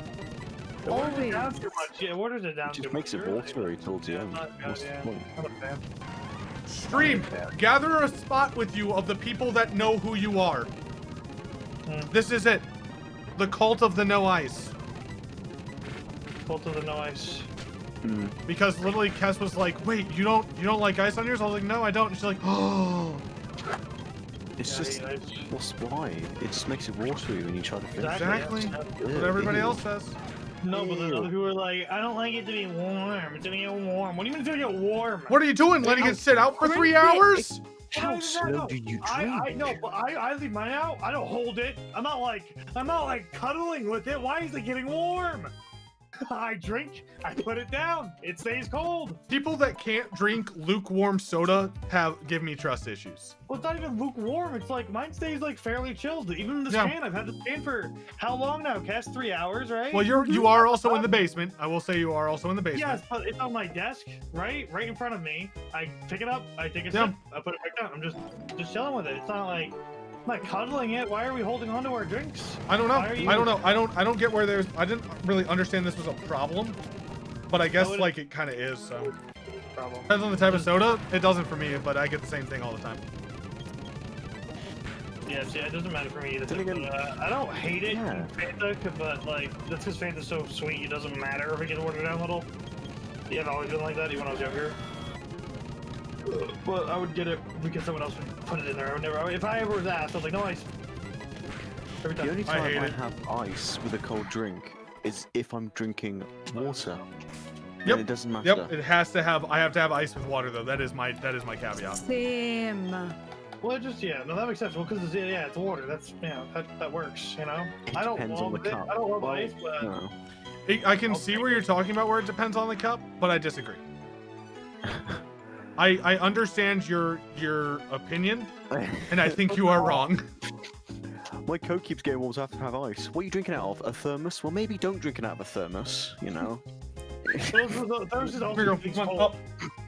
Always.
Down too much. Yeah, waters it down
it
too
just
much.
makes it
really.
watery towards the
Yeah,
end.
not good,
What's the
yeah.
point?
I'm a fan.
Stream, gather a spot with you of the people that know who you are. This is it. The cult of the no ice.
Both of the no ice.
Because literally Kes was like, "Wait, you don't like ice on yours?" I was like, "No, I don't." And she's like, "Oh."
It's
Yeah,
just,
I hate ice.
what's why? It just makes it watery when you try to finish
Exactly.
it.
That's what everybody else says.
No, but the other people are like, I don't like it to be warm. It's to be warm. What do you mean it's gonna get warm?
What are you doing? Letting it sit out for 3 hours?
How slow do you drink?
I know, but I leave mine out. I don't hold it. I'm not like cuddling with it. Why is it getting warm? I drink, I put it down, it stays cold.
People that can't drink lukewarm soda give me trust issues.
Well, it's not even lukewarm. It's like mine stays like fairly chilled. Even this
Yeah.
can, I've had this can for how long now? Cass, 3 hours, right?
Well, you are also in the basement. I will say you are also in the basement.
Yes, but it's on my desk, right in front of me. I pick it up, I take a
Yeah.
sip, I put it back down. I'm just chilling with it. It's not like I'm not cuddling it. Why are we holding on to our drinks?
I don't know.
Why are you-
I don't know. I don't get where I didn't really understand this was a problem, but I guess like it kind of is. So
Problem.
depends on the type of soda. It doesn't for me, but I get the same thing all the time.
Yes, yeah, it doesn't matter for me either.
Then again-
But, I don't hate it
Yeah.
in Fanta, but like that's because Fanta's so sweet. It doesn't matter if it gets watered down a little. Yeah, I've always been like that, even when I was younger. But I would get it because someone else would put it in there. I would never. If I ever was asked, I was like, no ice. Every
The
time.
only
I hate
time I
it.
have ice with a cold drink is if I'm drinking water.
Yep.
Then it doesn't matter.
Yep. It has to have. I have to have ice with water though. That is my caveat.
Same.
Well, no, that makes sense. Well, because it's water. That's that works. You know.
It
I don't
depends on
love
the
it.
cup.
I don't love
Well,
ice, but
No.
I can see where you're talking about where it depends on the cup, but I disagree. I understand your opinion, and I think you are wrong.
My Coke keeps getting warm, so I have to have ice. What are you drinking out of? A thermos? Well, maybe don't drink it out of a thermos, you know?
those
Here we
also
go.
keep things
Come on,
cold.
up.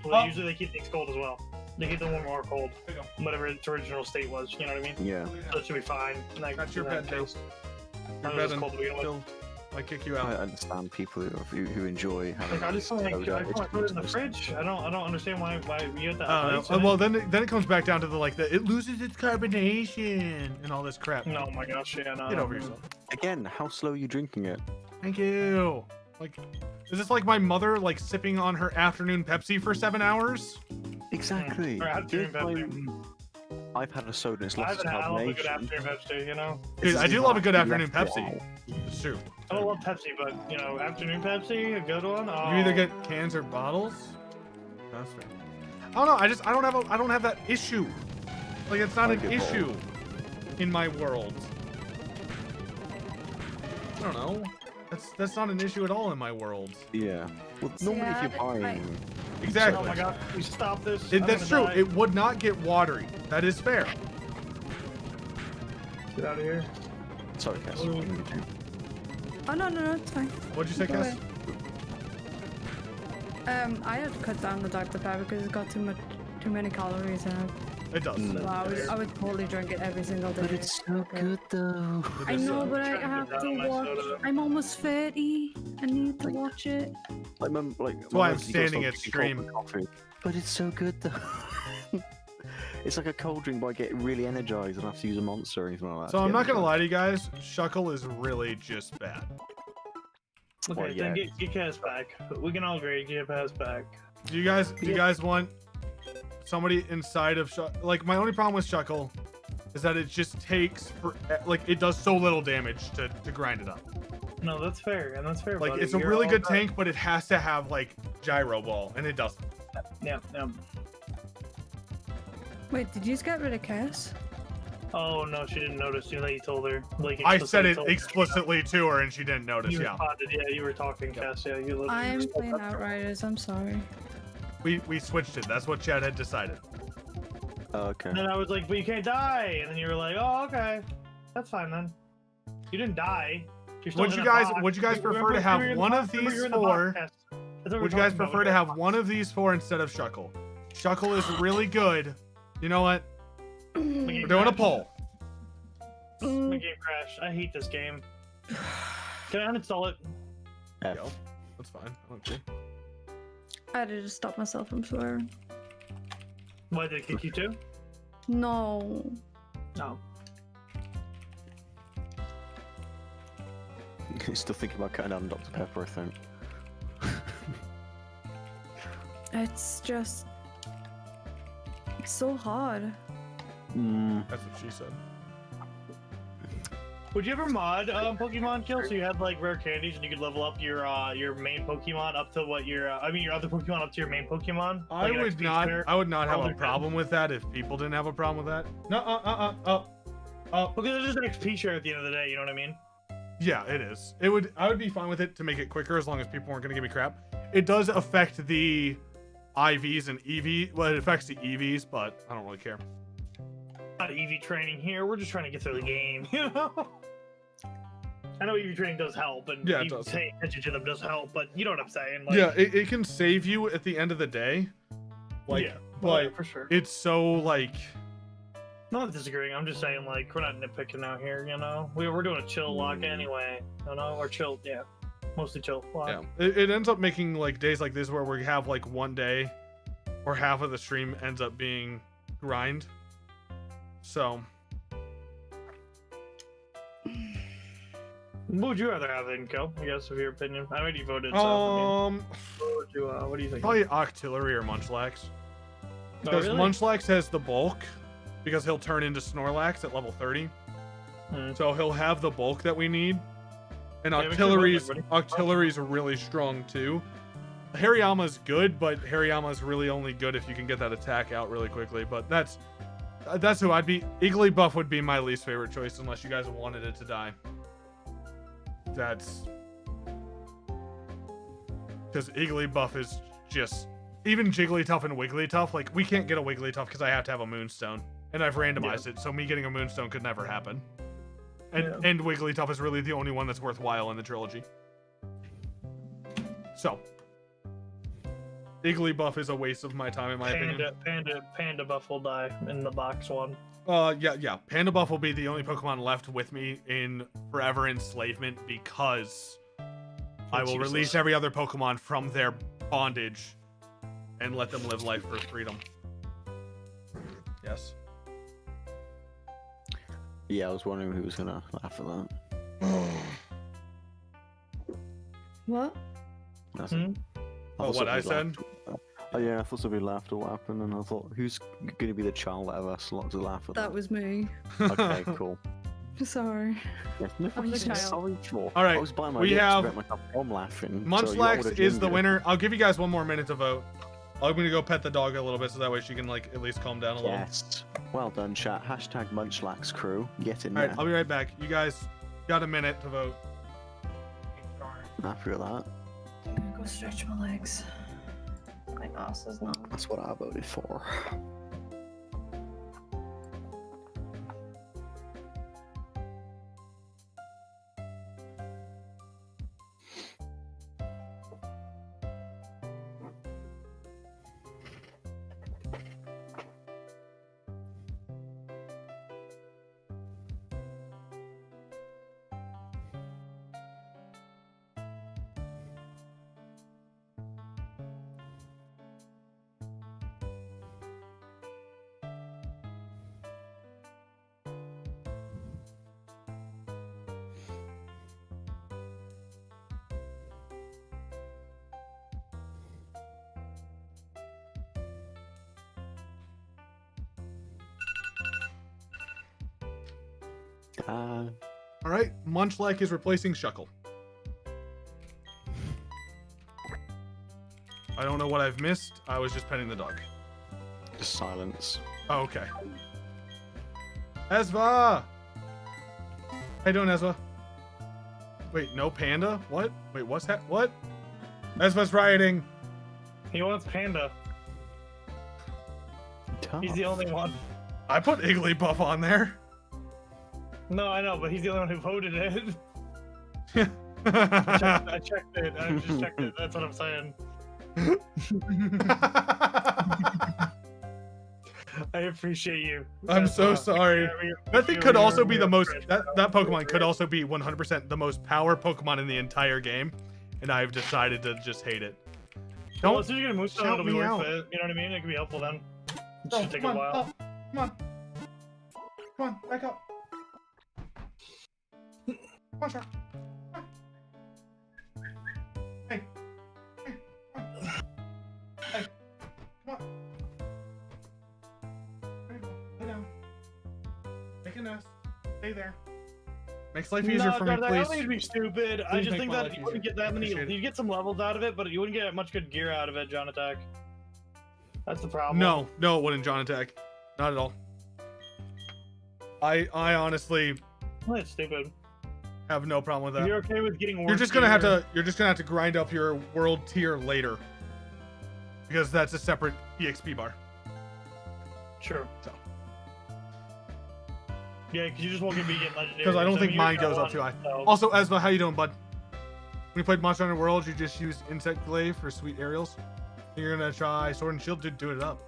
Well,
up.
usually they keep things cold as well. They keep them warm or cold,
Here you go.
whatever its original state was. You know what I mean?
Yeah.
So it should be fine. Like,
That's your
in that
bed, Joe.
case.
Your
Mine
bed
was
and
cold to begin with.
Phil, I kick you
I
out.
understand people who enjoy having
Like, I just want to
soda.
put it in the fridge. I don't understand why you have that.
I
ice
don't
in
know.
it.
Well, then it comes back down to it loses its carbonation and all this crap.
No, my gosh, yeah, no.
Get over yourself.
Again, how slow are you drinking it?
Thank you. Like, is this like my mother like sipping on her afternoon Pepsi for 7 hours?
Exactly.
Or afternoon
The only
Pepsi.
time I've had a soda and it's
I
lost its
love a good
carbonation.
afternoon Pepsi, you know?
Dude, I do love a good
You
afternoon
left it
Pepsi.
out.
It's true.
I don't love Pepsi, but afternoon Pepsi, a good one. Oh.
You either get cans or bottles. That's fair. I don't know. I don't have that issue. Like it's not
I
an
get both.
issue in my world. I don't know. That's not an issue at all in my world.
Yeah. Well,
See,
normally if
I-
you're buying...
Exactly.
Oh my god, we stop this.
That's true. It would not get watery. That is fair.
Get out of here.
Sorry, Cass.
Ooh.
Oh no, it's fine.
What'd you say,
Go
Cass?
ahead. I had to cut down the Dr. Pepper because it's got too many calories in it.
It does.
Mm.
So I would totally drink it every single day.
But it's so good though.
It
I
is,
know, but I
Trying to
have
cut
to
down my
watch.
soda.
I'm almost 30. I need to watch it.
Like,
That's why I'm standing at stream.
Coffee. But it's so good though. It's like a cold drink, but I get really energized and I have to use a monster or anything like that.
So
to
I'm
get
not gonna
energized.
lie to you guys. Shuckle is really just bad.
Okay,
Well, yeah.
then get Cass back. We can all agree, get Cass back.
Do you guys want somebody inside of like my only problem with Shuckle is that it just takes for like it does so little damage to grind it up.
No, that's fair, and that's fair.
Like
buddy.
it's a
You're
really
all
good
right.
tank, but it has to have like gyro ball, and it doesn't.
Yeah.
Wait, did you just get rid of Cass?
Oh no, she didn't notice. You know, you told her. Like
I said
explicitly
it
told her.
explicitly to her, and she didn't notice.
You
Yeah,
responded. Yeah, you were talking, Cass. Yeah, you literally.
I'm
just-
playing Outriders. I'm sorry.
we switched it. That's what Chad had decided.
Okay.
And then I was like, but you can't die. And then you were like, oh, okay. That's fine then. You didn't die. You're still
Would
in
you
the
guys
box.
would you guys
Remember-
prefer to have
remember you're in the
one
box?
of
Remember
these
you're in the box,
four?
Cass. That's what we're
Would you guys
talking about.
prefer to have one of these four instead of Shuckle? Shuckle is really good. You know what?
My game
We're doing a
crashed.
poll.
My game crashed. I hate this game. Can I uninstall it?
F.
Yo, that's fine. I don't care.
I had to just stop myself from swearing.
Why did it kick you too?
No.
No.
Still thinking about cutting down Dr. Pepper, I think.
It's just so hard.
Mm.
That's what she said.
Would you ever mod Pokemon Kill so you had like rare candies and you could level up your main Pokemon up to what your your other Pokemon up to your main Pokemon?
I
Like an
would
XP
not.
share?
I would not have
Oh,
a
they're
problem with that if people didn't have a problem with that. No.
Because it's just an XP share at the end of the day. You know what I mean?
Yeah, it is. It would. I would be fine with it to make it quicker as long as people weren't gonna give me crap. It does affect the IVs and EV. Well, it affects the EVs, but I don't really care.
Not EV training here. We're just trying to get through the game. You know. I know EV training does help, and
Yeah, it
even
does.
paying attention to them does help, but you know what I'm saying? Like,
Yeah, it can save you at the end of the day. Like,
yeah,
but
for sure.
it's so like.
I'm not disagreeing. I'm just saying, like, we're not nitpicking out here, you know? We're doing a Chil-Locke anyway, you know? Or chill, yeah. Mostly Chil-Locke.
Yeah, it ends up making like days like this where we have like one day or half of the stream ends up being grind. So
what would you rather have in Kill, I guess, of your opinion? I already voted, so I mean, what do you think?
probably Octillery or Munchlax.
Oh,
Because
really?
Munchlax has the bulk, because he'll turn into Snorlax at level 30. So he'll have the bulk that we need. And
Yeah, we should vote
Octillery's really strong too. Hariyama's good, but Hariyama's really only good if you can get that attack out really quickly. But that's who I'd be. Igglybuff would be my least favorite choice unless you guys wanted it to die. That's because Igglybuff is just even Jigglytuff and Wigglytuff. Like we can't get a Wigglytuff because I have to have a Moonstone, and I've randomized it, so me getting a Moonstone could never happen. And Wigglytuff is really the only one that's worthwhile in the trilogy. So Igglybuff is a waste of my time in my opinion.
Panda Buff will die in the box one.
Yeah. Panda Buff will be the only Pokemon left with me in Forever Enslavement because I will release every other Pokemon from their bondage and let them live life for freedom. Yes.
Yeah, I was wondering who was gonna laugh at that.
What?
That's
Hmm?
Oh, what I said?
Oh yeah, I thought somebody laughed at what happened, and I thought, who's gonna be the child that ever slugs to laugh at
That was me.
Okay, cool.
Sorry.
There's nothing
I'm the
to be
child.
sorry for.
All right,
I was by my
we
lips to
have
prevent myself from laughing. so you
Munchlax
would've
is the
ginger.
winner. I'll give you guys one more minute to vote. I'm gonna go pet the dog a little bit so that way she can like at least calm down a little.
Yes. Well done, chat. Hashtag Munchlax crew. Get in
All
there.
right, I'll be right back. You guys got a minute to vote.
After that,
I'm gonna go stretch my legs. My ass is not.
that's what I voted for.
All right, Munchlax is replacing Shuckle. I don't know what I've missed. I was just petting the dog.
Just silence.
Oh, okay. Ezva! How you doing, Ezva? Wait, no Panda? What? Wait, what's that? What? Ezva's rioting.
He wants Panda. He's the only one.
I put Igglybuff on there.
No, I know, but he's the only one who voted it. I checked it. I just checked it. That's what I'm saying. I appreciate you.
I'm so sorry. That thing could also be the most. That Pokemon could
also.
also be 100% the most power Pokemon in the entire game, and I've decided to just hate it.
Well,
Don't
as soon as you get a Moonstone,
shout
it'll be
me
worth
out.
it. You know what I mean? It could be helpful then. It
Oh,
should take
come
a
on,
while.
oh, come on. Come on, back up. Come on, Shark. Come on. Hey. Hey. Come on. Hey. Come on. There you go. Lay down. Make a nest. Stay there. Makes life easier for me,
I don't think
please.
it'd be stupid. I
Please
just
make
think
my
that
life
you wouldn't
easier.
get that many.
Appreciate it.
You'd get some levels out of it, but you wouldn't get much good gear out of it, John Attack. That's the problem.
No, it wouldn't, John Attack. Not at all. I honestly
Well, that's stupid.
have no problem with that.
You're okay with getting worse
You're just gonna
gear.
have to grind up your world tier later. Because that's a separate EXP bar.
Sure.
So.
Yeah, because you just won't get getting legendary.
Because I don't
So,
think
you're
mine
kinda
goes up
on-
too high.
so-
Also, Esma, how you doing, bud? When you played Monster Hunter World, you just used Insect Glaive for sweet aerials. You're gonna try Sword and Shield, do it up.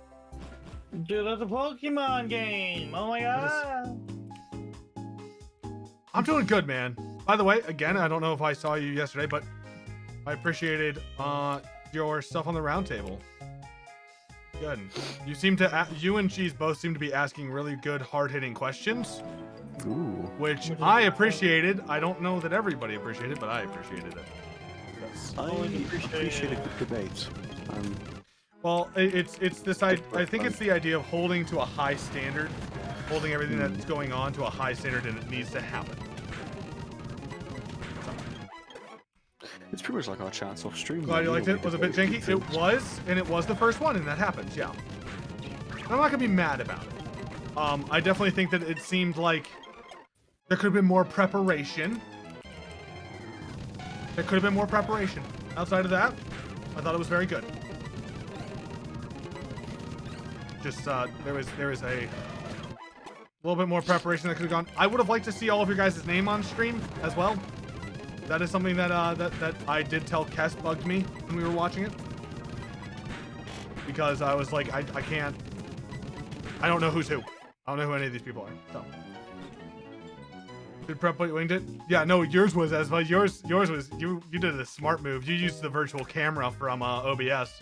Dude, that's a Pokemon game. Oh my god.
I'm doing good, man. By the way, again, I don't know if I saw you yesterday, but I appreciated your stuff on the round table. Good. You seem to, you and Cheese both seem to be asking really good, hard-hitting questions,
Ooh.
which I appreciated. I don't know that everybody appreciated, but I appreciated it. Yes.
I
Always
appreciate a good debate.
Well, it's this. I think it's the idea of holding to a high standard, holding everything that's going on to a high standard, and it needs to happen.
It's pretty much like our chats off stream.
Glad you liked it. Was a bit janky. It was, and it was the first one, and that happens. Yeah. I'm not gonna be mad about it. I definitely think that it seemed like there could have been more preparation. There could have been more preparation. Outside of that, I thought it was very good. Just there was a little bit more preparation that could have gone. I would have liked to see all of your guys' name on stream as well. That is something that that I did tell Kess bugged me when we were watching it, because I was like, I can't. I don't know who's who. I don't know who any of these people are. So. Did prep what you winged it? Yeah, no, yours was as well. Yours was you did a smart move. You used the virtual camera from OBS.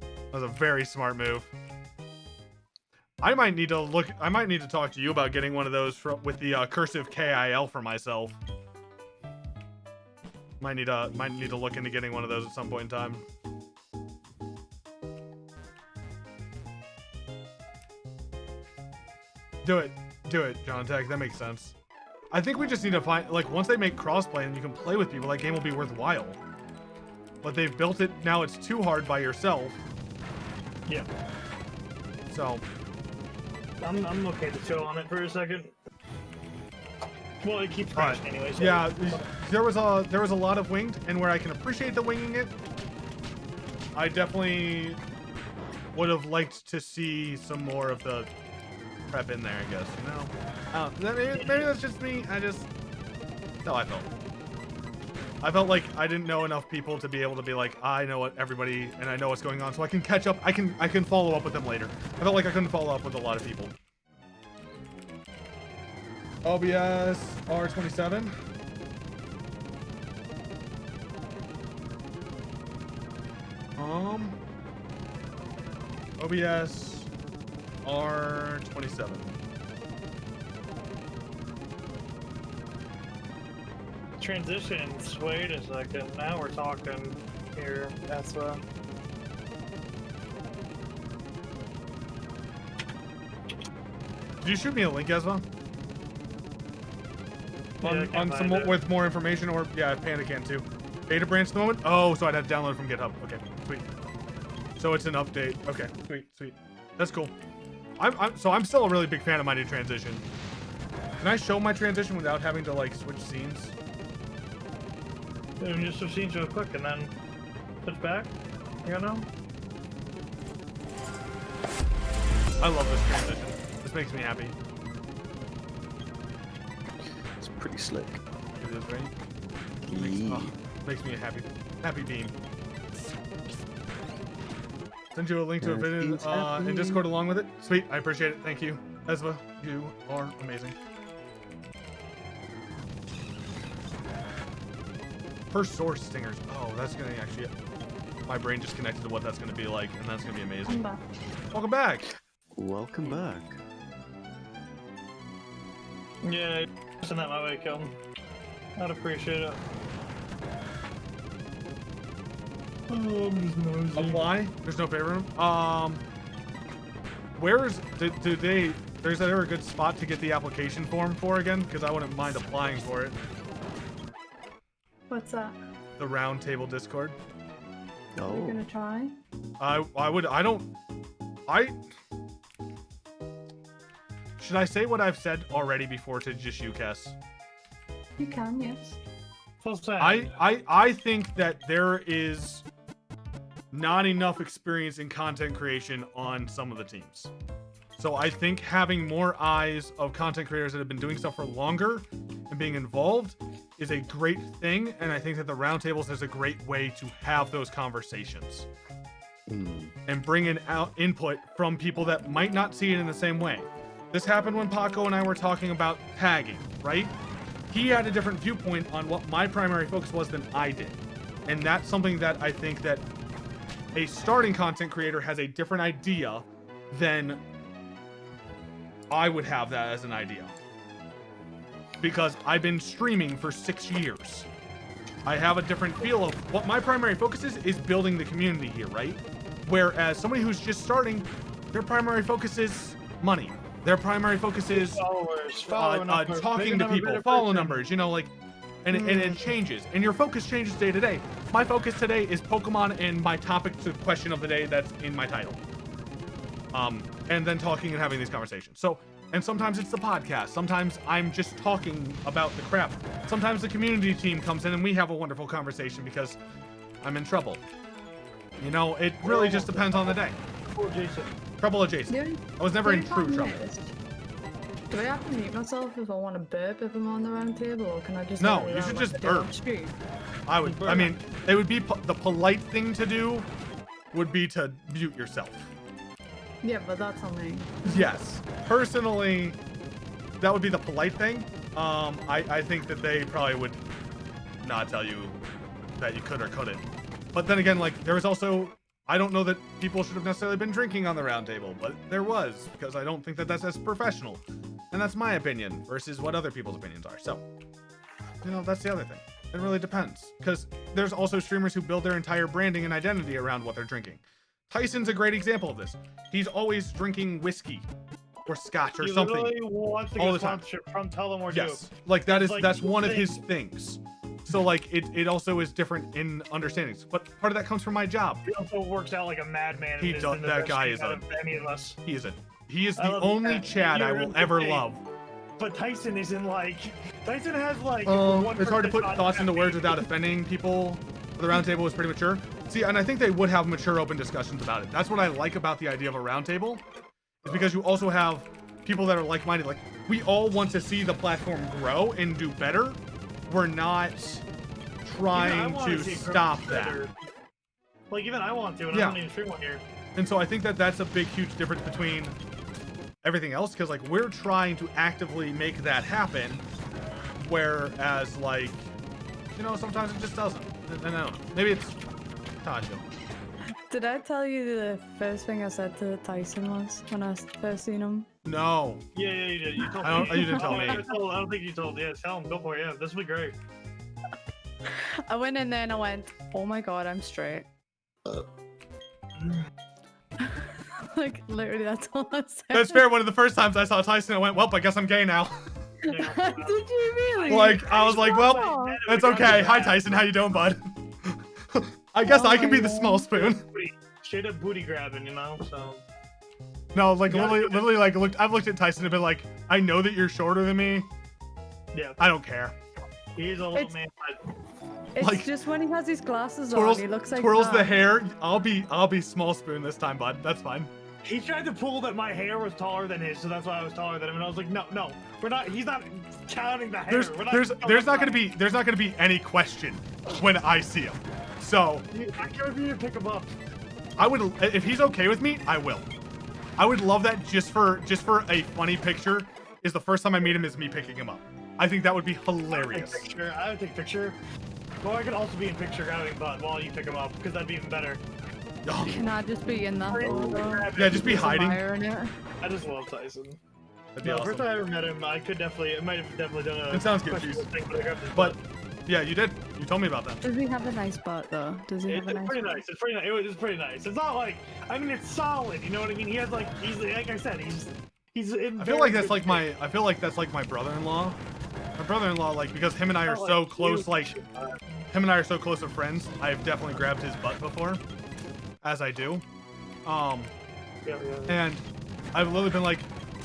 That was a very smart move. I might need to talk to you about getting one of those with the cursive KIL for myself. Might need to look into getting one of those at some point in time. Do it, John Tech. That makes sense. I think we just need to find, like, once they make crossplay and you can play with people, that game will be worthwhile. But they've built it now; it's too hard by yourself.
Yeah.
So.
I'm okay to chill on it for a second. Well, it keeps crashing anyway. So
yeah, there was a lot of winged, and where I can appreciate the winging it, I definitely would have liked to see some more of the prep in there. I guess, you know. Maybe that's just me. That's how I felt. I felt like I didn't know enough people to be able to be like, I know what everybody and I know what's going on, so I can catch up. I can follow up with them later. I felt like I couldn't follow up with a lot of people. OBS R27. OBS R27.
Transitions. Wait a second. Now we're talking here. That's
Did you shoot me a link, Ezra? On some with more information, or yeah, Panda can too. Beta branch at the moment? Oh, so I'd have to download from GitHub. Okay, sweet. So it's an update. Okay, sweet. That's cool. I'm still a really big fan of my new transition. Can I show my transition without having to like switch scenes?
You just switch scenes real quick and then switch back. You know?
I love this transition. This makes me happy.
It's pretty slick.
It is, right? Makes me a happy beam. Send you a link to a video in Discord along with it. Sweet, I appreciate it. Thank you, Ezra. You are amazing. Per source stingers. Oh, that's gonna actually. My brain just connected to what that's gonna be like, and that's gonna be amazing. Welcome back.
Welcome back.
Yeah, send that my way, Kelton. I'd appreciate it. Oh, I'm just nosy.
Apply. There's no favor room. Where's do they? There's ever a good spot to get the application form for again? Because I wouldn't mind applying for it.
What's that?
The round table Discord.
You're
Oh.
gonna try?
Should I say what I've said already before to just you, Cass?
You can, yes.
So sad.
I think that there is not enough experience in content creation on some of the teams. So I think having more eyes of content creators that have been doing stuff for longer and being involved is a great thing, and I think that the roundtables is a great way to have those conversations and bring in out input from people that might not see it in the same way. This happened when Paco and I were talking about tagging, right? He had a different viewpoint on what my primary focus was than I did. And that's something that I think that a starting content creator has a different idea than I would have that as an idea. Because I've been streaming for 6 years. I have a different feel of what my primary focus is building the community here, right? Whereas somebody who's just starting, their primary focus is money. Their primary focus is talking to people, follow numbers, you know, like, and it changes. And your focus changes day to day. My focus today is Pokemon and my topic to question of the day that's in my title. And then talking and having these conversations. So, and sometimes it's the podcast. Sometimes I'm just talking about the crap. Sometimes the community team comes in and we have a wonderful conversation because I'm in trouble. You know, it really just depends on the day. Trouble adjacent. I was never in true trouble.
Do I have to mute myself if I want to burp if I'm on the round table, or can I just?
No, you should just burp. I would. I mean, it would be the polite thing to do. Would be to mute yourself.
Yeah, but that's on me.
Yes, personally, that would be the polite thing. I think that they probably would not tell you that you could or couldn't. But then again, like there was also. I don't know that people should have necessarily been drinking on the round table, but there was, because I don't think that that's as professional. And that's my opinion versus what other people's opinions are. So, you know, that's the other thing. It really depends. Because there's also streamers who build their entire branding and identity around what they're drinking. Tyson's a great example of this. He's always drinking whiskey or scotch or something.
He literally wants to get sponsorship from Tell Them or Do.
Yes, like that's one of his things. So like it also is different in understandings, but part of that comes from my job.
He also works out like a madman.
He does. That guy is he is the only Chad I will ever love.
But Tyson isn't like Tyson has like.
It's hard to put thoughts into words without offending people. The round table is pretty mature. See, and I think they would have mature, open discussions about it. That's what I like about the idea of a round table, is because you also have people that are like-minded. Like we all want to see the platform grow and do better. We're not trying to stop that.
Like even I want to, and I don't even stream one here.
And so I think that that's a big, huge difference between everything else, because like we're trying to actively make that happen, whereas like, you know, sometimes it just doesn't. And I don't know. Maybe it's Tasha.
Did I tell you the first thing I said to Tyson was when I first seen him?
No.
Yeah, you did. You told me.
You didn't tell me.
I don't think you told. Yeah, tell him. Go for it. Yeah, this will be great.
I went in there and I went, "Oh my god, I'm straight." Like literally, that's all I said.
That's fair. One of the first times I saw Tyson, I went, "Well, I guess I'm gay now."
Did you really?
Like I was like, "Well, that's okay." Hi Tyson, how you doing, bud? I guess I can be the small spoon.
Straight up booty grabbing, you know. So.
No, like literally, like I've looked at Tyson and been like, I know that you're shorter than me.
Yeah.
I don't care.
He's a little man.
It's
like,
just when he has his glasses
twirls,
on, he looks like
twirls
that.
the hair. I'll be small spoon this time, bud. That's fine.
He tried to pull that my hair was taller than his, so that's why I was taller than him. And I was like, no, we're not. He's not counting the hair.
There's not gonna be any question when I see him. So
I can't for you to pick him up.
I would, if he's okay with me, I will. I would love that just for a funny picture. Is the first time I meet him is me picking him up. I think that would be hilarious.
I would take picture. Well, I could also be in picture grabbing butt while you pick him up, because that'd be even better.
Oh.
Can I just be in that photo?
Yeah, just be hiding.
I just love Tyson.
That'd be awesome.
First time I ever met him, I might have definitely done a.
It sounds good. But yeah, you did. You told me about that.
Does he have a nice butt though? Does he have a nice?
It's pretty nice. It's pretty nice. It's pretty nice. It's not like, I mean, it's solid. You know what I mean? He has like, he's like I said, He's in
I feel like that's
very
like
good
my. I feel like that's like my brother-in-law. My brother-in-law, like, because him and I are
shape.
so
Like,
close,
you-
like, him and I are so close of friends. I've definitely grabbed his butt before, as I do.
Yeah, yeah.
And I've literally been like,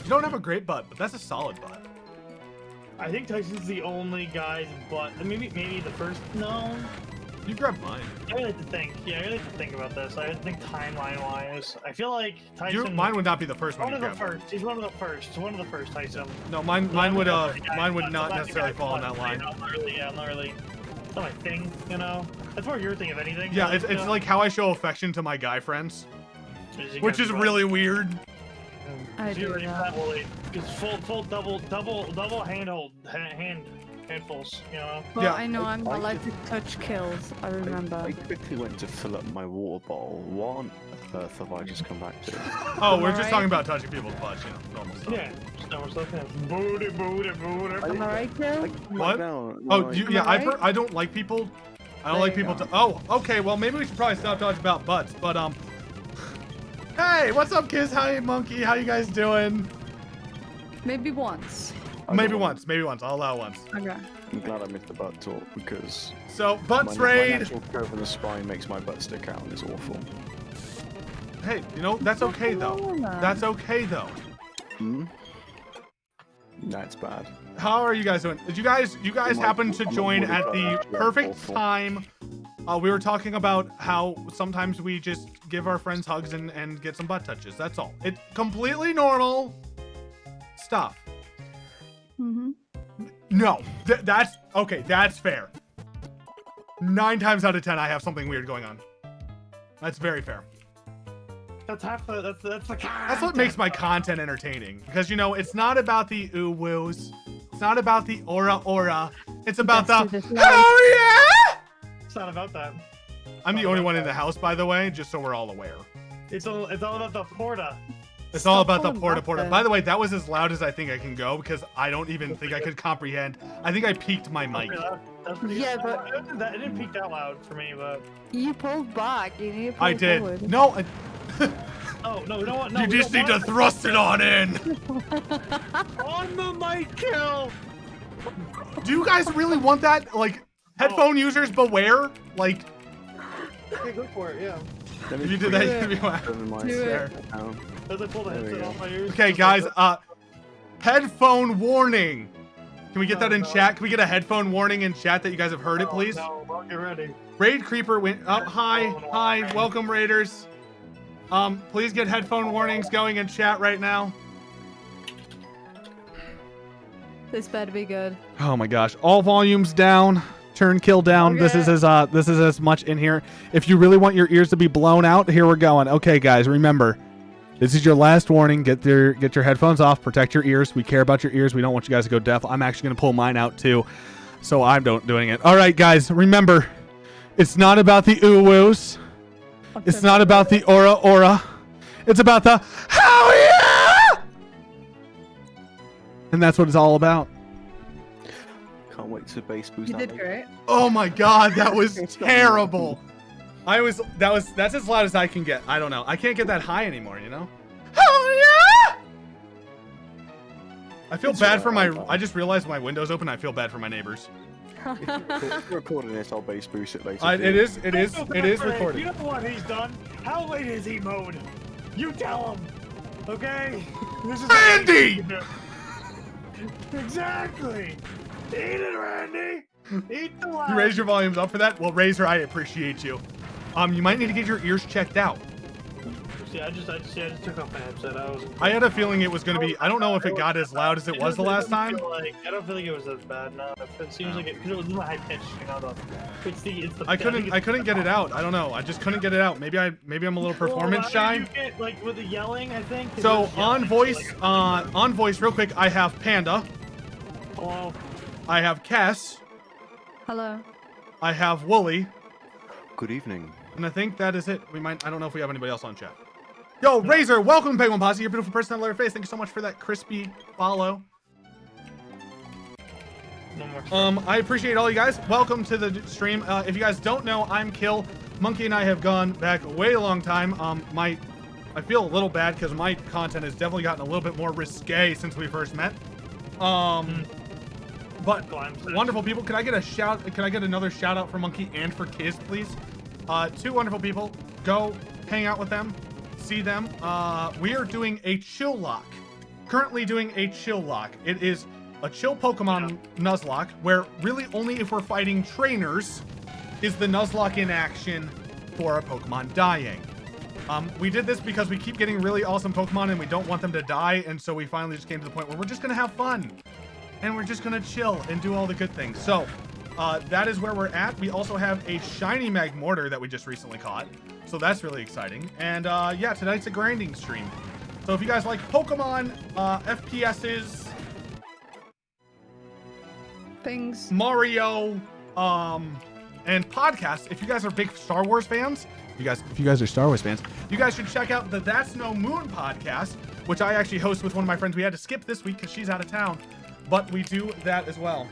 you don't have a great butt, but that's a solid butt.
I think Tyson's the only guy's butt. Maybe the first. No.
You grabbed mine.
I really have to think. Yeah, I really have to think about this. I have to think timeline-wise. I feel like Tyson.
Mine would not be the first one
One
you
of the
grabbed.
first. He's one of the first. One of the first, Tyson.
No, mine would not necessarily fall in that line.
I'm not really. It's not my thing, you know. That's more your thing, if anything.
Yeah,
Like,
it's
you know,
like how I show affection to my guy friends,
you
which
guys
is
butt.
really weird.
I
You're
do
ready for
that.
that, Wooly. Because full double handfuls, you know.
Well,
Yeah.
I know I'm allowed to touch kills. I remember.
I quickly went to fill up my water bottle. What on earth have I just come back to?
Oh, we're just
Alright.
talking about touching people's butts, you know, normal stuff.
Yeah, just normal stuff. Yeah. Booty.
Am I right, Kill?
What? Oh, yeah,
Am I right?
I don't like people. I don't like
There you
people
go.
to. Oh, okay. Well, maybe we should probably stop talking about butts. But hey, what's up, kids? Hi, monkey. How you guys doing?
Maybe once.
Maybe once. I'll allow once.
Okay.
I'm glad I missed the butt talk because
So, butts
my
raid.
natural curve in the spine makes my butt stick out and it's awful.
Hey, you know that's okay though. That's okay though.
Hmm? That's bad.
How are you guys doing? Did you guys happen to
I'm
join
really
at
bad,
the
actually.
perfect
Awful.
time? We were talking about how sometimes we just give our friends hugs and get some butt touches. That's all. It's completely normal stuff.
Mm-hmm.
No, that's okay. That's fair. 9 times out of 10, I have something weird going on. That's very fair.
That's half the. That's the.
That's what makes my content entertaining. Because, you know, it's not about the ooh woos. It's not about the aura. It's about
Best
the
of this life.
oh yeah!
It's not about that.
I'm the only one in the house, by the way, just so we're all aware.
It's all about the porta.
It's all about the
calling
porta
that
porta.
then.
By the way, that was as loud as I think I can go because I don't even think I could comprehend. I think I peaked my mic.
That's pretty
Yeah,
good.
but-
It didn't peak that loud for me, but.
You pulled back. You need to pull
I did.
forward.
No,
Oh no, we don't want. No,
you
we
just
don't
need to
want-
thrust it on in.
on the mic kill.
Do you guys really want that? Like, headphone users beware. Like,
Okay, go for it. Yeah.
if you did that, you'd be wow.
Do it.
As I pull the
There we
headset
go.
off my ears.
Okay, guys. Headphone warning. Can we get that in chat? Can we get a headphone warning in chat that you guys have heard it, please?
No, well, get ready.
Raid Creeper went up. Hi, welcome Raiders. Please get headphone warnings going in chat right now.
This better be good.
Oh my gosh! All volumes down. Turn kill down. This is as much in here. If you really want your ears to be blown out, here we're going. Okay, guys, remember, this is your last warning. Get your headphones off. Protect your ears. We care about your ears. We don't want you guys to go deaf. I'm actually gonna pull mine out too, so I'm doing it. All right, guys, remember, it's not about the ooh woos. It's not about the aura. It's about the hell yeah! And that's what it's all about.
Can't wait to base boost
You
that
did
later.
great.
Oh my god, that was terrible. That's as loud as I can get. I don't know. I can't get that high anymore, you know? Oh yeah! I feel bad for my I just realized my window's open. I feel bad for my neighbors.
If we're recording this, I'll base boost it later.
It is
You
recorded.
know what he's done? How late is he mode? You tell him. Okay? This is
Randy!
Exactly. Eat it, Randy. Eat the loud.
You raised your volumes up for that? Well, Razor, I appreciate you. You might need to get your ears checked out.
See, I just took off my headset.
I had a feeling it was gonna be. I don't know if it got as loud as it was the last time.
I don't feel like it was as bad now. It seems like it because it was high pitched. You know, it's the.
I couldn't get it out. I don't know. I just couldn't get it out. Maybe I'm a little performance
Well,
shy.
you get, like with the yelling, I think. 'cause
So
it was yelling,
on voice, real quick. I have Panda.
Hello.
I have Cass.
Hello.
I have Wooly.
Good evening.
And I think that is it. I don't know if we have anybody else on chat. Yo, Razor, welcome to Penguin Posse. Your beautiful person on your face. Thank you so much for that crispy follow.
No more.
I appreciate all you guys. Welcome to the stream. If you guys don't know, I'm Kill. Monkey and I have gone back a way long time. My I feel a little bad because my content has definitely gotten a little bit more risque since we first met. But wonderful people, can I get another shout out for Monkey and for Kiz, please? 2 wonderful people. Go hang out with them, see them. We are doing a Chil-Locke. Currently doing a Chil-Locke. It is a chill Pokemon Nuzlocke, where really only if we're fighting trainers is the Nuzlocke in action for a Pokemon dying. We did this because we keep getting really awesome Pokemon and we don't want them to die, and so we finally just came to the point where we're just gonna have fun. And we're just gonna chill and do all the good things. So, that is where we're at. We also have a shiny Magmortar that we just recently caught. So that's really exciting. And yeah, tonight's a grinding stream. So if you guys like Pokemon, FPSs,
Things.
Mario, and podcasts, if you guys are big Star Wars fans, if you guys are Star Wars fans, you guys should check out the That's No Moon podcast, which I actually host with one of my friends. We had to skip this week because she's out of town, but we do that as well.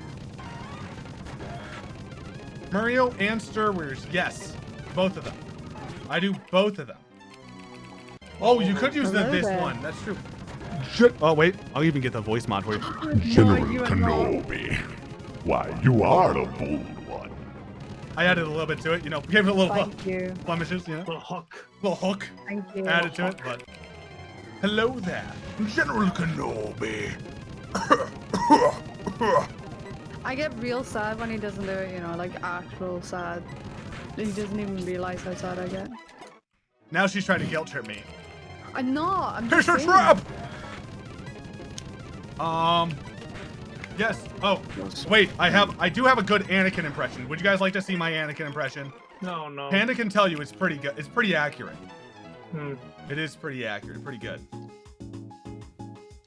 Mario and Star Wars, yes, both of them. I do both of them. Oh, you could use this one. That's true. Oh wait, I'll even get the voice mod for you.
General Kenobi, why, you are the bold one.
I added a little bit to it, you know, gave it a little blemishes, you know,
Little hook.
little hook.
Thank you.
Added to it, but hello there,
General Kenobi.
I get real sad when he doesn't do it, you know, like actual sad. He doesn't even realize how sad I get.
Now she's trying to guilt trip me.
I'm not. I'm
Here's
just
her
saying.
trap. Yes. Oh, wait. I do have a good Anakin impression. Would you guys like to see my Anakin impression?
No, no.
Panda can tell you it's pretty good. It's pretty accurate.
Hmm.
It is pretty accurate. Pretty good.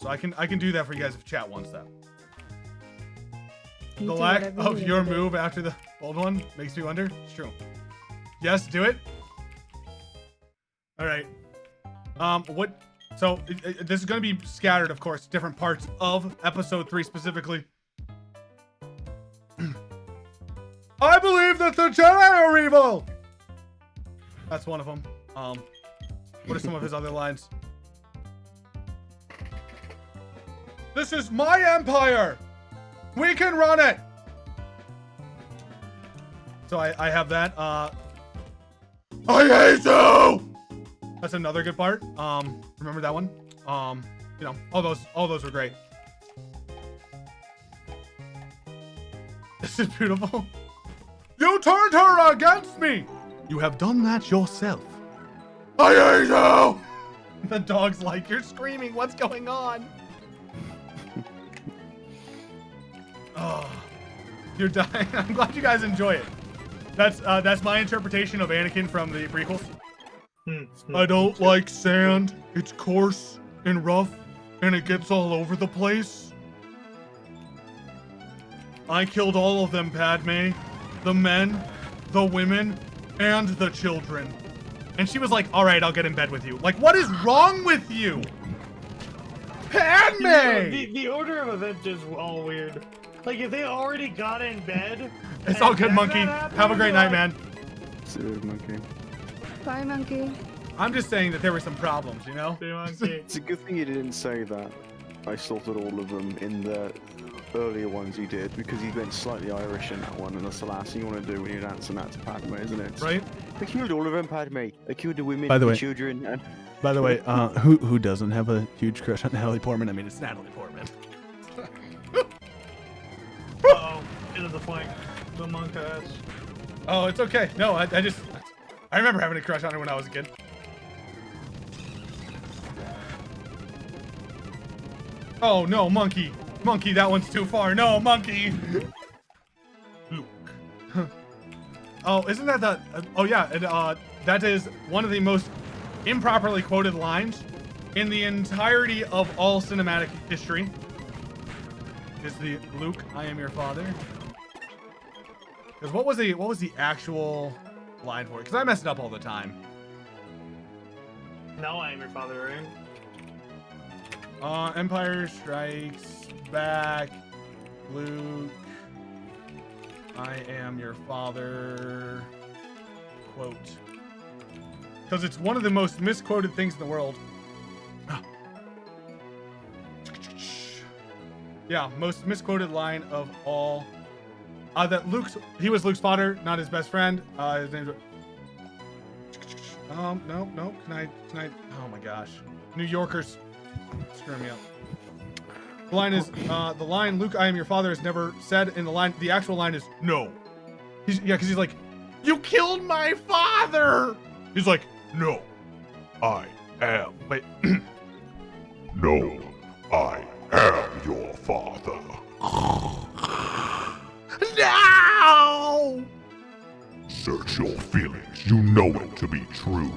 So I can do that for you guys if chat wants that.
You
The
do
lack
whatever
of
you
your
want to do.
move after the old one makes me wonder. It's true. Yes, do it. All right. What? So this is going to be scattered, of course, different parts of episode 3 specifically. I believe that the Jedi are evil. That's one of them. What are some of his other lines? This is my empire. We can run it. So I have that. I hate you. That's another good part. Remember that one? You know, all those were great. This is beautiful. You turned her against me. You have done that yourself. I hate you. The dog's like, you're screaming. What's going on? Oh, you're dying. I'm glad you guys enjoy it. That's my interpretation of Anakin from the prequels. I don't like sand. It's coarse and rough, and it gets all over the place. I killed all of them, Padme. The men, the women, and the children. And she was like, all right, I'll get in bed with you. Like, what is wrong with you? Padme!
The order of events is all weird. Like, if they already got in bed...
It's all good, Monkey. Have a great night, man.
See you, Monkey.
Bye, monkey.
I'm just saying that there were some problems, you know?
It's a good thing you didn't say that. I slaughtered all of them in the earlier ones you did, because you went slightly Irish in that one, and that's the last thing you want to do when you're dancing that to Padme, isn't it?
Right?
I killed all of them, Padme. I killed the women,
By the
the
way-
children, and...
By the way, who doesn't have a huge crush on Natalie Portman? I mean, it's Natalie Portman.
Uh-oh. Into the flank. The monk ass.
Oh, it's okay. No, I remember having a crush on her when I was a kid. Oh, no, Monkey. Monkey, that one's too far. No, Monkey. Luke. Oh, isn't that the... oh, yeah. And, that is one of the most improperly quoted lines in the entirety of all cinematic history. Is the Luke, I am your father. Because what was the actual line for it? Because I mess it up all the time.
No, I am your father, right?
Empire Strikes Back. Luke, I am your father. Quote. because it's one of the most misquoted things in the world. Yeah, most misquoted line of all. That he was Luke's father, not his best friend. His name's. No. Can I? Oh my gosh, New Yorkers, screwing me up. The line is the line Luke, I am your father is never said in the line. The actual line is no. Because he's like, you killed my father. He's like, no, I am. Wait.
No, I am your father.
No!
Search your feelings. You know it to be true.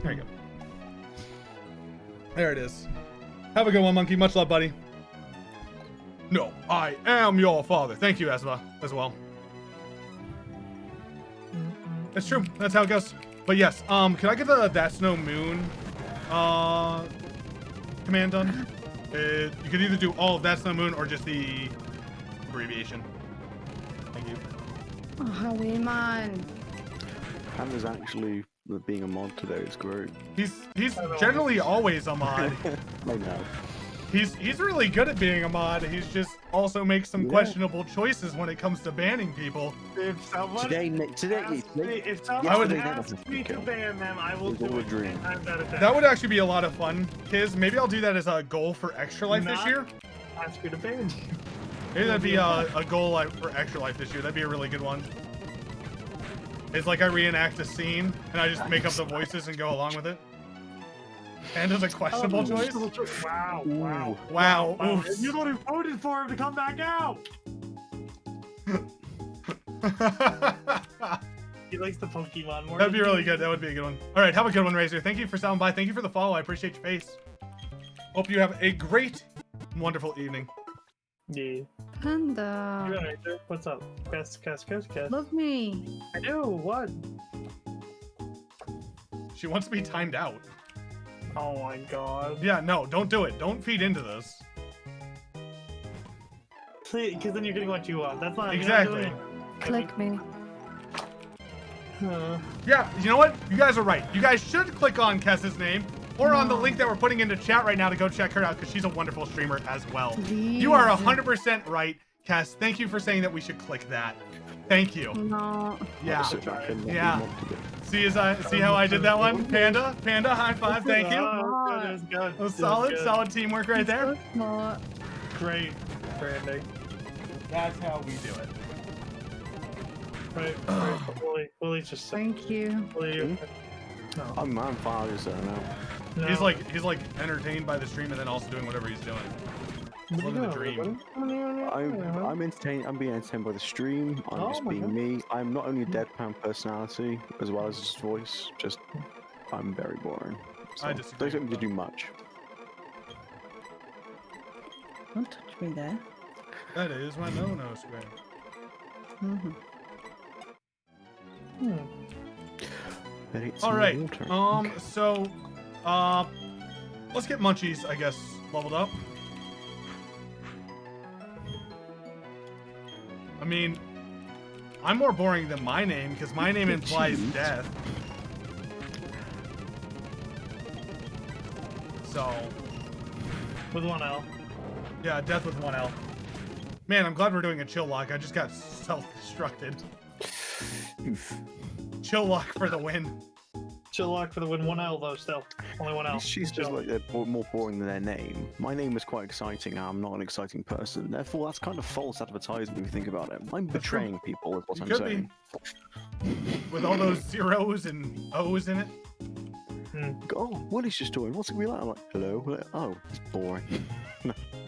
There you go. There it is. Have a good one, Monkey. Much love, buddy. No, I am your father. Thank you, Ezra, as well. It's true. That's how it goes. But yes, can I get the That's No Moon command done? You could either do all of That's No Moon or just the abbreviation. Thank you.
Oh, Howie, man.
Panda's actually being a mod today. It's great.
He's generally always a mod.
I know.
He's really good at being a mod. He's just also makes some
Yeah.
questionable choices when it comes to banning people.
If someone
If
I would-
asks me to ban them, I will
It's
do
all a
it
dream.
10 times out of 10.
That would actually be a lot of fun, Kiz. Maybe I'll do that as a goal for Extra Life this
Not-
year.
ask me to ban you.
Maybe that'd be a goal for Extra Life this year. That'd be a really good one. It's like I reenact a scene and I just make up the voices and go along with it. And it's a questionable choice.
Wow,
Ooh.
wow.
Wow.
Wow.
Oops.
You're the one who voted for him to come back out. He likes the Pokemon more.
That'd be
than
really
me.
good. That would be a good one. All right, have a good one, Razor. Thank you for stopping by. Thank you for the follow. I appreciate your face. Hope you have a great, wonderful evening.
Yeah.
Panda.
You're right there. What's up? Cast.
Love me.
I do. What?
She wants to be timed out.
Oh my god.
Yeah, no, don't do it. Don't feed into this.
Because then you're getting what you want. That's not
Exactly.
Click me.
Yeah, you know what? You guys are right. You guys should click on Kessa's name or on the link that we're putting into chat right now to go check her out because she's a wonderful streamer as well. You are 100% right, Kess. Thank you for saying that we should click that. Thank you.
No.
Yeah.
Sit back and let me
Yeah.
mod today.
See how I did that one? Panda, high five. Thank you.
Oh, good, it was good.
That was
It was good.
solid teamwork right there.
Smart.
Great branding.
That's how we do it.
Right. Willie's just
Thank you.
Willie,
I'm 5 years old now.
no.
He's like entertained by the stream and then also doing whatever he's doing. It's living the dream.
I'm entertained. I'm being entertained by the stream. I'm
Oh
just
my
being
God.
me. I'm not only a deadpan personality as well as his voice. Just I'm very boring. So
I
don't
disagree.
expect me to do much.
Don't touch me there.
That is my no-no square.
Mhm.
But it's
All right.
your turn.
So, let's get Munchies, I guess, leveled up. I mean, I'm more boring than my name because my name implies
Cheat.
death. So,
with one L.
yeah, death with one L. Man, I'm glad we're doing a Chil-Locke. I just got self-destructed.
Oof.
Chil-Locke for the win.
Chil-Locke for the win. One L though, still. Only one L.
She's just
Chill.
like they're more boring than their name. My name is quite exciting. I'm not an exciting person. Therefore, that's kind of false advertisement if you think about it. I'm betraying people, is what
You
I'm
could
saying.
With all those zeros and O's in it.
Oh, what is your story? What's it gonna be like? I'm like, hello. Like, oh, it's boring.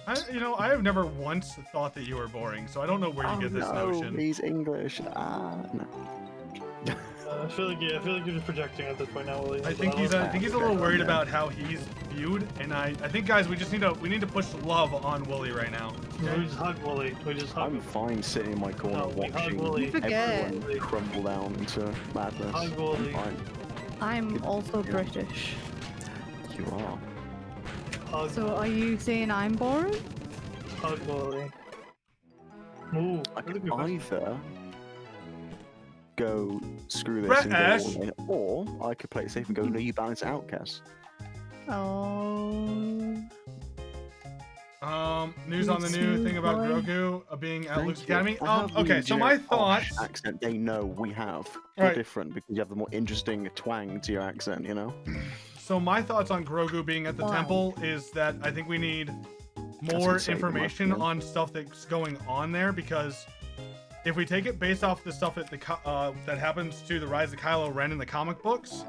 I have never once thought that you were boring, so I don't know where you
Oh,
get this
no,
notion.
he's English. No.
I feel like you're just projecting at this point now, Willie.
I think he's a little worried about how he's viewed, and I think guys, we need to push love on Wooly right now.
We just hug Willie. We just hug
I'm
him.
fine sitting in my corner
No, we hug
watching
Willie.
You forget.
everyone crumble down into madness.
Hug Willie.
Fine.
I'm also British.
You are.
Hug,
So are you saying I'm boring?
hug Willie. Ooh,
I
that's a
could
good question.
either go screw this
Brett
and go
Ash.
all in, or I could play it safe and go, no, you balance it out, Cass.
Oh.
News on the new thing about
Boy.
Grogu being at
Thank
Luke's
you.
Academy.
I have the
Okay, so my
generic posh
thoughts.
accent they know we have. You're
Right.
different because you have the more interesting twang to your accent, you know?
So my thoughts on Grogu being at the
Why?
temple is that I think we need
That's
more
insane,
information
man.
on stuff that's going on there, because if we take it based off the stuff at that happens to the rise of Kylo Ren in the comic books,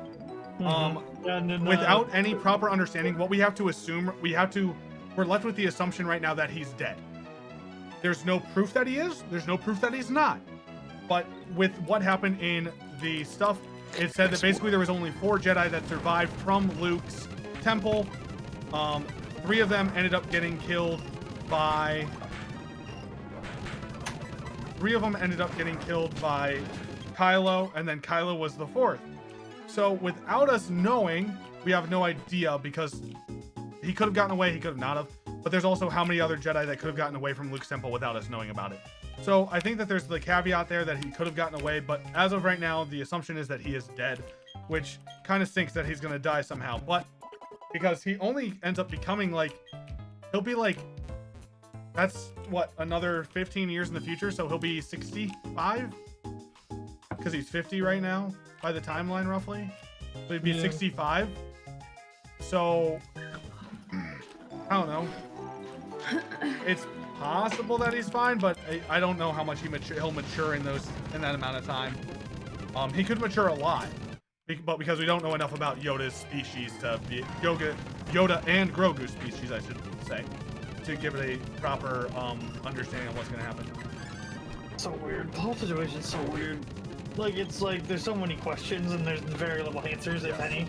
without any proper understanding, what we have to assume, we're left with the assumption right now that he's dead. There's no proof that he is. There's no proof that he's not. But with what happened in the stuff, it said that basically there was only 4 Jedi that survived from Luke's temple. 3 of them ended up getting killed by... 3 of them ended up getting killed by Kylo, and then Kylo was the 4th. So without us knowing, we have no idea, because he could have gotten away, he could have not have. But there's also how many other Jedi that could have gotten away from Luke's temple without us knowing about it. So I think that there's the caveat there that he could have gotten away, but as of right now, the assumption is that he is dead, which kind of stinks that he's going to die somehow. But because he only ends up becoming like, he'll be like, that's what, another 15 years in the future, so he'll be 65? Because he's 50 right now, by the timeline roughly. So he'd be 65. So, I don't know. It's possible that he's fine, but I don't know how much he'll mature in that amount of time. He could mature a lot, but because we don't know enough about Yoda's species to be Yoda and Grogu's species, I should say, to give it a proper understanding of what's going to happen.
So weird. The whole situation's so weird. Like, it's like there's so many questions and there's very little answers, if any.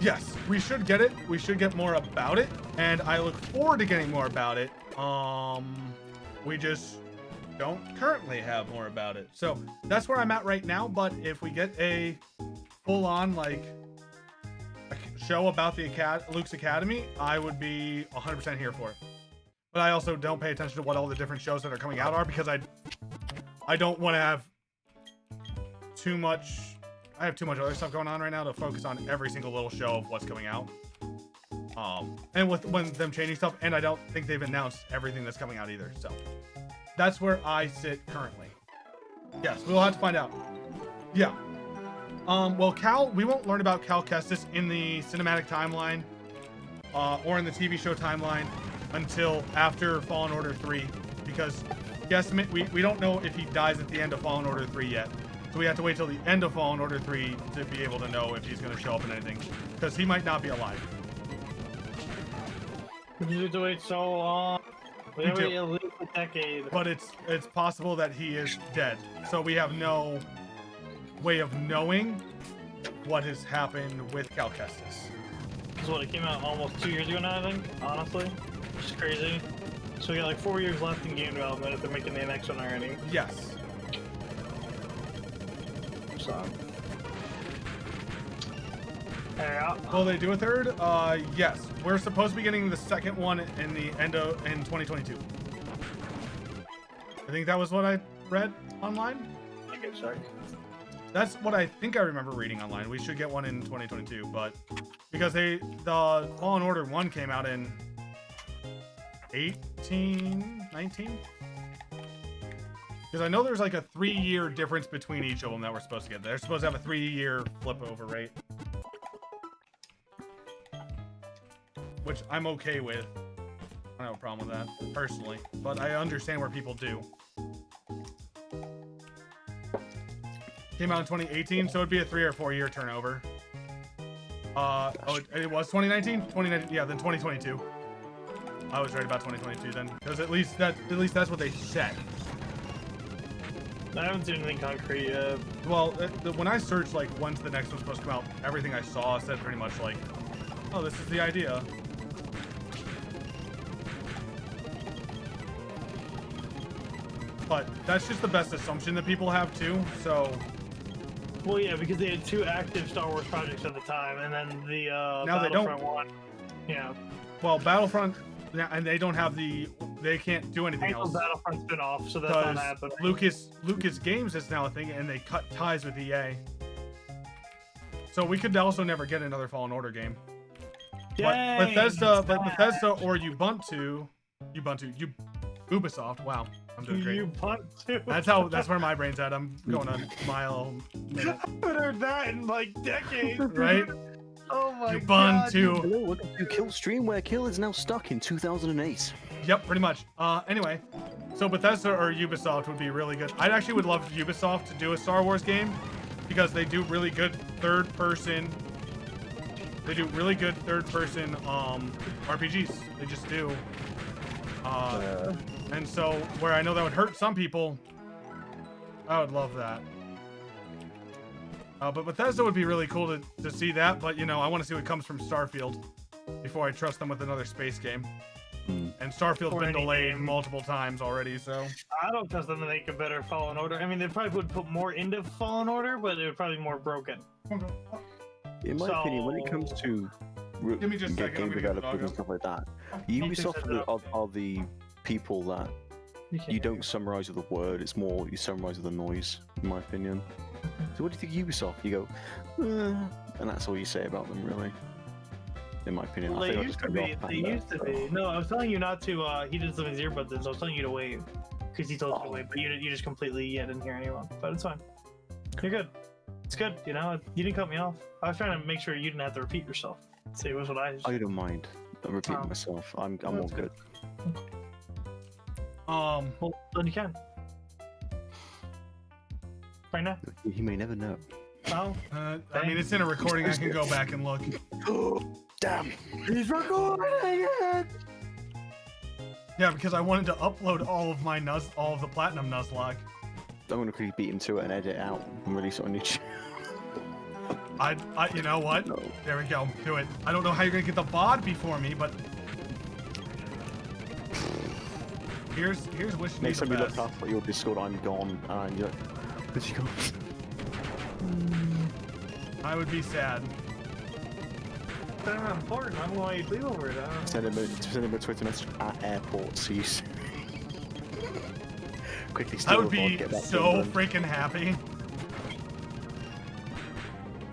Yes, we should get it. We should get more about it, and I look forward to getting more about it. We just don't currently have more about it. So that's where I'm at right now, but if we get a full-on, like, a show about the Luke's Academy, I would be 100% here for it. But I also don't pay attention to what all the different shows that are coming out are, because I don't want to have too much... I have too much other stuff going on right now to focus on every single little show of what's coming out. And with them changing stuff, and I don't think they've announced everything that's coming out either. So that's where I sit currently. Yes, we'll have to find out. Yeah. Well, we won't learn about Cal Kestis in the cinematic timeline or in the TV show timeline until after Fallen Order 3, because guesstimate we don't know if he dies at the end of Fallen Order 3 yet. So we have to wait till the end of Fallen Order 3 to be able to know if he's going to show up in anything, because he might not be alive.
You have to wait so long. We have to wait at least a decade.
But it's possible that he is dead. So we have no way of knowing what has happened with Cal Kestis.
Because what, it came out almost 2 years ago now, I think, honestly. Which is crazy. So we got like 4 years left in game development if they're making the next one already.
Yes.
So. Yeah.
Will they do a third? Yes. We're supposed to be getting the second one in 2022. I think that was what I read online.
Okay, sorry.
That's what I think I remember reading online. We should get one in 2022, but because the Fallen Order 1 came out in 19? Because I know there's like a 3-year difference between each of them that we're supposed to get. They're supposed to have a 3-year flip over rate. Which I'm okay with. I don't have a problem with that, personally. But I understand where people do. Came out in 2018, so it'd be a 3 or 4 year turnover. It was 2019? 2019, yeah, then 2022. I was right about 2022 then, because at least that's what they said.
I haven't seen anything concrete yet.
Well, when I searched like when's the next one's supposed to come out, everything I saw said pretty much like, oh, this is the idea. But that's just the best assumption that people have too, so...
Well, yeah, because they had 2 active Star Wars projects at the time, and then the
Now they don't.
Battlefront one. Yeah.
Well, Battlefront Yeah, and they don't have they can't do anything
Cancel
else.
Battlefront spin-off, so that's not
Because
happening.
Lucas Games is now a thing, and they cut ties with EA. So we could also never get another Fallen Order game.
Dang,
But Bethesda or Ubisoft. Wow, I'm doing great.
You punt too.
That's where my brain's at. I'm going a mile a minute.
I haven't heard that in like decades.
Right?
Oh my
You
god.
Ubuntu.
Hello, welcome to Kill Stream, where Kill is now stuck in 2008.
Yep, pretty much. Anyway, so Bethesda or Ubisoft would be really good. I actually would love Ubisoft to do a Star Wars game because they do really good third-person. They do really good third-person RPGs. They just do. And so where I know that would hurt some people, I would love that. But Bethesda would be really cool to see that. But you know, I want to see what comes from Starfield before I trust them with another space game. And Starfield's
Or
been
any
delayed
game.
multiple times already, so.
I don't trust them to make a better Fallen Order. I mean, they probably would put more into Fallen Order, but it would probably be more broken.
In my opinion, when it comes to
Give me just a second,
game
I'm gonna get the
developers and
dog
stuff like that,
Me too,
Ubisoft
set it up.
are the people that you don't summarize with a word, it's more you summarize with a noise, in my opinion. So what do you think of Ubisoft? You go, and that's all you say about them, really. In my opinion,
Well,
I
they
think I'll
used
just
to
go
be.
off
They
that
used to
there.
be. No, I was telling you not to. He did some of his earbuds in, so I was telling you to wait. Because he told you to wait, but you just completely didn't hear anyone. But it's fine. You're good. It's good, you know? You didn't cut me off. I was trying to make sure you didn't have to repeat yourself. See, was what I
I don't mind. I'm repeating
Oh.
myself. I'm all
That's
good.
good. Well, then you can. Right now?
You may never know.
Oh,
I mean, it's in a recording. I can go back and look.
Damn!
he's recording it!
Yeah, because I wanted to upload all of the platinum Nuzlocke.
I'm gonna quickly beat him to it and edit it out and release it on YouTube.
You know what?
No.
There we go. Do it. I don't know how you're gonna get the VOD before me, but here's wishing you
Next
the
time you look
best.
up at your Discord, I'm gone, and you're like, where'd you go?
I would be sad.
That's not important. I'm going to leave over it.
Send him a Twitter message at airport, so you see. Quickly steal
I would
the VOD,
be
get that
so
done.
freaking happy.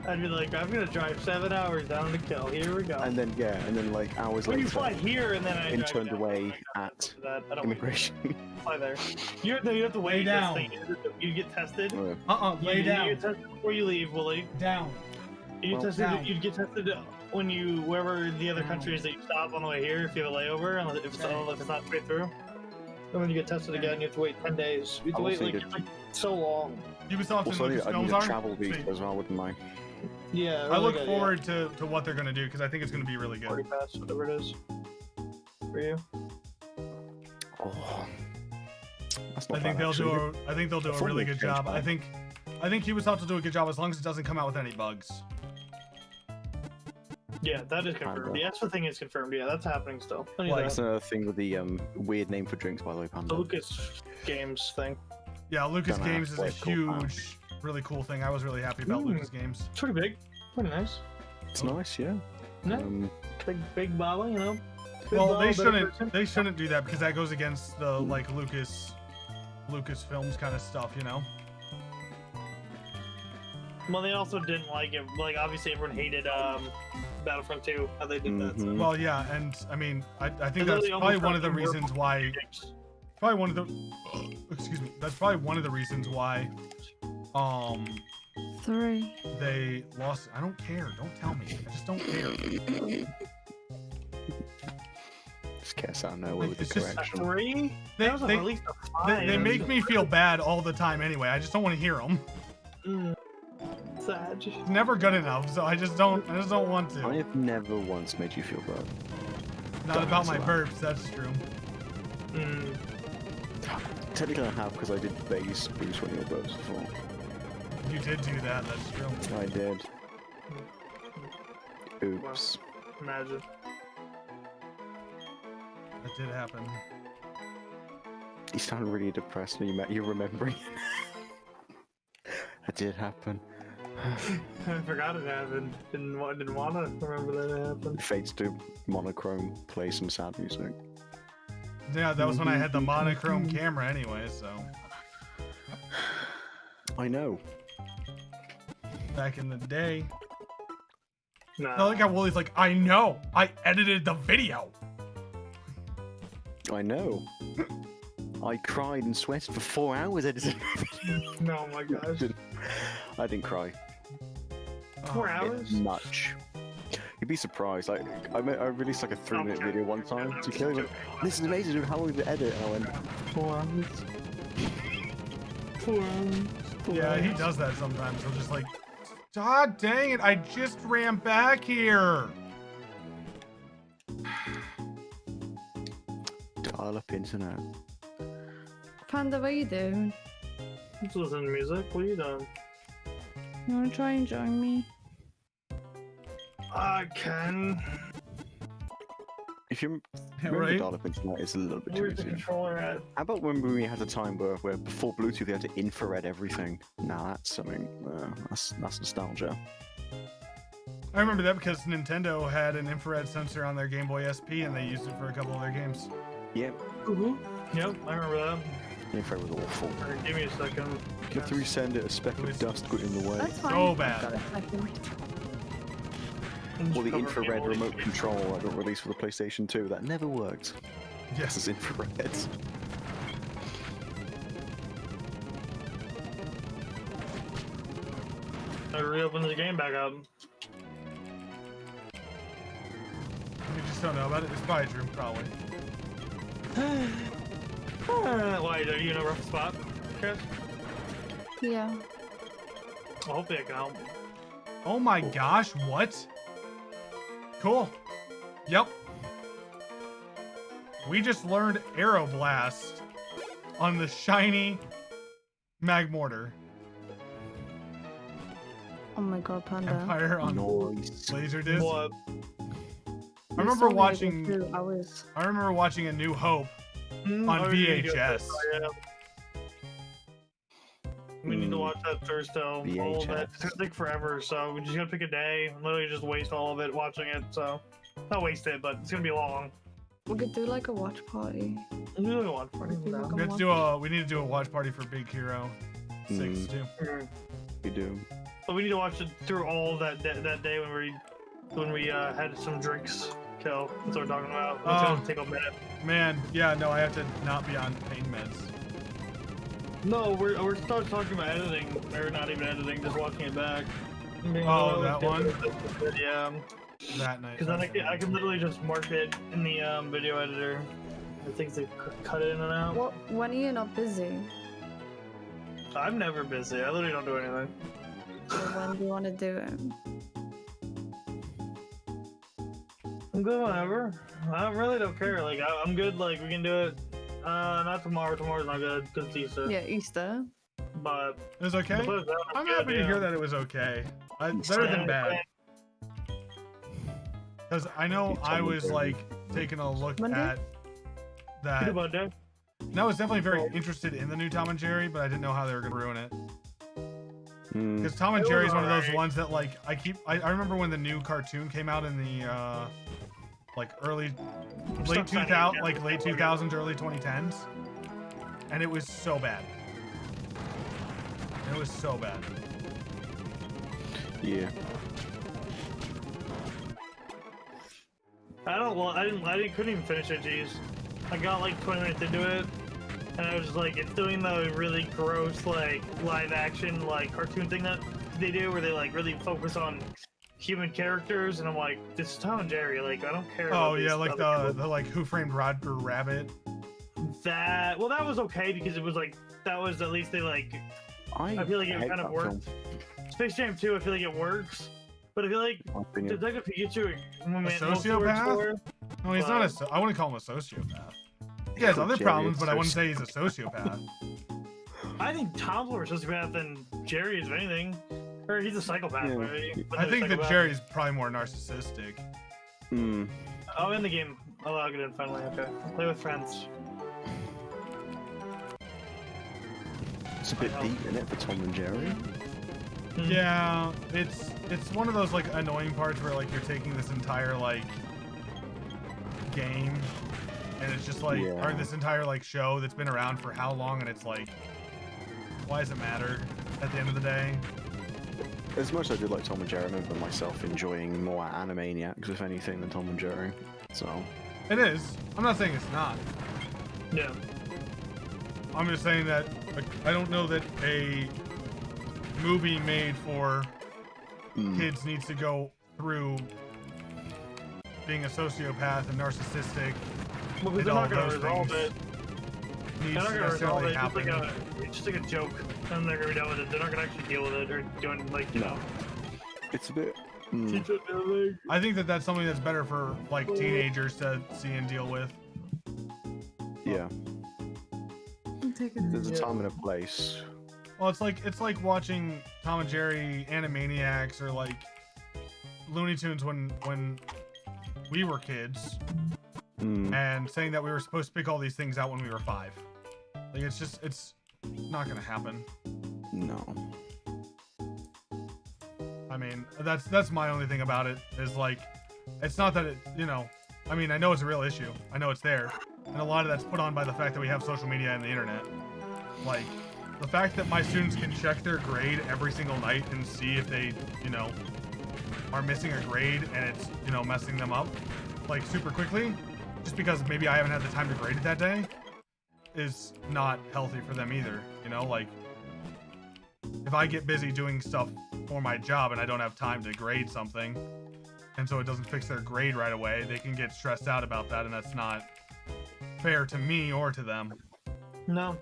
I'd be like, I'm gonna drive 7 hours down to Kill. Here we go.
And then like hours
When you
later,
fly here and then I
been
drive
turned
down,
away
like,
at
that. I don't
immigration.
fly there. You have to wait.
Lay down.
This thing. You get tested.
Lay
You
down.
get tested before you leave, Willie.
Down.
You
Well,
tested.
down.
You get tested when you wherever the other country is that you stop on the way here. If you have a layover, unless it's not straight through. And when you get tested again, you have to wait 10 days. You have to
I
wait
also
like,
need
it's like so long.
Ubisoft
Also,
and
I need
Lucasfilms
a
are.
travel
Sweet.
visa as well, wouldn't I?
Yeah.
I look
good,
forward to what they're gonna do because I think it's gonna be really
Yeah. 40
good.
pass, whatever it is. For you.
Oh, that's
I
not
think
bad,
they'll
actually.
do a really good job. I think Ubisoft will do a good job as long as it doesn't come out with any bugs.
Yeah, that is confirmed.
Panda.
The Espa thing is confirmed. Yeah, that's happening still. I knew
Like,
that.
That's another thing with the weird name for drinks, by the way,
The
Panda.
Lucas Games thing.
Yeah, Lucas
Don't know
Games is a
what it's called now.
huge, really cool thing. I was really happy about Lucas Games.
It's pretty big. Pretty nice.
It's nice, yeah.
No, big bottle, you know. Big
Well,
bottle,
they
better
shouldn't.
person.
They shouldn't do that because that goes against the like Lucasfilms kind of stuff, you know.
Well, they also didn't like it. Like, obviously, everyone hated Battlefront 2. How they did that. So.
Mhm.
Well, yeah, and I mean, I think
They
that's
literally
probably
almost
one of the
got more
reasons why.
games.
Probably one of the. Excuse me. That's probably one of the reasons why.
3.
They lost. I don't care. Don't tell me. I just don't care.
Just guess I know with the
It's just-
A
correction.
3?
They,
That was at
they,
least a 5.
they make me feel bad all the time anyway. I just don't want to hear them.
Sad.
It's never good enough, so I just don't want
I
to.
have never once made you feel bad.
Not
don't
about my
answer
burps. That's true.
Technically I have, because I did base boost when you were both before.
You did do that. That's true.
I did. Oops.
Imagine.
That did happen.
You sound really depressed when you're remembering. That did happen.
I forgot it happened. Didn't want to remember that it happened.
Fades to monochrome, play some sad music.
Yeah, that was when I had the monochrome camera anyway, so.
I know.
Back in the day.
Nah.
I like how Wooly's like, I know, I edited the video.
I know. I cried and sweated for 4 hours editing the video.
No, my gosh.
I didn't cry.
4 hours?
Much. You'd be surprised. Like, I released like a 3-minute video one time to Kelly went, this is amazing, dude. How long did it edit? And I went, 4 hours. 4 hours.
Yeah, he does that sometimes. He'll just like, God dang it, I just ran back here.
Dial up internet.
Panda, what are you doing?
Just listening to music. What are you doing?
You wanna try and join me?
I can.
If you
Yeah,
remember
right?
dial up internet, it's a little bit too
Where's the
easy.
controller at?
How about when we had a time where before Bluetooth they had to infrared everything? Now that's something. That's nostalgia.
I remember that because Nintendo had an infrared sensor on their Game Boy SP and they used it for a couple of their games.
Yep.
Yep, I remember that.
Infrared was awful.
Alright, give me a second.
You have to resend it. A speck of dust got in the way.
That's fine.
So
I've
bad.
got a second.
Or the
Cover
infrared
cable.
remote control I got released for the PlayStation 2. That never worked.
Yes.
This is infrared.
I reopened the game back up.
You just don't know about it. It's probably true, probably.
Why, are you in a rough spot, Chris?
Yeah.
Well, hopefully I can help.
Oh my gosh, what? Cool. Yep. We just learned Aeroblast on the shiny Magmortar.
Oh my god, Panda.
Empire on
Nice.
Laserdisc.
What?
I remember
You saw me
watching.
I was.
I remember watching A New Hope on
Oh, you need to go
VHS.
first, yeah. We need to watch that first, though. All of it. It's gonna take forever, so we just gotta pick a day. Literally just waste all of it watching it, so. Not waste it, but it's gonna be long.
We could do like a watch party.
I'm gonna watch party
Do
now.
like
We have to do a. We need to do a watch party for Big Hero 6 too.
We do.
But we need to watch it through all of that day when we had some drinks. Kill. That's what we're talking about. It's gonna take a minute.
Man, yeah, no, I have to not be on pain meds.
No, we're still talking about editing, or not even editing, just watching it back.
Oh, that one?
Yeah.
That night.
Because then I can literally just mark it in the video editor. The things they cut it in and out.
What? When are you not busy?
I'm never busy. I literally don't do anything.
So when do you want to do it?
I'm good whenever. I really don't care. Like I'm good. Like we can do it. Not tomorrow. Tomorrow's not good because it's Easter.
Yeah, Easter.
But
It was okay.
besides that,
I'm
good,
happy to
yeah.
hear that it was okay. Better than bad. Because I know I was like taking a look
Monday?
at that.
Good Monday.
And I was definitely very interested in the new Tom and Jerry, but I didn't know how they were gonna ruin it. Because Tom and
It was
Jerry is one of those
alright.
ones that like I remember when the new cartoon came out in the like late 2000s, early 2010s, and it was so bad. It was so bad.
Yeah.
I couldn't even finish it. Jeez, I got like 20 minutes into it, and I was just like, it's doing the really gross like live action like cartoon thing that they do, where they like really focus on human characters, and I'm like, this is Tom and Jerry. Like, I don't care.
Oh
about
yeah,
these
like
other
the like Who Framed Roger Rabbit.
that. Well, that was okay because it was like that was at least they like. I feel like it
hate
kind of
that
worked.
film,
Space Jam 2, I feel like it works, but I feel like
in my opinion.
Detective Pikachu
A sociopath? No, he's not a. I wouldn't call him a sociopath. He has other
Jerry
problems,
is
but I wouldn't say he's a sociopath.
I think Tom's more sociopath than Jerry is, if anything. Or he's a psychopath,
Yeah.
right? But
I
no,
think that
psychopath.
Jerry's probably more narcissistic.
Oh, in the game. I'll log it in finally. Okay. Play with friends.
It's a bit deep in it for Tom and Jerry.
Yeah, it's one of those like annoying parts where like you're taking this entire like game and it's just like, or this entire like show that's been around for how long, and it's like, why does it matter at the end of the day?
As much as I do like Tom and Jerry, I remember myself enjoying more Animaniacs, if anything, than Tom and Jerry. So
it is. I'm not saying it's not.
Yeah.
I'm just saying that like, I don't know that a movie made for kids needs to go through being a sociopath and narcissistic.
Well, because they're not going to resolve it. They're not going to resolve it. It's just like a joke. And they're going to be done with it. They're not going to actually deal with it or doing, like, you know.
It's a bit.
I think that that's something that's better for, like, teenagers to see and deal with.
Yeah. There's a time and a place.
Well, it's like watching Tom and Jerry Animaniacs or, like, Looney Tunes when we were kids. And saying that we were supposed to pick all these things out when we were 5. Like, it's not gonna happen.
No.
I mean, that's my only thing about it, is like, it's not that it, you know, I mean, I know it's a real issue. I know it's there. And a lot of that's put on by the fact that we have social media and the internet. Like, the fact that my students can check their grade every single night and see if they, you know, are missing a grade and it's, you know, messing them up, like, super quickly, just because maybe I haven't had the time to grade it that day, is not healthy for them either. You know, like, if I get busy doing stuff for my job and I don't have time to grade something, and so it doesn't fix their grade right away, they can get stressed out about that, and that's not fair to me or to them.
No,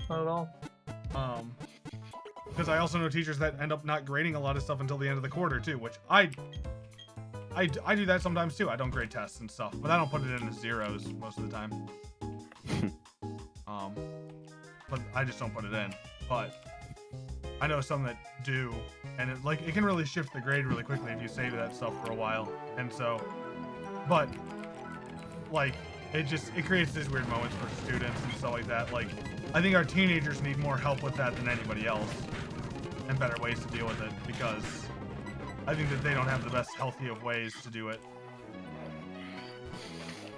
not at all.
Because I also know teachers that end up not grading a lot of stuff until the end of the quarter too, which I do that sometimes too. I don't grade tests and stuff, but I don't put it in as zeros most of the time. But I just don't put it in. But I know some that do, and it can really shift the grade really quickly if you save that stuff for a while. And so, but like, it creates these weird moments for students and stuff like that. Like, I think our teenagers need more help with that than anybody else, and better ways to deal with it, because I think that they don't have the best healthy of ways to do it.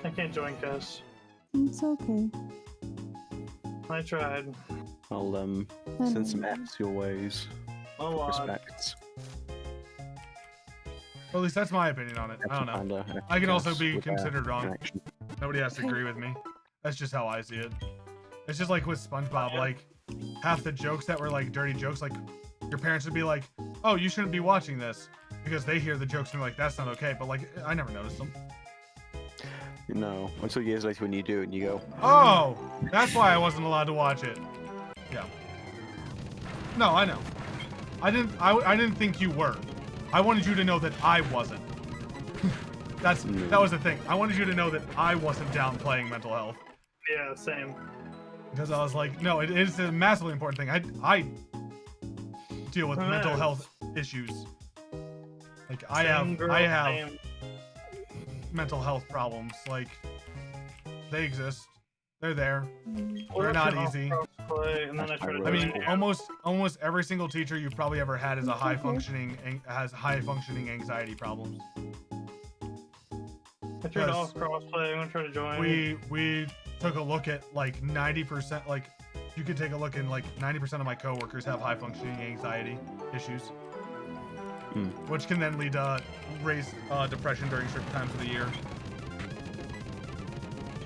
I can't join, Gus.
It's okay.
I tried.
I'll send some F's your ways.
A lot.
Respects.
Well, at least that's my opinion on it. I don't know. I can also be considered wrong.
Connection.
Nobody has to agree with me. That's just how I see it. It's just like with SpongeBob, like, half the jokes that were like dirty jokes, like, your parents would be like, oh, you shouldn't be watching this, because they hear the jokes and they're like, that's not okay, but like, I never noticed them.
No, until years later when you do it and you go,
oh, that's why I wasn't allowed to watch it. Yeah. No, I know. I didn't think you were. I wanted you to know that I wasn't. That was the thing. I wanted you to know that I wasn't downplaying mental health.
Yeah, same.
Because I was like, no, it is a massively important thing. I deal with mental health issues. Like, I have mental health problems. Like, they exist. They're there. They're not easy. I mean, almost every single teacher you've probably ever had is high functioning anxiety problems.
I turned off crossplay. I'm gonna try to join.
We took a look at like 90%. Like, you could take a look, and like 90% of my coworkers have high functioning anxiety issues, which can then lead to raised depression during certain times of the year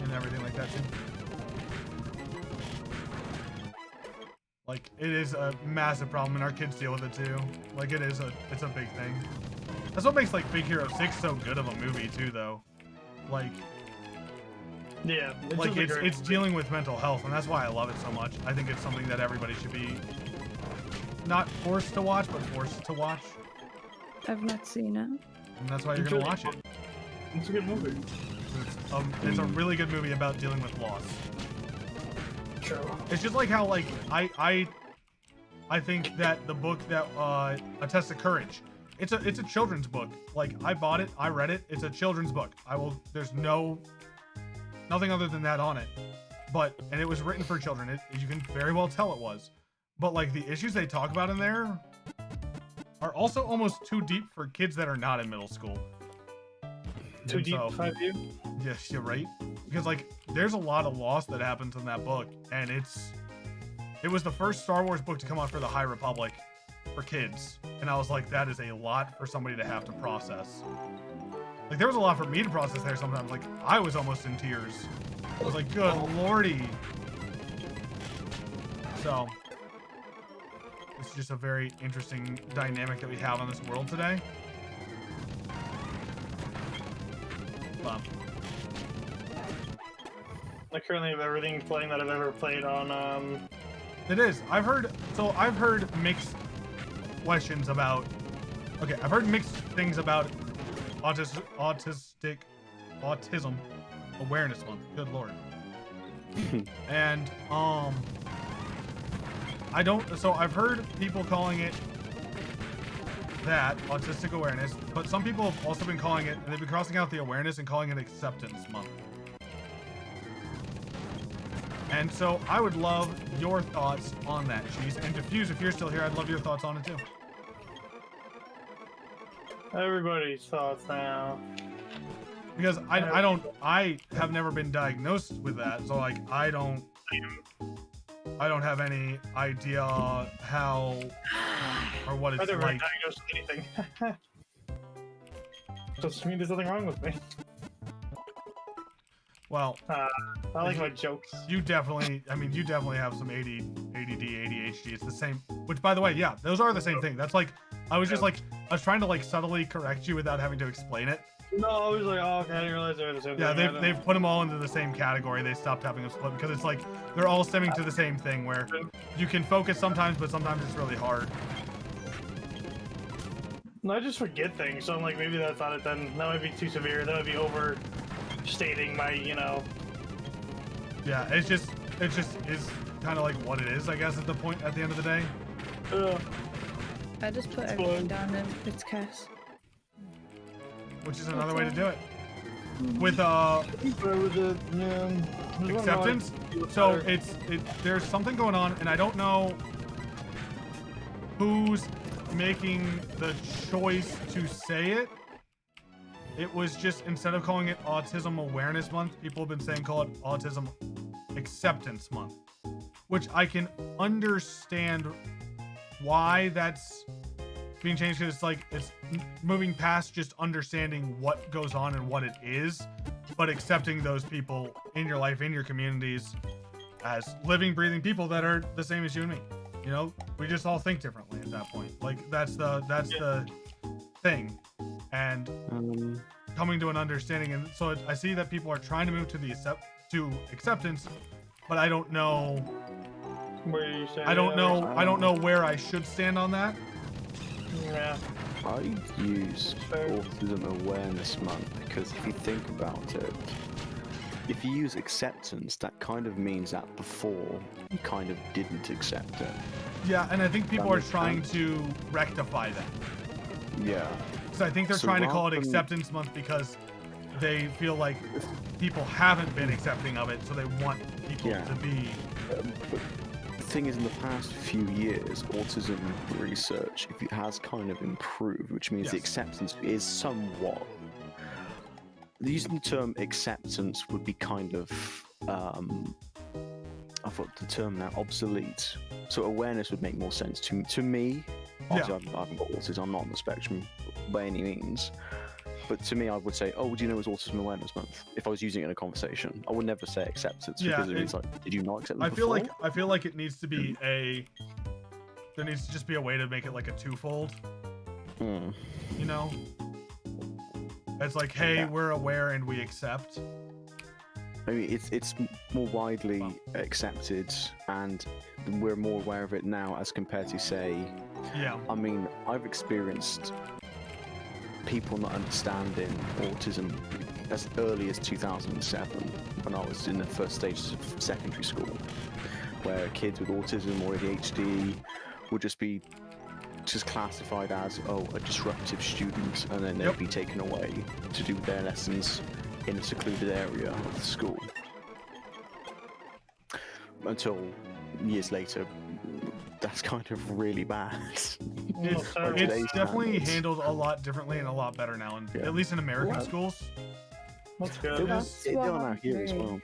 and everything like that too. Like, it is a massive problem, and our kids deal with it too. Like, it's a big thing. That's what makes like Big Hero 6 so good of a movie too, though. Like,
yeah,
it's dealing with mental health, and that's why I love it so much. I think it's something that everybody should be not forced to watch, but forced to watch.
I've not seen it.
And that's why you're gonna watch it.
It's a good movie.
It's a really good movie about dealing with loss.
True.
It's just like how, like, I think that the book that A Test of Courage, it's a children's book. Like, I bought it, I read it. It's a children's book. There's nothing other than that on it. And it was written for children. You can very well tell it was. But like, the issues they talk about in there are also almost too deep for kids that are not in middle school.
Too deep, 5 years?
Yes, you're right. because like there's a lot of loss that happens in that book, and it was the first Star Wars book to come out for the High Republic for kids, and I was like, that is a lot for somebody to have to process. Like there was a lot for me to process there sometimes. Like I was almost in tears. I was like, good lordy. So it's just a very interesting dynamic that we have on this world today.
I currently have everything playing that I've ever played on.
It is. I've heard mixed questions about. Okay, I've heard mixed things about autism awareness month. Good lord. And I don't. So I've heard people calling it that autistic awareness, but some people have also been calling it, and they've been crossing out the awareness and calling it acceptance month. And so I would love your thoughts on that, Cheese. And Diffuse, if you're still here, I'd love your thoughts on it too.
Everybody's thoughts now.
Because I have never been diagnosed with that, so like I don't have any idea how or what it's
I've never
like.
been diagnosed with anything. Doesn't mean there's nothing wrong with me.
Well,
I like my jokes.
you definitely have some ADD, ADHD. It's the same. Which, by the way, yeah, those are the same thing. That's like, I was trying to like subtly correct you without having to explain it.
No, I was like, oh, okay, I didn't realize they were the same
Yeah,
thing.
they've put them all into the same category. They stopped having them split because it's like they're all stemming to the same thing where you can focus sometimes, but sometimes it's really hard.
No, I just forget things, so I'm like, maybe that's not it then. That might be too severe. That would be overstating my,
Yeah, it's just is kind of like what it is, I guess, at the end of the day.
I just put everything down in its case.
Which is another way to do it. With acceptance. So there's something going on, and I don't know who's making the choice to say it. It was just, instead of calling it Autism Awareness Month, people have been saying call it Autism Acceptance Month, which I can understand why that's being changed, because it's like it's moving past just understanding what goes on and what it is, but accepting those people in your life, in your communities, as living, breathing people that are the same as you and me. You know, we just all think differently at that point. Like that's the thing, and coming to an understanding. And so I see that people are trying to move to acceptance, but I don't know.
Where you say
I don't know where I should stand on that.
Yeah.
I use Autism Awareness Month because if you think about it, if you use acceptance, that kind of means that before you kind of didn't accept it.
Yeah, and I think people are trying to rectify that.
Yeah.
So I think they're trying to call it Acceptance Month because they feel like people haven't been accepting of it, so they want people to be.
But the thing is, in the past few years, autism research has kind of improved, which means the acceptance is somewhat. Using the term acceptance would be kind of, I thought the term now obsolete. So awareness would make more sense to me. Obviously, I haven't got autism. I'm not on the spectrum by any means. But to me, I would say, "Oh, do you know it's Autism Awareness Month?" If I was using it in a conversation, I would never say acceptance because it's like, "Did you not accept?"
I feel like it needs to be there needs to just be a way to make it like a twofold. You know, it's like, "Hey, we're aware and we accept."
I mean, it's more widely accepted, and we're more aware of it now as compared to, say, I mean, I've experienced people not understanding autism as early as 2007, when I was in the first stages of secondary school, where kids with autism or ADHD would just be classified as a disruptive student, and then they'd be taken away to do their lessons in a secluded area of the school. Until years later, that's kind of really bad.
It's definitely handled a lot differently and a lot better now, at least in American schools.
That's good.
It
That's
was it
what
done out
happened
here
to
as
me.
well.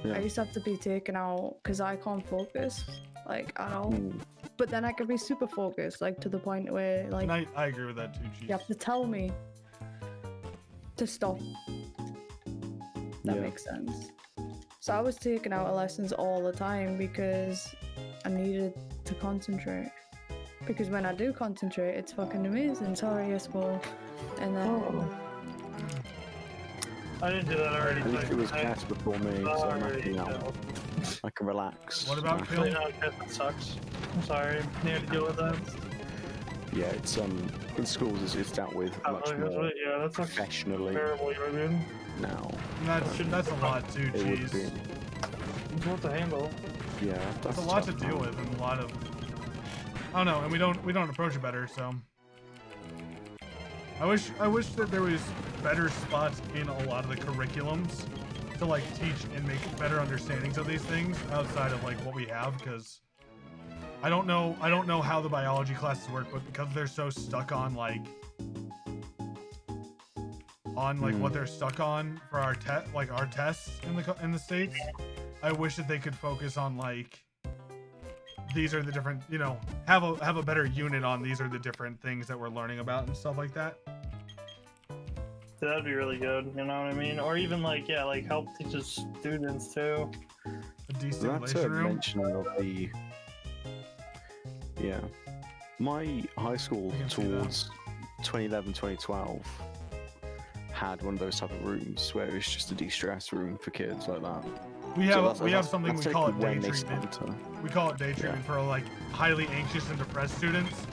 Yeah.
I used to have to be taken out because I can't focus, like, at all.
Mm.
But then I could be super focused, like, to the point where, like,
And I agree with that too,
you have
Cheese.
to tell me to stop. That
Yeah.
makes sense. So I was taken out of lessons all the time because I needed to concentrate. Because when I do concentrate, it's fucking amazing. Sorry, yes, well, and then
I didn't do that already.
At least
but
it was
I-
Cass before me, so I'm
Sorry,
happy now.
no.
I can relax.
What about
Uh,
Kill?
I know, that sucks. I'm sorry. You had to deal with that.
Yeah, it's in schools it's dealt with much more
Yeah, that's like
professionally
terrible. You know what I mean?
now.
That's a lot too,
It would
Cheese.
be.
It's what to handle.
Yeah,
It's
that's
a lot to
tough,
deal
man.
with and a lot of I don't know, and we don't approach it better, so I wish that there was better spots in a lot of the curriculums to like teach and make better understandings of these things outside of like what we have, because I don't know how the biology classes work, but because they're so stuck on like what they're stuck on for our tests in the States, I wish that they could focus on like these are the different, you know, have a better unit on these are the different things that we're learning about and stuff like that.
That'd be really good. You know what I mean? Or even like, yeah, like help teach the students too.
A
That's
destimulation
a
room.
mention of the. Yeah. My high school
I can see that.
towards 2011, 2012 had one of those type of rooms where it's just a de-stress room for kids like that.
We
So
have
that's
something
that's
we call it
technically
day
when they
treatment.
start to-
We call it day treatment for like highly anxious and depressed students.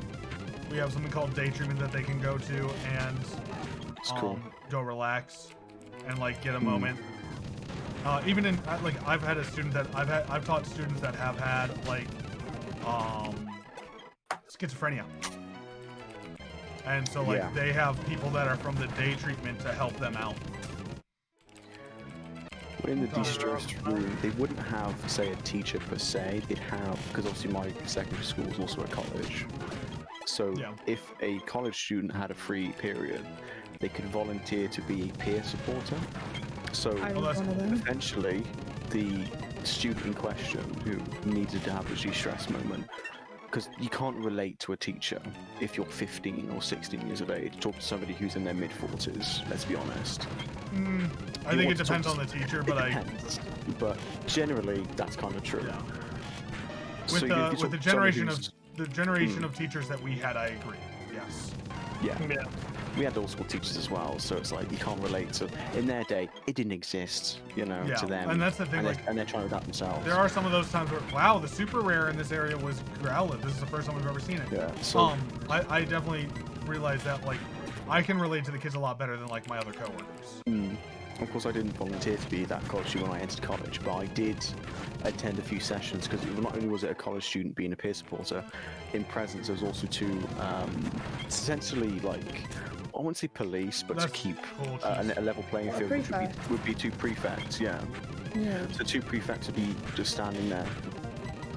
We have something called day treatment that they can go to and
It's cool.
go relax and like get a
Hmm.
moment. Even in like I've had a student that I've taught students that have had like schizophrenia. And so like
Yeah.
they have people that are from the day treatment to help them out.
But in the
Got it.
de-stress room, they wouldn't have, say, a teacher per se. They'd have, because obviously my secondary school is also a college. So
Yeah.
if a college student had a free period, they could volunteer to be a peer supporter. So
I
Oh,
was
that's
one of them.
eventually, the student in question who needed to have a de-stress moment, because you can't relate to a teacher if you're 15 or 16 years of age. Talk to somebody who's in their mid-40s, let's be honest.
I
You
think
want
it
to
depends
talk
on the teacher,
It
but
depends, but generally that's kind of true.
Yeah.
So
With
if you
the
talk
with the
to someone
generation
who's-
of teachers that we had, I agree. Yes.
yeah,
Yeah.
we had old school teachers as well, so it's like you can't relate to. In their day, it didn't exist, you know,
Yeah,
to them.
and that's the thing,
And
like-
they're trying to adapt themselves.
There are some of those times where, wow, the super rare in this area was Growlithe. This is the first time we've ever seen it.
Yeah. So
I definitely realize that, like, I can relate to the kids a lot better than, like, my other coworkers.
of course, I didn't volunteer to be that college student when I entered college, but I did attend a few sessions because not only was it a college student being a peer supporter, in presence there was also two, essentially like I wouldn't say police, but
That's
to keep
cool,
a
jeez.
level playing
A
field, which
prefect.
would be two prefects. Yeah.
Yeah.
So two prefects would be just standing there,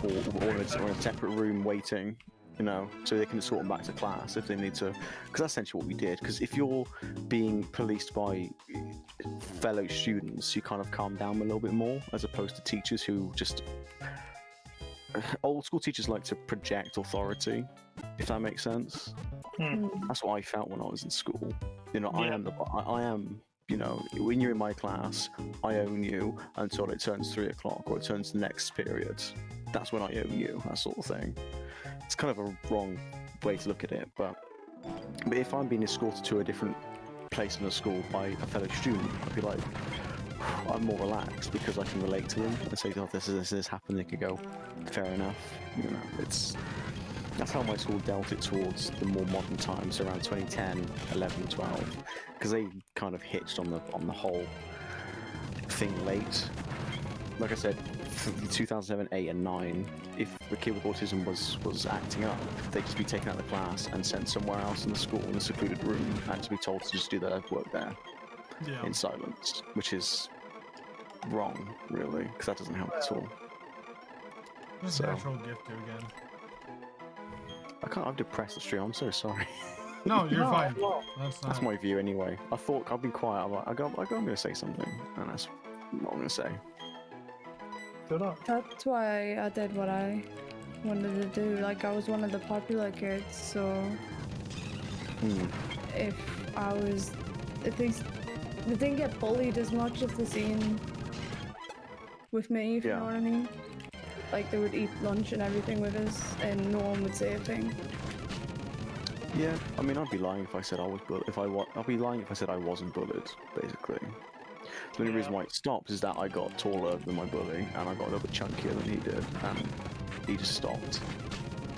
or in a separate room waiting, you know, so they can sort them back to class if they need to. Because that's essentially what we did. Because if you're being policed by fellow students, you kind of calm down a little bit more, as opposed to teachers who just old school teachers like to project authority, if that makes sense. That's what I felt when I was in school. You know, I am. You know, when you're in my class, I own you until it turns 3 o'clock or it turns the next period. That's when I own you, that sort of thing. It's kind of a wrong way to look at it, but if I'm being escorted to a different place in the school by a fellow student, I'd be like, I'm more relaxed because I can relate to them and say, oh, this happened. They could go, fair enough. You know, that's how my school dealt it towards the more modern times, around 2010, 11, 12, because they kind of hitched on the whole thing late. Like I said, 2007, 8, and 9, if the kid with autism was acting up, they'd just be taken out of the class and sent somewhere else in the school in a secluded room and to be told to just do their work there
Yeah.
in silence, which is wrong, really, because that doesn't help at all.
Just
So-
natural gift again.
I've depressed the stream. I'm so sorry.
No, you're
No,
fine.
no.
That's my view anyway. I thought I'll be quiet. I'm like, I'm going to say something, and that's what I'm going to say.
Good luck.
That's why I did what I wanted to do. Like, I was one of the popular kids, so if they didn't get bullied as much if they seen with me, if you know what I mean. Like, they would eat lunch and everything with us, and no one would say a thing.
Yeah, I mean, I'd be lying if I said I was bullied. I'd be lying if I said I wasn't bullied, basically. The only reason why it stopped is that I got taller than my bully, and I got a little bit chunkier than he did, and he just stopped.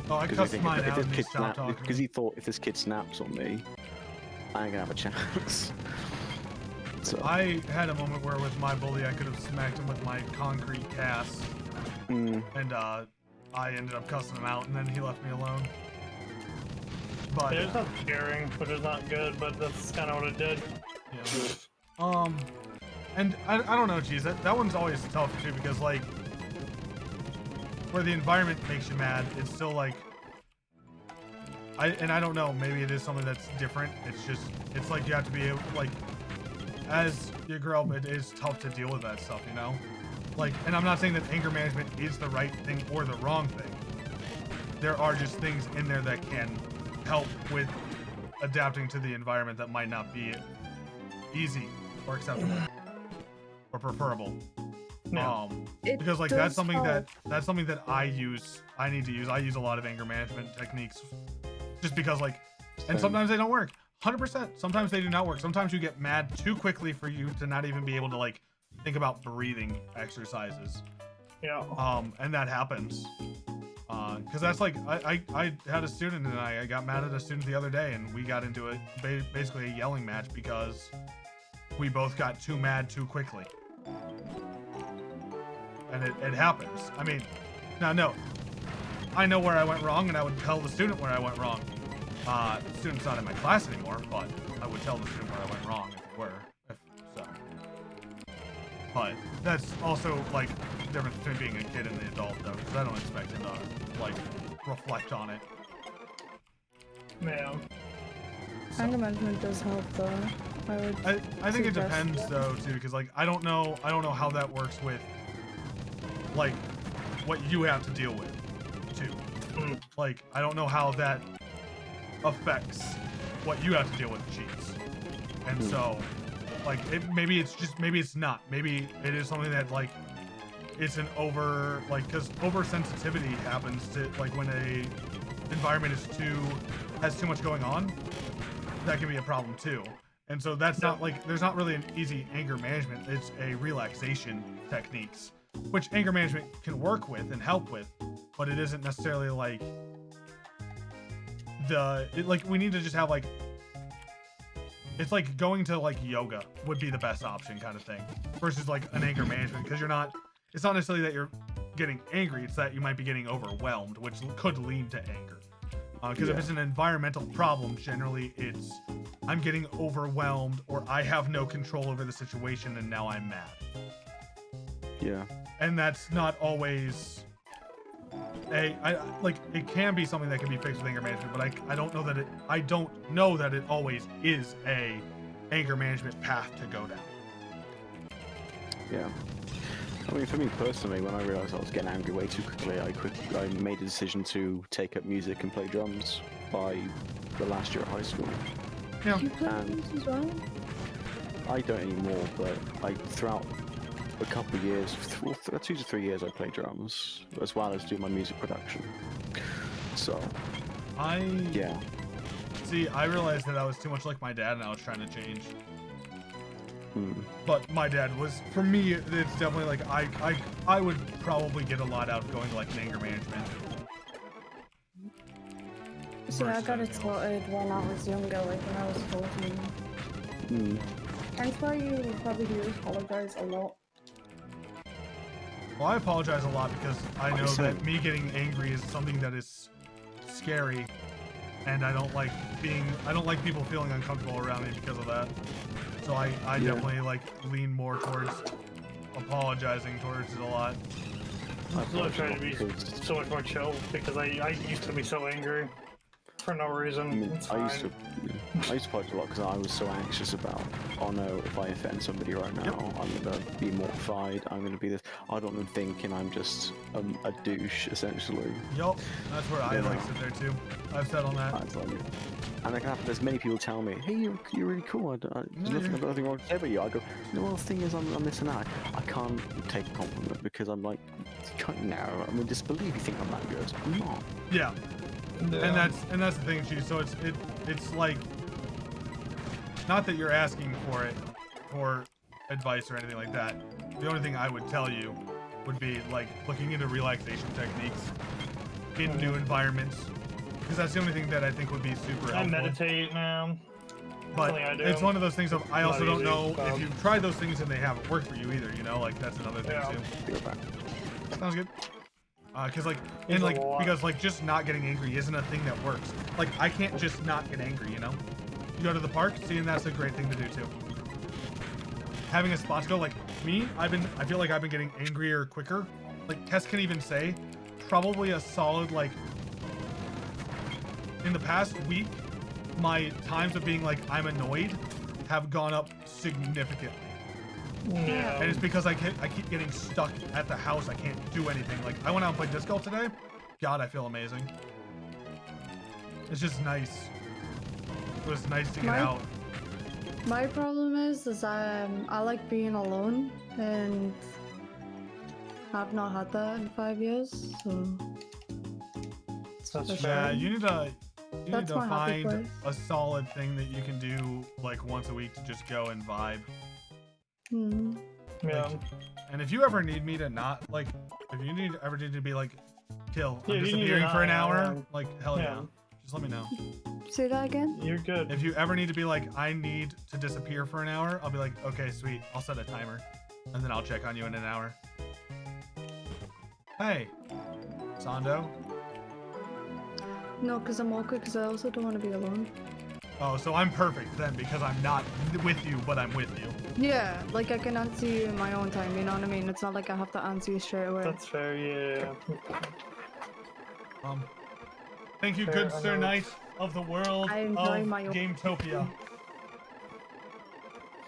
Oh, I cussed mine out and he stopped talking.
Because he thought if this kid snaps on me, I ain't gonna have a chance. So.
I had a moment where with my bully, I could have smacked him with my concrete cast, and I ended up cussing him out, and then he left me alone. But
It's not scaring, which is not good, but that's kind of what it did.
Yeah. And I don't know, geez, that one's always tough too, because like, where the environment makes you mad, it's still like, I don't know, maybe it is something that's different. It's like you have to be able, like, as you grow up, it is tough to deal with that stuff, you know? Like, and I'm not saying that anger management is the right thing or the wrong thing. There are just things in there that can help with adapting to the environment that might not be easy or acceptable or preferable.
No.
Because like that's something that I need to use. I use a lot of anger management techniques just because like, and sometimes they don't work. 100%. Sometimes they do not work. Sometimes you get mad too quickly for you to not even be able to like think about breathing exercises.
Yeah.
And that happens. Because that's like, I had a student and I got mad at a student the other day and we got into basically a yelling match because we both got too mad too quickly. And it happens. I mean, now no, I know where I went wrong and I would tell the student where I went wrong. The student's not in my class anymore, but I would tell the student where I went wrong if it were, so. But that's also like the difference between being a kid and the adult though, because I don't expect him to like reflect on it.
Yeah.
Anger management does help though.
I think it depends though too, because like I don't know how that works with like what you have to deal with too. Like I don't know how that affects what you have to deal with cheats, and so like maybe it's not, maybe it is something that like it's an because oversensitivity happens to like when a environment has too much going on, that can be a problem too. And so that's not like, there's not really an easy anger management. It's a relaxation techniques, which anger management can work with and help with, but it isn't necessarily like we need to just have like, it's like going to like yoga would be the best option kind of thing versus like an anger management, because it's not necessarily that you're getting angry, it's that you might be getting overwhelmed, which could lead to anger. Because if it's an environmental problem, generally it's I'm getting overwhelmed or I have no control over the situation and now I'm mad. Yeah. And that's not always it can be something that can be fixed with anger management, but I don't know that it always is a anger management path to go down.
Yeah. I mean, for me personally, when I realized I was getting angry way too quickly, I made a decision to take up music and play drums by the last year of high school.
Yeah.
You play drums as well?
I don't anymore, but throughout a couple of years, 2 to 3 years, I played drums as well as do my music production. So, yeah.
See, I realized that I was too much like my dad, and I was trying to change. But my dad was, for me, it's definitely like I would probably get a lot out of going to like an anger management.
So I got it started when I was younger, like when I was 14. Hence why you probably do apologize a lot.
Well, I apologize a lot because I know that me getting angry is something that is scary, and I don't like people feeling uncomfortable around me because of that. So I definitely like lean more towards apologizing towards it a lot.
I'm still trying to be so much more chill because I used to be so angry for no reason.
I mean,
It's
I used
fine.
to play Chil-Locke because I was so anxious about, oh no, if I offend somebody right now, I'm gonna be mortified. I'm gonna be this. I don't know, thinking I'm just a douche essentially.
Yup, that's where I like sit there too. I've said on that.
That's like, and I can have, there's many people tell me, hey, you're really cool. There's nothing wrong to say about you. I go, no, well, the thing is, I'm this and that. I can't take a compliment because I'm like, no, I'm in disbelief. You think I'm that good? I'm not.
Yeah. And that's the thing too. So it's like, not that you're asking for it for advice or anything like that. The only thing I would tell you would be like looking into relaxation techniques in new environments, because that's the only thing that I think would be super helpful.
I meditate now.
But
I do.
it's one of those things of I also don't
easy,
know
so.
if you've tried those things and they haven't worked for you either. You know, like that's another thing too. Sounds good. Cause like, and like, because like just not getting angry isn't a thing that works. Like I can't just not get angry, you know? You go to the park, seeing that's a great thing to do too. Having a spot to go, like me, I feel like I've been getting angrier quicker. Like Tess can even say, probably a solid like, in the past week, my times of being like, I'm annoyed have gone up significantly.
Yeah.
And it's because I keep getting stuck at the house. I can't do anything. Like I went out and played disc golf today. God, I feel amazing. It's just nice. It was nice to get out.
My problem is I like being alone, and I've not had that in 5 years. So
That's
Yeah,
fair.
you need to
That's my happy
find
place.
a solid thing that you can do like once a week to just go and vibe.
hmm.
Yeah.
And if you ever need me to not like, if you ever need to be like, Kill,
Yeah,
I'm
if you need
disappearing
to
for an
not,
hour, like hell yeah.
yeah.
Just let me know.
Say that again.
You're good.
If you ever need to be like, I need to disappear for an hour, I'll be like, okay, sweet. I'll set a timer, and then I'll check on you in an hour. Hey, Sando.
No, because I'm awkward. Because I also don't want to be alone.
Oh, so I'm perfect then because I'm not with you, but I'm with you.
Yeah, like I can answer you in my own time. You know what I mean? It's not like I have to answer you straight away.
That's fair, yeah.
Thank you,
Fair
good Sir
enough.
Knight of the world
I
of
enjoy my own-
Gametopia.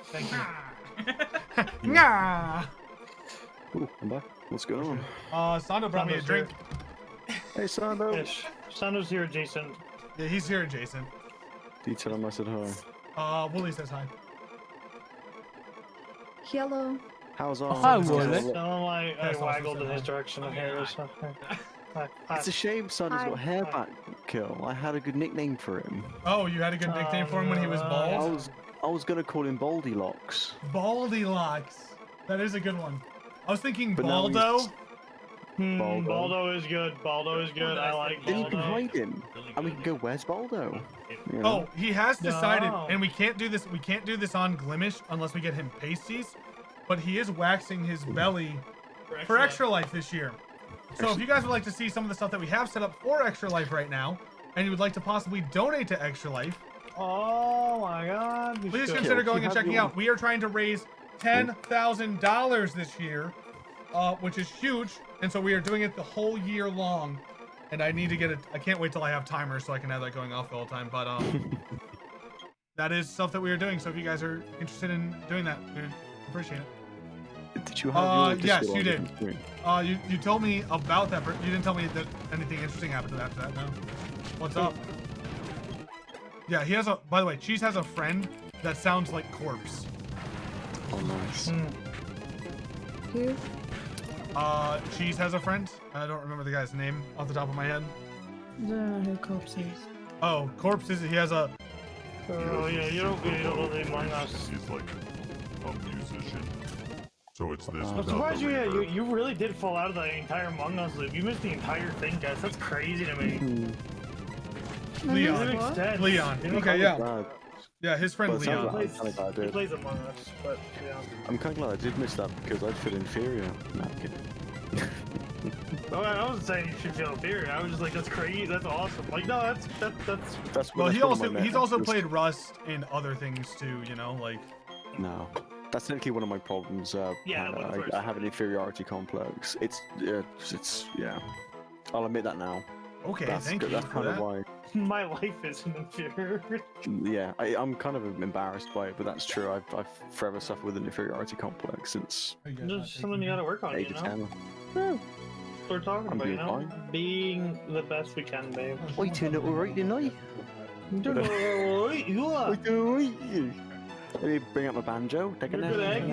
Thank you. Nah.
Ooh, I'm back. What's going on?
Sando brought me a
Sando's
drink.
Hey, Sando.
Ish. Sando's here, Jason.
Yeah, he's here, Jason.
Do you tell him I said hi?
Wooly says hi.
Hello.
How's our?
Hi,
how's
Wooly.
our-
Someone like
Yes, also
waggled
said
in
hi.
his direction of hair or something. Hi.
It's a shame Sando's got hair back, Kill. I had a good nickname for him.
Oh, you had a good nickname for him when he was bald?
I was gonna call him Baldy Locks.
Baldy Locks. That is a good one. I was thinking
But now
Baldo.
he's-
Baldo.
Baldo.
Baldo is good. Baldo is good. I like
Then you can
Baldo.
hide him, and we can go, where's Baldo? You know?
Oh, he has decided,
No.
and we can't do this. We can't do this on Glimish unless we get him pasties. But he is waxing his belly for Extra Life this year. So if you guys would like to see some of the stuff that we have set up for Extra Life right now, and you would like to possibly donate to Extra Life,
Oh my god.
please
should.
consider
you
going and
have
checking
your-
out. We are trying to raise $10,000 this year, which is huge. And so we are doing it the whole year long. And I need to get it. I can't wait till I have timers so I can have that going off the whole time. But that is stuff that we are doing. So if you guys are interested in doing that, we appreciate it.
Did you have your
yes,
Discord
you
on
did.
your screen?
You told me about that, but you didn't tell me that anything interesting happened after that. No. What's up? Yeah, he has a. By the way, Cheese has a friend that sounds like Corpse.
Oh, nice.
Who?
Cheese has a friend. I don't remember the guy's name off the top of my head.
I don't know who Cops is.
Oh, Corpse is. He has a.
Oh yeah, you don't know the Among Us.
He's like a musician. So it's this.
I'm
without
surprised
the reverb.
you really did fall out of the entire Among Us loop. You missed the entire thing, guys. That's crazy to me.
Leon.
To an
What?
extent.
Leon.
You know,
Okay, yeah.
Glad.
Yeah, his friend
Well, it
Leon.
sounds
He
like-
plays,
kinda glad I
he
did.
plays Among Us, but yeah.
I'm kind of glad I did miss that because I'd feel inferior. No, I'm kidding.
No, I wasn't saying you should feel inferior. I was just like, that's crazy. That's awesome. Like, no, that's.
That's
Well,
that's
he
one of my
also he's also
metrics.
played Rust in other things too. You know, like.
No, that's technically one of my problems.
Yeah, one of the
I have an inferiority complex. It's yeah. I'll admit that now.
Okay,
That's
thank
good.
you
That's
for
kind
that.
of why.
My life isn't inferior.
Yeah, I'm kind of embarrassed by it, but that's true. I've forever suffered with an inferiority complex since
There's something you gotta work on,
age
you
of
know?
10.
We're talking
I'm
about, you
doing
know?
fine.
Being the best we can, babe.
I turned out alright, didn't I?
Don't know, you
I
are.
turned alright. Let me bring up my banjo. Take
You're
a
good egg.
I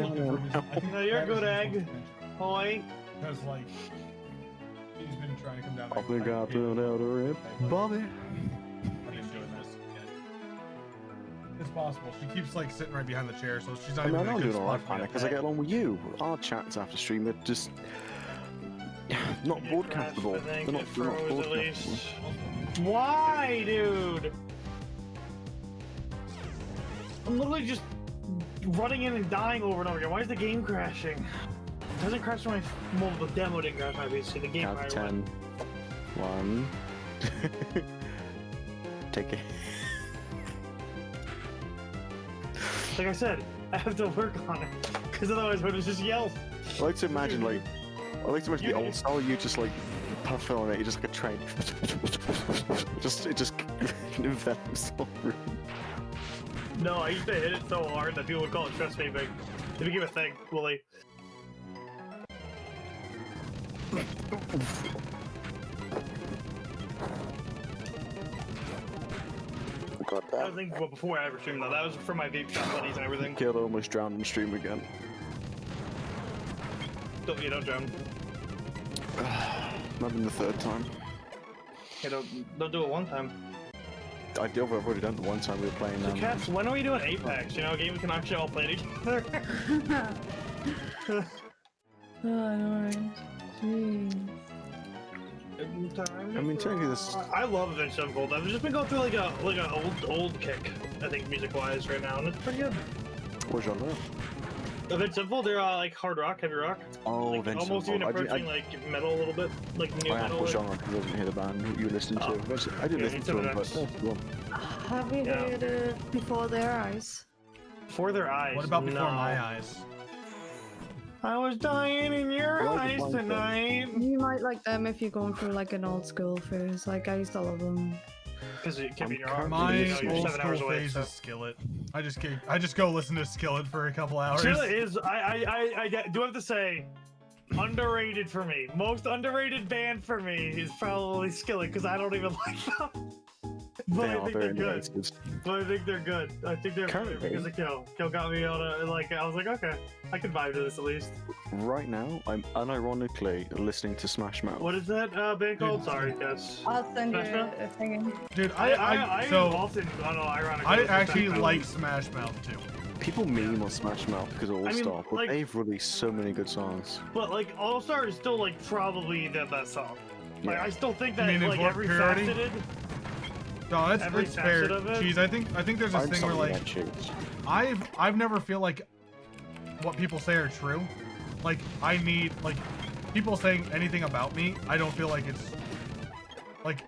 think
No, you're a
that
good
is
egg. Oi.
Because like he's been trying to come down.
I think I turned out alright. Bobby.
It's possible. She keeps like sitting right behind the chair, so she's not
I mean,
even
I'm
in a good
doing alright,
spot for me
Panic,
to
because I
pet.
get along with you. Our chats after stream are just not
You
broadcastable.
crashed, I think.
They're not
It froze at
broadcastable.
least. Why, dude? I'm literally just running in and dying over and over again. Why is the game crashing? It doesn't crash when well, the demo didn't crash my PC. The game
Count
crashed.
10. 1. Take it.
Like I said, I have to work on it. Because otherwise I would just yell.
I like to imagine the old style. You just like puff on it. You just like a train. it just envelops the room.
No, I used to hit it so hard that people would call it stress vaping. It became a thing, Willie.
Got
I
that.
think well, before I ever streamed that. That was for my vape shop buddies and everything.
Kid almost drowned on stream again.
Don't drown.
Not been the third time.
Yeah, don't do it one time.
I've already done it one time we were playing.
So, Cass, when are we doing Apex? You know, a game we can actually all play together.
Oh, no. Jeez.
I mean, technically this.
I love Avenged Sevenfold. I've just been going through like a old kick, I think, music-wise right now, and it's pretty good.
What genre?
Avenged Sevenfold, they're like hard rock, heavy rock.
Oh,
Like,
Avenged
almost even
Sevenfold.
approaching like metal a little bit, like new
I asked
metal.
what genre because I wasn't hear the band you were listening
Oh.
to. I didn't
Yeah,
listen
it's
to them,
Avenged.
but go on.
Have you
Yeah.
heard Before Their Eyes?
For their eyes.
What about Before
No.
My Eyes?
I was dying in your
I like the
eyes
blind thing.
tonight.
You might like them if you're going through like an old school phase. Like I used to love them.
Because it can be in your
I'm
heart.
My
You know, you're
old
7 hours
school
away.
phase
So.
is Skillet. I just go listen to Skillet for a couple hours.
Chile is, I do have to say, underrated for me. Most underrated band for me is probably Skillet because I don't even like them. But
They
I
are
think
very
they're good.
underrated.
But I think they're good. I think they're
Currently.
because of Kill. Kill got me on a, like, I was like, okay, I can vibe to this at least.
Right now, I'm unironically listening to Smash Mouth.
What is that band called? Sorry, guys.
I'll send you
Smash Mouth?
a thing.
Dude,
I
so
involved in, I don't know, ironically.
I
with
actually
Smash Mouth.
like Smash Mouth too.
People meme on Smash Mouth because of All
I mean,
Star, but
like-
they've released so many good songs.
But like All Star is still like probably the best song. Like
Yeah.
I still think
You
that
mean in
like
what
every
purity?
faceted.
No, that's
Every
it's fair.
facet of it?
Jeez, I think there's this
I'm
thing where
sorry,
like
Cheers.
I've never feel like what people say are true. Like I need like people saying anything about me. I don't feel like it's like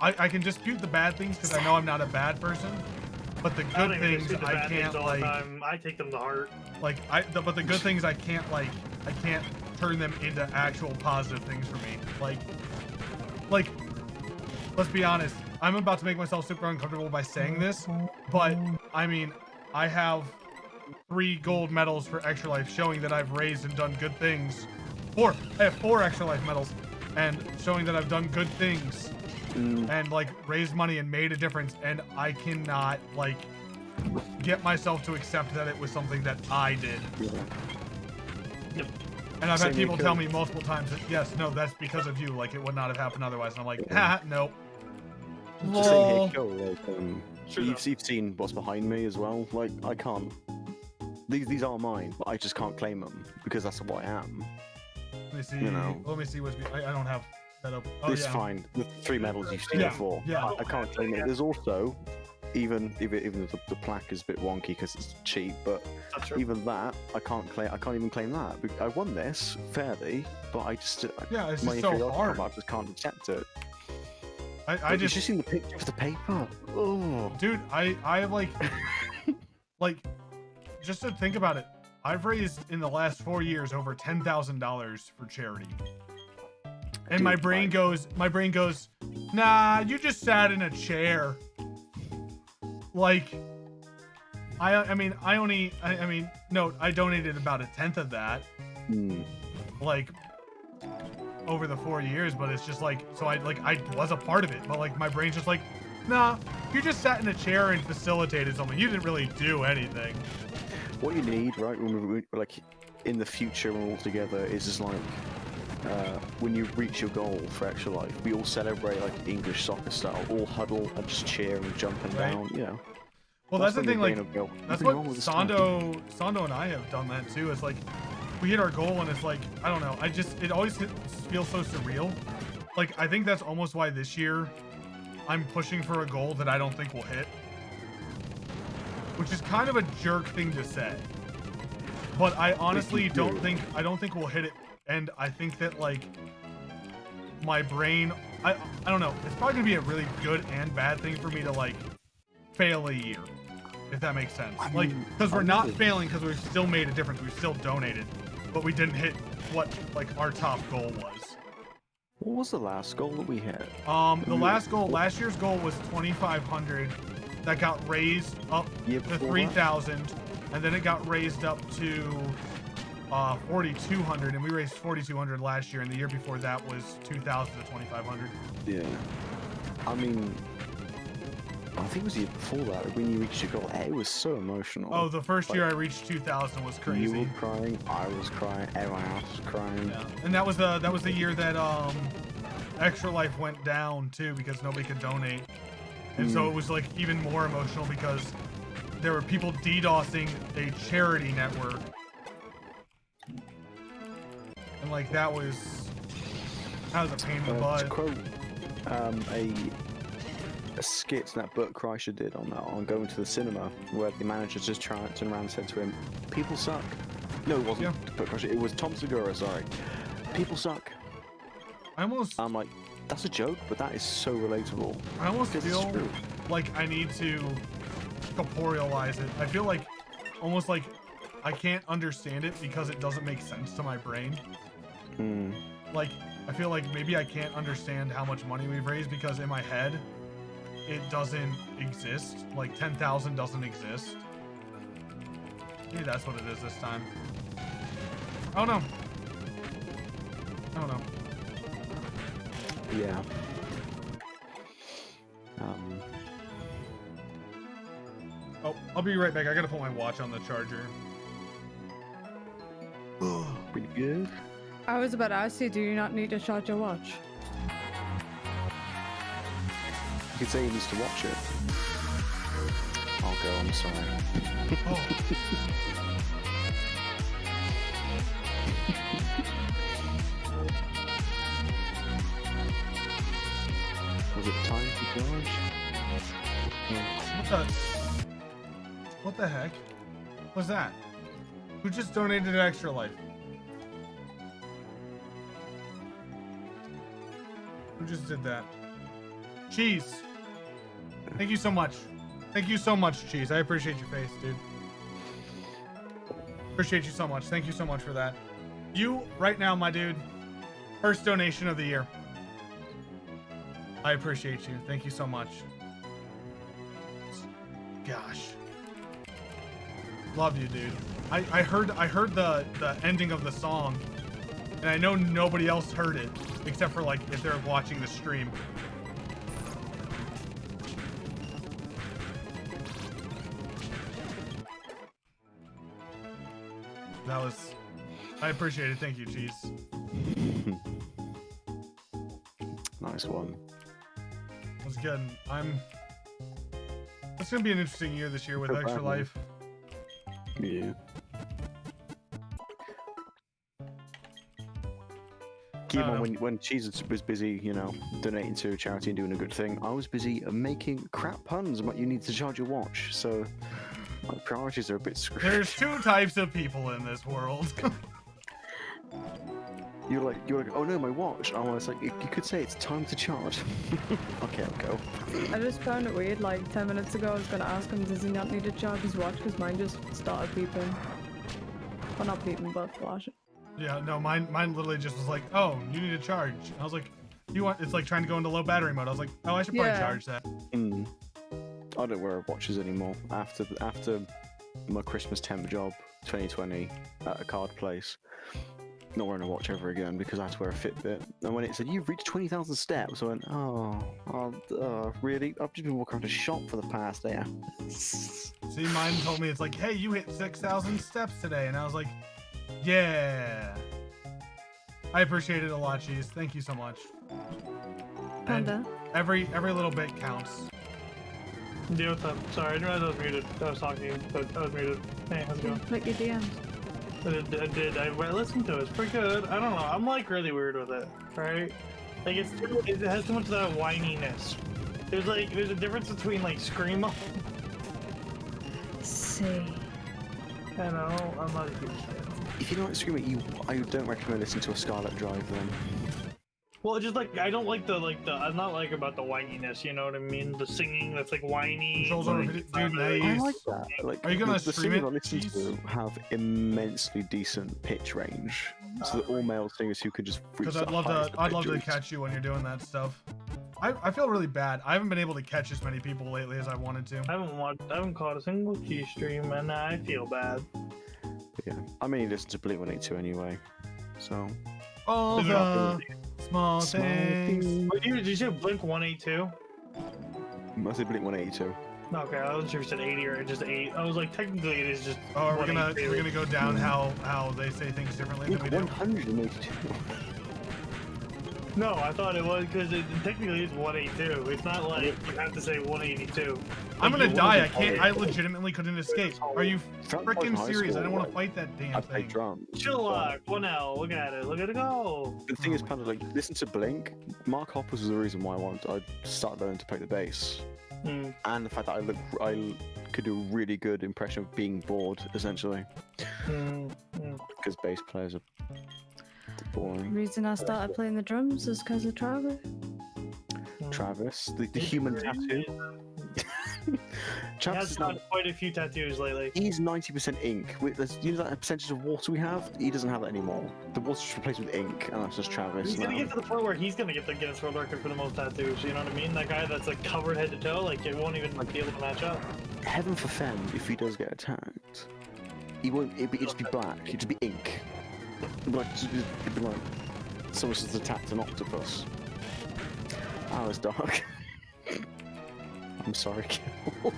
I can dispute the bad things because I know I'm not a bad person. But the
I don't
good
even
things
do the
I
bad things
can't
all
like.
the time. I take them to heart.
Like but the good things I can't like I can't turn them into actual positive things for me. Like let's be honest, I'm about to make myself super uncomfortable by saying this, but I mean I have 3 gold medals for Extra Life showing that I've raised and done good things. I have 4 Extra Life medals and showing that I've done good things and like raised money and made a difference, and I cannot like get myself to accept that it was something that I did.
Yeah.
And I've
Same
had
here,
people
Cody.
tell me multiple times that yes, no, that's because of you. Like it would not have happened otherwise. And I'm like, ha, no.
Just saying
Lol.
here, Kill, like,
Sure
you've seen what's behind me as well. Like, I can't. These are mine, but I just can't claim them because that's what I am.
Let me see.
You know.
Let me see what's. I don't have that up. Oh
It's
yeah.
fine. The 3 medals you've seen
Yeah,
before.
yeah.
I can't claim it. There's also, even if the plaque is a bit wonky because it's cheap, but
That's true.
even that I can't claim. I can't even claim that. I won this fairly, but I just
Yeah, it's
my
just so
inferiority
hard.
complex, I just can't accept it.
I
Like, you
just,
should seen the picture of the paper. Oh,
dude, I have like, like, just to think about it, I've raised in the last 4 years over $10,000 for charity. And
Dude,
my brain goes, Nah, you just sat in a chair. Like, I mean, no, I donated about 1/10 of that. Like, over the 4 years, but it's just like, so I was a part of it, but like my brain's just like, nah, you just sat in a chair and facilitated something. You didn't really do anything.
What you need, right, when we're like in the future when we're all together, is just like when you reach your goal for Extra Life, we all celebrate like English soccer style, all huddle and just cheer and jump and down, you know.
Well, that's the thing, like, that's what
Sando
and I have done that too. It's like, we hit our goal and it's like, I don't know, it always feels so surreal. Like, I think that's almost why this year I'm pushing for a goal that I don't think will hit. Which is kind of a jerk thing to say. But I honestly don't think we'll hit it. And I think that, like, my brain, I don't know, it's probably gonna be a really good and bad thing for me to, like, fail a year, if that makes sense. Like, because we're not failing because we've still made a difference, we've still donated, but we didn't hit what, like, our top goal was.
What was the last goal that we hit?
Last year's goal was 2,500. That got raised up to 3,000, and then it got raised up to 4,200, and we raised 4,200 last year, and the year before that was 2,000 to 2,500.
Yeah. I mean, I think it was the year before that, when you reached your goal, it was so emotional.
Oh, the first year I reached 2,000 was crazy.
You were crying, I was crying, everyone else was crying.
Yeah. And that was the year that Extra Life went down too, because nobody could donate. And so it was like even more emotional because there were people DDoSing a charity network. And like that was a pain in the butt.
To quote a skit that Burt Kreischer did on Going to the Cinema, where the manager just turned around and said to him, "People suck." No, it wasn't Burt Kreischer, it was Tom Segura, sorry. "People suck." I'm like, that's a joke, but that is so relatable.
I almost feel like I need to corporealize it. I feel like almost like I can't understand it because it doesn't make sense to my brain. Like, I feel like maybe I can't understand how much money we've raised because in my head it doesn't exist. Like 10,000 doesn't exist. Maybe that's what it is this time. I don't know.
Yeah.
Oh, I'll be right back. I gotta put my watch on the charger.
Pretty good.
I was about to ask you, do you not need to charge your watch?
You could say he needs to watch it. I'll go, I'm sorry.
Oh.
Was it time to charge?
What the heck? What's that? Who just donated Extra Life? Who just did that? Cheese. Thank you so much. Thank you so much, Cheese. I appreciate your face, dude. Appreciate you so much. Thank you so much for that. You, right now, my dude, first donation of the year. I appreciate you. Thank you so much. Gosh. Love you, dude. I heard the ending of the song, and I know nobody else heard it, except for like if they're watching the stream. I appreciate it. Thank you, Cheese.
Nice one.
That was good. It's gonna be an interesting year this year with Extra Life.
Yeah. Keep on, when Cheese was busy, you know, donating to a charity and doing a good thing, I was busy making crap puns about you need to charge your watch, so my priorities are a bit screwed.
There's two types of people in this world.
You're like, oh no, my watch. I was like, you could say it's time to charge. Okay, I'll go.
I just found it weird, like 10 minutes ago I was gonna ask him, does he not need to charge his watch, because mine just started beeping. Well, not beeping, but flashing.
Yeah, no, mine literally just was like, oh, you need to charge. I was like, It's like trying to go into low battery mode. I was like, oh, I should probably
Yeah.
charge that.
I don't wear watches anymore. After my Christmas temp job, 2020, at a card place, not wearing a watch ever again because I had to wear a Fitbit. And when it said you've reached 20,000 steps, I went, really? I've just been walking around the shop for the past day.
See, mine told me it's like, hey, you hit 6,000 steps today, and I was like, yeah. I appreciate it a lot, Cheese. Thank you so much. And
Panda.
every little bit counts.
Yeah, what's up? Sorry, I didn't realize I was muted. I was talking to you, but I was muted. Hey, how's it going?
Click your DMs.
I did. I listened to it. It's pretty good. I don't know. I'm like really weird with it, right? Like it has too much of that whininess. There's a difference between like screamo.
See.
I know. I'm not a huge fan.
If you don't like screaming, I don't recommend listening to a Scarlet Drive then.
Well, just like I don't like the I'm not like about the whininess. You know what I mean? The singing that's like whiny.
Controls over,
like,
dude,
not really-
nice.
I like that. Like,
Are you gonna
the
stream
singers
it?
I listen
Jeez.
to have immensely decent pitch range. So they're all male singers who could just reach
Because
the
I'd love to
pitches.
catch you when you're doing that stuff. I feel really bad. I haven't been able to catch as many people lately as I wanted to.
I haven't caught a single key stream, and I feel bad.
But yeah, I mainly listen to Blink 182 anyway. So
All
Is it
the small
Small
things.
things.
Wait, did you say Blink 182?
I say Blink 182.
Okay, I wasn't sure if you said 80 or just 8. I was like, technically it is just.
Oh, are we gonna
182.
go down how they say things differently than
Blink
we do?
182.
No, I thought it was because it technically is 182. It's not like you have to say 182.
I'm gonna
Like,
die. I legitimately couldn't escape. Are you
Drunk
freaking
in high
serious? I
school,
don't want to
like,
fight that damn
I play
thing.
drums.
Chil-Locke, 1L. Look at it. Look at it go.
The thing is, kind of like, listen to Blink. Mark Hoppus was the reason why I started learning to play the bass.
Mm.
And the fact that I could do a really good impression of being bored, essentially. Because bass players are boring.
The reason I started playing the drums is because of Travis.
Travis, the human tattoo.
He
Travis
has
is not.
done quite a few tattoos lately.
He's 90% ink. You know that percentage of water we have? He doesn't have that anymore. The water's just replaced with ink, and that's just Travis.
He's gonna
now.
get to the point where he's gonna get the Guinness World Record for the most tattoos. You know what I mean? That guy that's like covered head to toe, like it won't even be able to match up.
Heaven forfend if he does get attacked. He won't. It'd just be black. It'd just be ink. It'd be like someone's just attacked an octopus. Oh, it's dark. I'm sorry, Kill.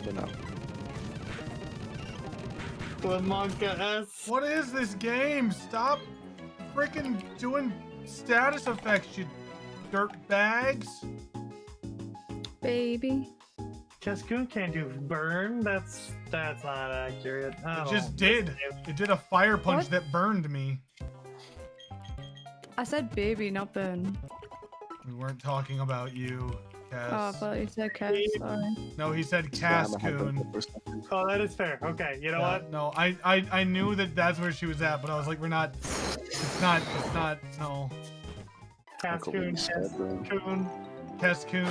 But no.
Monka S.
What is this game? Stop freaking doing status effects, you dirt bags.
Baby.
Cascoon can't do burn. That's not accurate.
It just did. It did a fire punch
What?
that burned me.
I said baby, not burn.
We weren't talking about you,
Oh,
Cass.
but you said cat, sorry.
No, he said Cascoon.
Oh, that is fair. Okay, you know
Yeah,
what?
no, I knew that's where she was at, but I was like, we're not. It's not. No.
Cascoon, Cascoon.
Cascoon.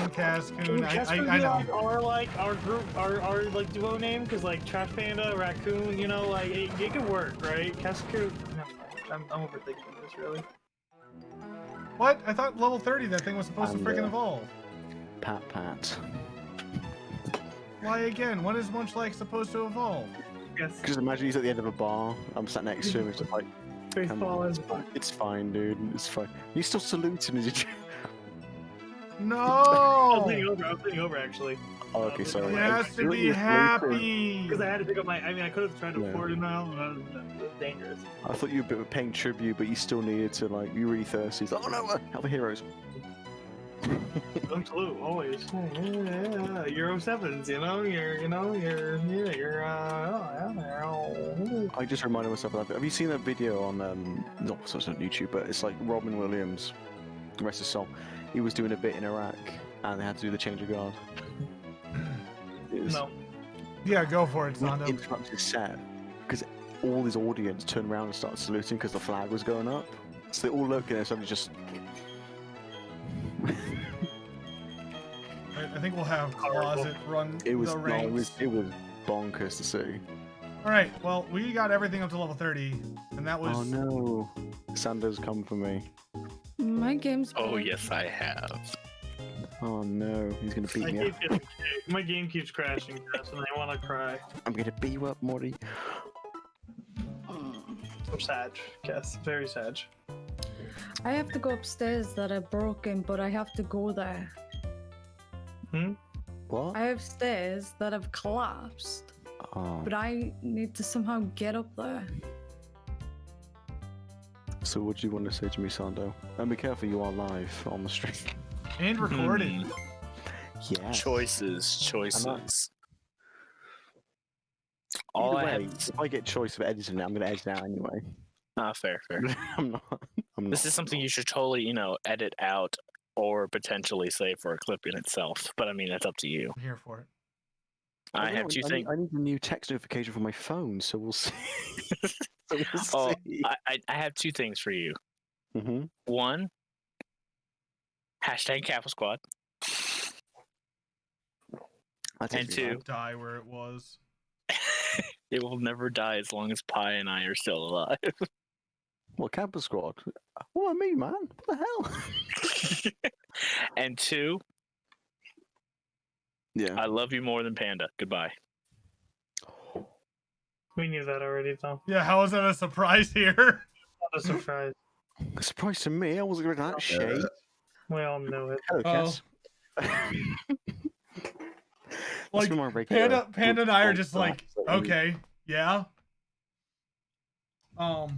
I
Cascoon
know.
Our like our group, our like duo name, because like Trash Panda, Raccoon, you know, like it could work, right? Cascoon. No, I'm overthinking this really.
What? I thought level 30 that thing was supposed to freaking evolve.
Pat.
Why again? When is Munchlike supposed to evolve?
Yes.
Because imagine he's at the end of a bar. I'm sat next to him. It's just like, come on,
Baseball is
it's fine, dude. It's fine. You still saluting as you.
I was
No!
leaning over actually.
Oh, okay, sorry.
He has to be happy.
Because I had to pick up my. I mean, I could have tried to
Yeah.
afford it now. It's dangerous.
I thought you were a bit of paying tribute, but you still needed to, like, you're really thirsty. It's like, oh no, help the heroes.
Don't salute always. Yeah, Euro 7s, you're
I just reminded myself of that. Have you seen that video on, not so it's on YouTube, but it's like Robin Williams, rest his soul. He was doing a bit in Iraq, and they had to do the change of guard. It was-
No.
Yeah, go for it,
He
Sando.
interrupted his set because all his audience turned around and started saluting because the flag was going up. So they all looked and somebody just.
I think we'll have Closet run
It was
the
no,
ranks.
it was bonkers to see.
All right, well, we got everything up to level 30, and that was
Oh no! Sando's come for me.
My game's.
Oh
glitched.
yes, I have.
Oh no, he's gonna beat me up.
My game keeps crashing, Chris, and I want to cry.
I'm gonna beat you up, Morty.
I'm sad, Cass. Very sad.
I have to go upstairs that are broken, but I have to go there.
What?
I have stairs that have collapsed,
Oh.
but I need to somehow get up there.
So what do you want to say to me, Sando? And be careful, you are live on the stream.
And recorded.
Yeah.
Choices. All
Either
I
way,
have.
if I get choice of editing it, I'm gonna edit it out anyway.
Fair.
I'm not.
This is something you should totally, edit out or potentially save for a clip in itself. But I mean, that's up to you.
I'm here for it.
I have two things.
I need a new text notification for my phone, so we'll see.
Oh, I have two things for you.
Mm-hmm.
One, hashtag Kappa Squad. And two,
Die where it was.
it will never die as long as Pi and I are still alive.
What, Campus Squad? What I mean, man? What the hell?
And two,
Yeah.
I love you more than Panda. Goodbye.
We knew that already, Tom.
Yeah, how is that a surprise here?
Not a surprise.
A surprise to me. I wasn't going to that shade.
We all knew it.
Hello, Cass.
Like, Panda and I are just like, okay, yeah. We'll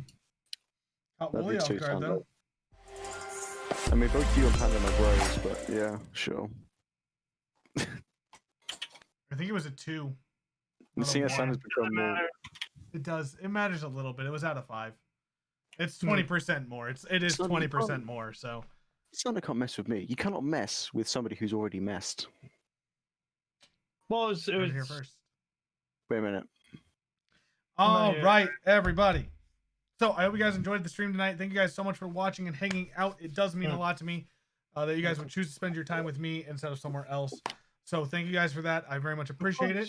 That'd be
off
too
guard though.
I mean, both you and Panda are my bros, but yeah, sure.
I think it was a 2.
You see,
Not a
Sando's
1.
become more.
It does. It matters a little bit. It was out of 5. It's 20% more. It is
So
20% more. So
Sando can't mess with me. You cannot mess with somebody who's already messed.
Well, it
you're
was
here first.
Wait a minute.
All
yeah.
right, everybody. So I hope you guys enjoyed the stream tonight. Thank you guys so much for watching and hanging out. It does mean a lot to me that you guys would choose to spend your time with me instead of somewhere else. So thank you guys for that. I very much appreciate it.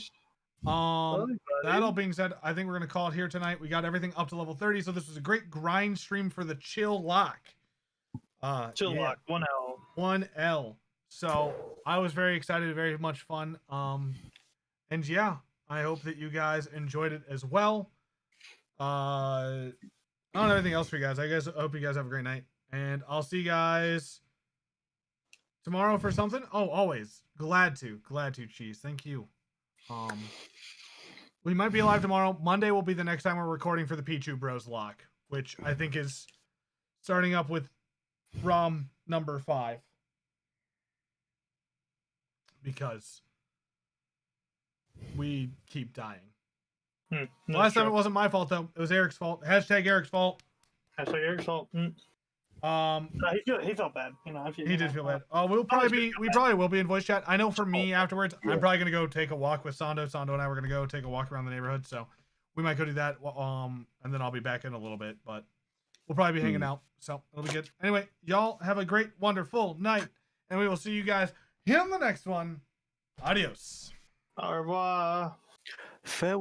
That all being said, I think we're gonna call it here tonight. We got everything up to level 30, so this was a great grind stream for the Chil-Locke.
Chil-Locke, 1L.
1L. So I was very excited, very much fun. And yeah, I hope that you guys enjoyed it as well. I don't have anything else for you guys. I hope you guys have a great night, and I'll see you guys tomorrow for something. Oh, always glad to, Cheese. Thank you. We might be live tomorrow. Monday will be the next time we're recording for the Pichu Bros lock, which I think is starting up with ROM number 5. Because we keep dying. Last time it wasn't my fault though. It was Eric's fault. Hashtag Eric's fault.
Hashtag Eric's fault. He felt bad.
He did feel bad. We probably will be in voice chat. I know for me afterwards, I'm probably gonna go take a walk with Sando. Sando and I were gonna go take a walk around the neighborhood, so we might go do that. And then I'll be back in a little bit, but we'll probably be hanging out, so it'll be good. Anyway, y'all have a great, wonderful night, and we will see you guys in the next one. Adios.
Au revoir.
Farewell.